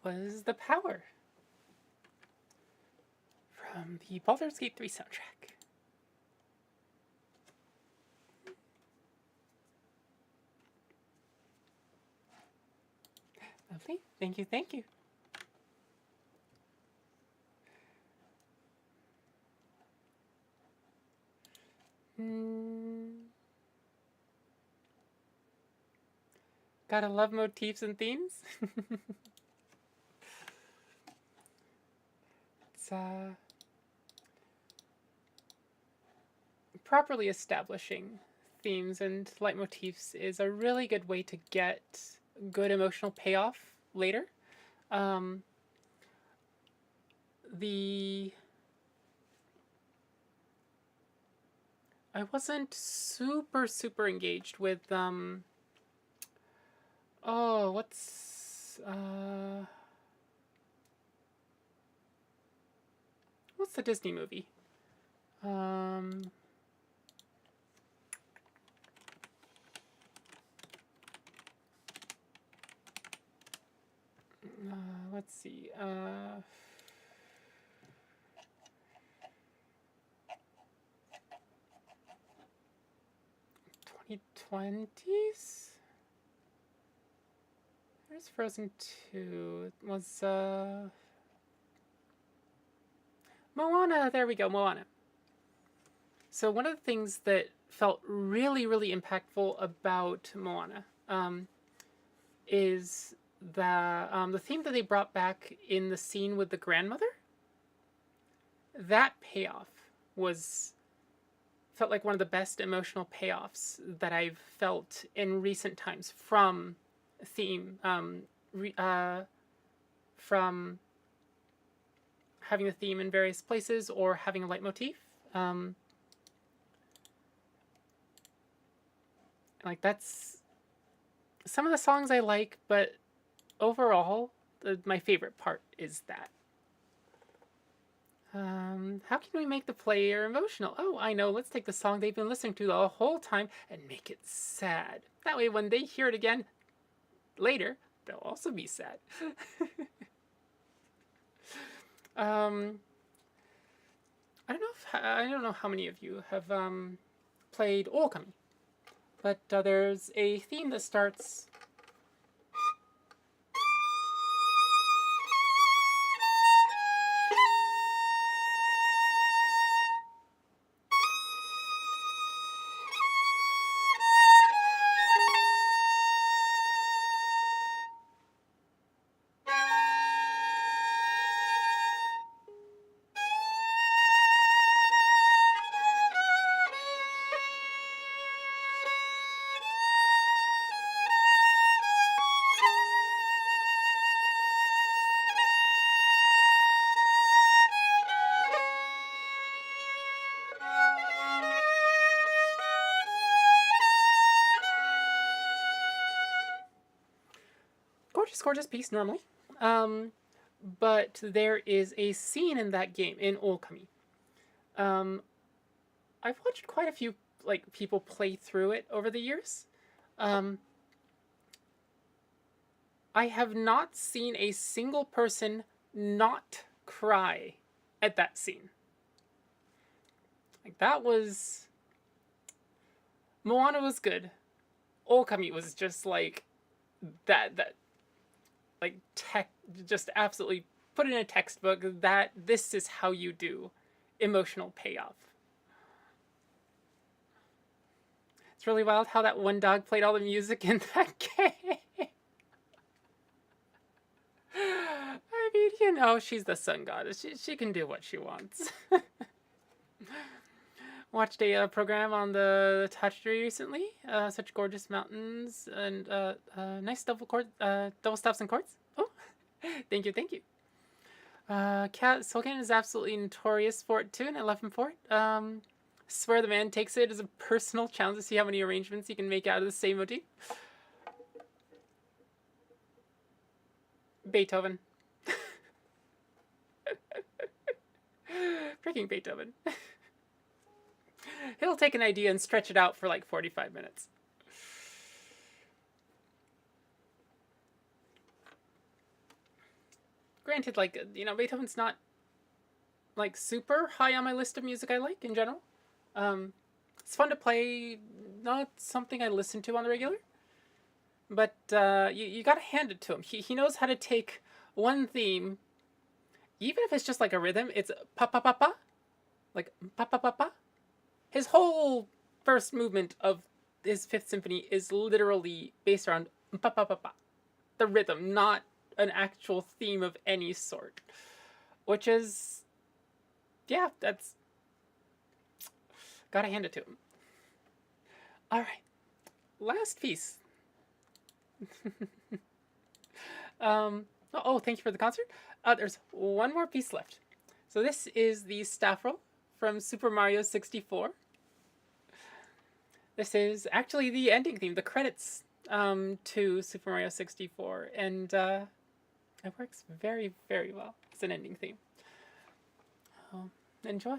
Was The Power from the Baldur's Gate 3 soundtrack. Lovely. Thank you, thank you. Mm, gotta love motifs and themes. It's properly establishing themes and leitmotifs is a really good way to get good emotional payoff later. Um, the I wasn't super engaged with oh, what's the Disney movie? Um let's see. 2020s? There's Frozen 2. It was Moana. There we go, Moana. So one of the things that felt really impactful about Moana is the theme that they brought back in the scene with the grandmother. That payoff was felt like one of the best emotional payoffs that I've felt in recent times from theme, from having the theme in various places or having a leitmotif. Like that's some of the songs I like, but overall, my favorite part is that. How can we make the player emotional? Oh, I know. Let's take the song they've been listening to the whole time and make it sad. That way, when they hear it again later, they'll also be sad. I don't know how many of you have played Okami, but there's a theme that starts. Gorgeous piece normally. But there is a scene in that game in Okami. I've watched quite a few like people play through it over the years. Um, I have not seen a single person not cry at that scene. Like that was Moana was good. Okami was just like that like tech just absolutely put in a textbook that this is how you do emotional payoff. It's really wild how that one dog played all the music in that game. I mean, you know, she's the sun goddess. She can do what she wants. Watched a program on the Touchdry recently. Such gorgeous mountains and nice double stops and chords. Oh, thank you. Soulcan is absolutely notorious for it too, and I love him for it. Swear the man takes it as a personal challenge to see how many arrangements he can make out of the same motif. Beethoven. Freaking Beethoven. He'll take an idea and stretch it out for like 45 minutes. Granted, like, you know, Beethoven's not like super high on my list of music I like in general. It's fun to play, not something I listen to on the regular. But you gotta hand it to him. He knows how to take one theme, even if it's just like a rhythm, it's pa pa pa pa, like pa pa pa pa. his whole first movement of his Fifth Symphony is literally based around pa pa pa pa, the rhythm, not an actual theme of any sort. Which is, yeah, that's, gotta hand it to him. All right, last piece. Oh, thank you for the concert. There's one more piece left. So this is the staff roll from Super Mario 64. This is actually the ending theme, the credits to Super Mario 64, and it works very, very well as an ending theme. Enjoy.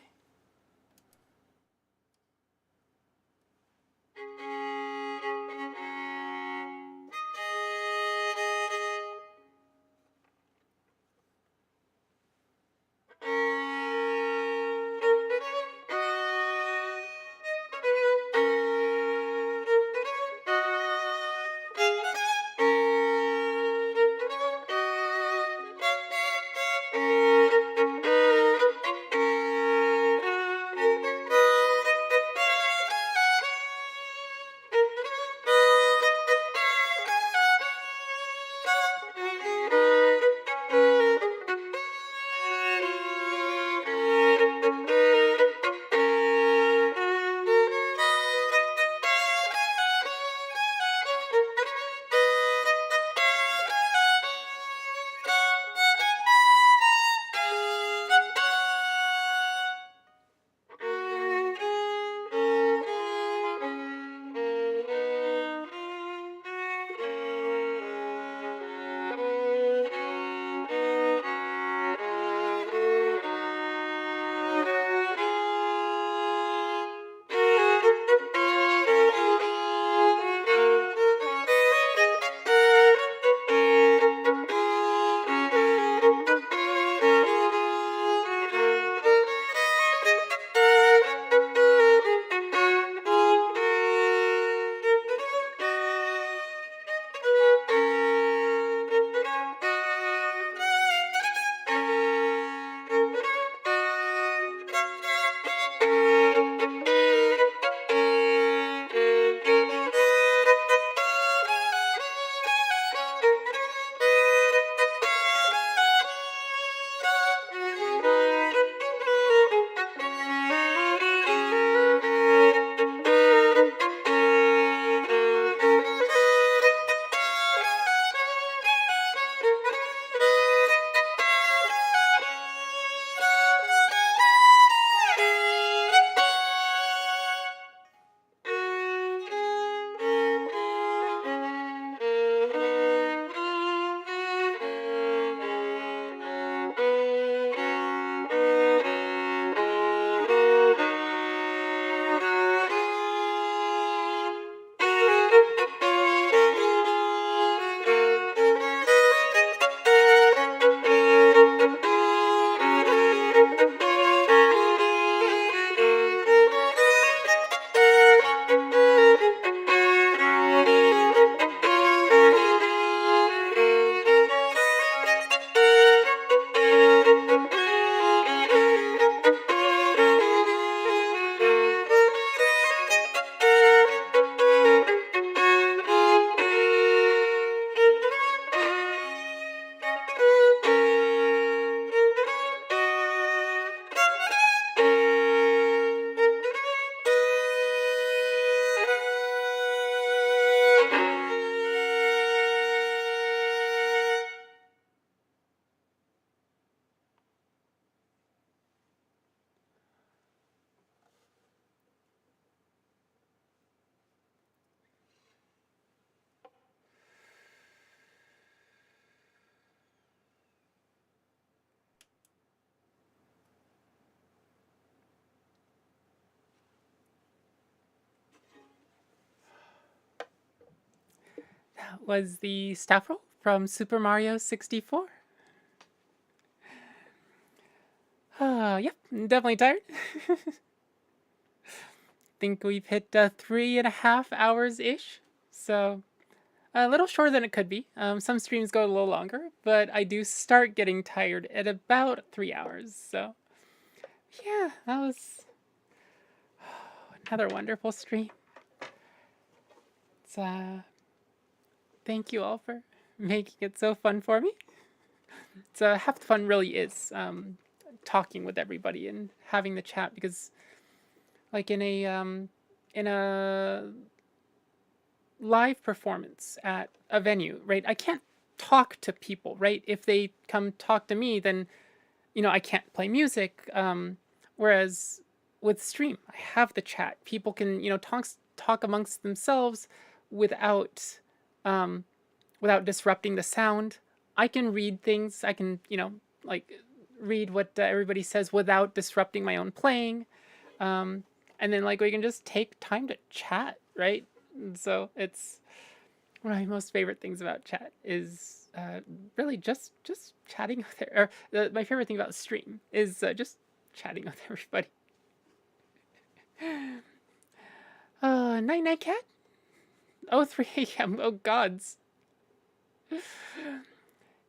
That was the staff roll from Super Mario 64. Yep, definitely tired. Think we've hit 3.5 hours-ish. So a little shorter than it could be. Some streams go a little longer, but I do start getting tired at about 3 hours. So yeah, that was another wonderful stream. It's, thank you all for making it so fun for me. It's half the fun really is talking with everybody and having the chat, because like in a live performance at a venue, right? I can't talk to people, right? If they come talk to me, then I can't play music. Whereas with stream, I have the chat. People can talk amongst themselves without without disrupting the sound. I can read things. I can like read what everybody says without disrupting my own playing. And then like we can just take time to chat, right? And so it's one of my most favorite things about chat is really just chatting with or my favorite thing about stream is just chatting with everybody. Night night cat. Oh, 3 a.m. Oh gods.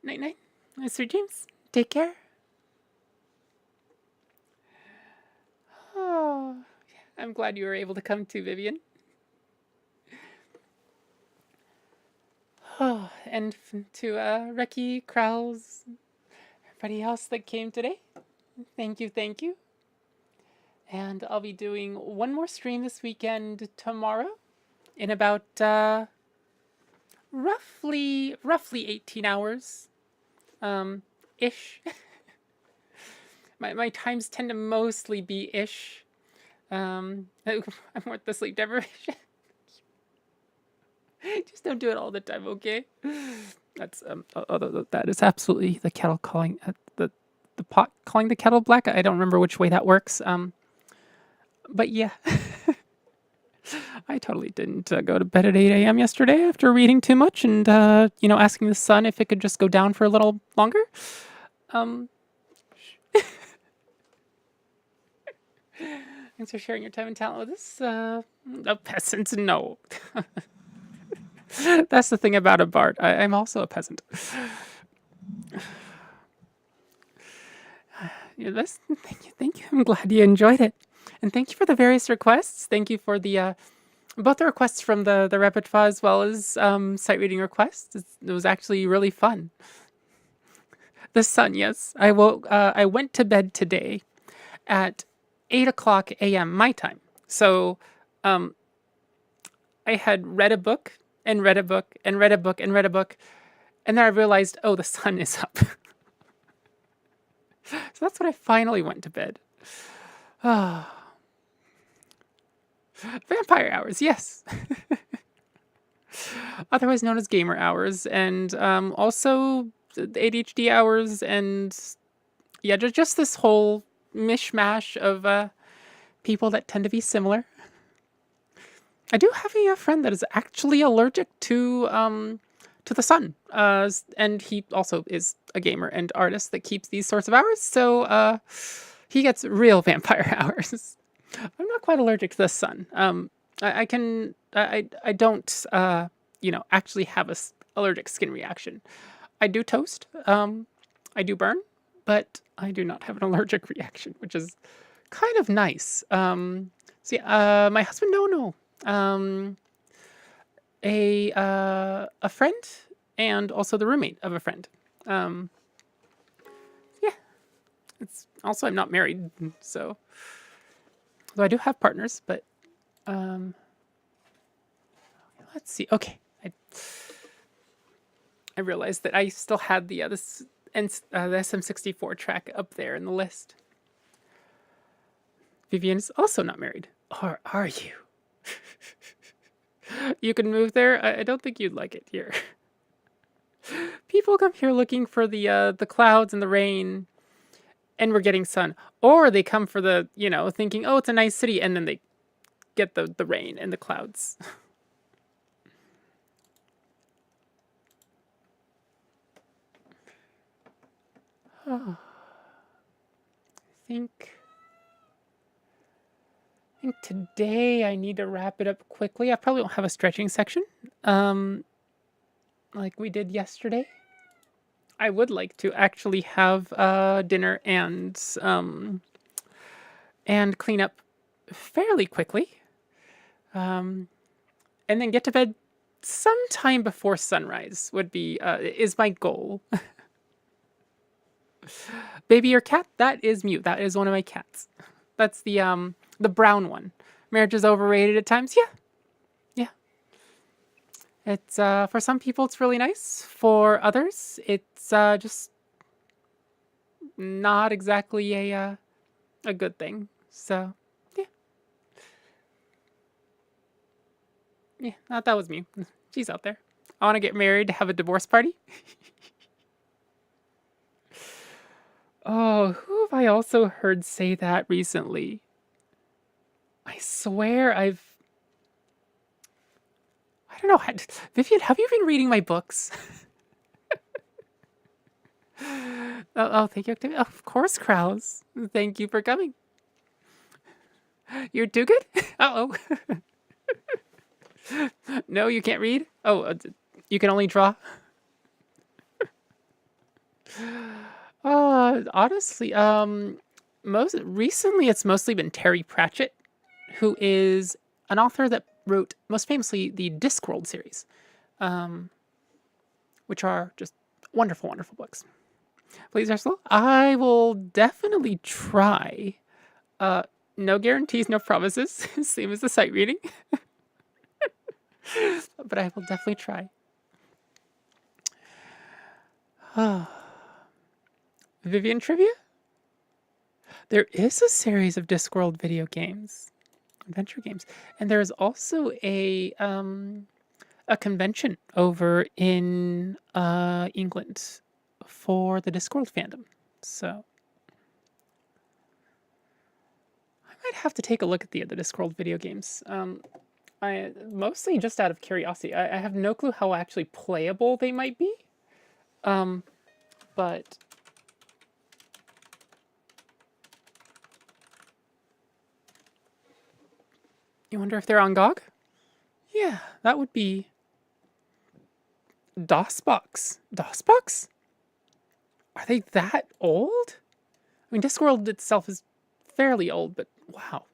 Night night, Mr. James. Take care. Oh, I'm glad you were able to come too, Vivian. Oh, and to Reki, Krauls, everybody else that came today. Thank you, thank you. And I'll be doing one more stream this weekend tomorrow in about roughly 18 hours ish. my times tend to mostly be ish. I'm worth the sleep deprivation. Just don't do it all the time, okay? That's although that is absolutely the kettle calling the pot calling the kettle black. I don't remember which way that works. But yeah, I totally didn't go to bed at 8 a.m. yesterday after reading too much and asking the sun if it could just go down for a little longer. Thanks for sharing your time and talent with us. A peasant, no. That's the thing about a bard. I'm also a peasant. Thank you. I'm glad you enjoyed it. And thank you for the various requests. Thank you for the both the requests from the repertoire as well as sight reading requests. It was actually really fun. The sun, yes. I went to bed today at 8:00 a.m. my time. So I had read a book and read a book and read a book and read a book, and then I realized, oh, the sun is up. So that's when I finally went to bed. Vampire hours, yes. Otherwise known as gamer hours, and also ADHD hours, and yeah, just this whole mishmash of people that tend to be similar. I do have a friend that is actually allergic to the sun, and he also is a gamer and artist that keeps these sorts of hours. So he gets real vampire hours. I'm not quite allergic to the sun. I don't actually have a allergic skin reaction. I do toast. I do burn, but I do not have an allergic reaction, which is kind of nice. So yeah, my husband, no. A friend and also the roommate of a friend. Yeah, it's also I'm not married, so though I do have partners, but let's see. Okay, I realized that I still had the SM64 track up there in the list. Vivian is also not married, or are you? You can move there. I don't think you'd like it here. People come here looking for the clouds and the rain, and we're getting sun. Or they come for the thinking, oh, it's a nice city, and then they get the rain and the clouds. Oh, I think today I need to wrap it up quickly. I probably won't have a stretching section, like we did yesterday. I would like to actually have dinner and clean up fairly quickly. And then get to bed sometime before sunrise would be is my goal. Baby or cat? That is Mute. That is one of my cats. That's the brown one. Marriage is overrated at times. Yeah. Yeah. It's for some people it's really nice. For others, it's just not exactly a good thing. So, yeah. Yeah, that was me. She's out there. I want to get married to have a divorce party. Oh, who have I also heard say that recently? I swear I don't know. Vivian, have you been reading my books? Oh, thank you, Octavia. Of course, Krause. Thank you for coming. You're too good? Uh-oh. No, you can't read? Oh, you can only draw? Honestly, most recently it's mostly been Terry Pratchett, who is an author that wrote most famously the Discworld series, which are just wonderful, wonderful books. Please, Ursula, I will definitely try. No guarantees, no promises. Same as the sight reading. But I will definitely try. Vivian trivia? There is a series of Discworld video games, adventure games, and there is also a convention over in England for the Discworld fandom. So I might have to take a look at the Discworld video games. I mostly just out of curiosity. I have no clue how actually playable they might be. But you wonder if they're on GOG? Yeah, that would be DOSBox. DOSBox? Are they that old? I mean, Discworld itself is fairly old, but wow.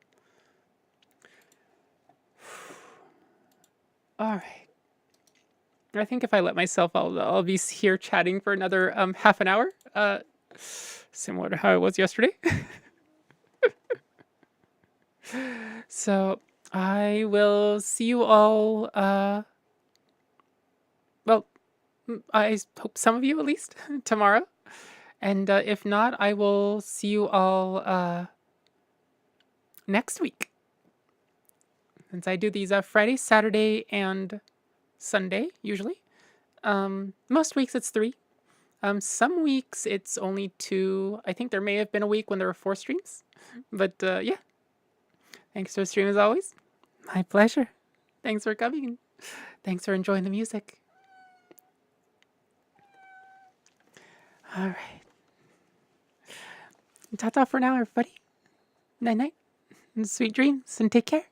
All right. I think if I let myself, I'll be here chatting for another half an hour. Similar to how it was yesterday. So I will see you all. Well, I hope some of you at least tomorrow, and if not, I will see you all next week. Since I do these Friday, Saturday, and Sunday usually. Most weeks it's 3. Some weeks it's only 2. I think there may have been a week when there were 4 streams. But yeah. Thanks for the stream as always. My pleasure. Thanks for coming. Thanks for enjoying the music. All right. Ta-ta for now, everybody. Night-night. Sweet dreams and take care.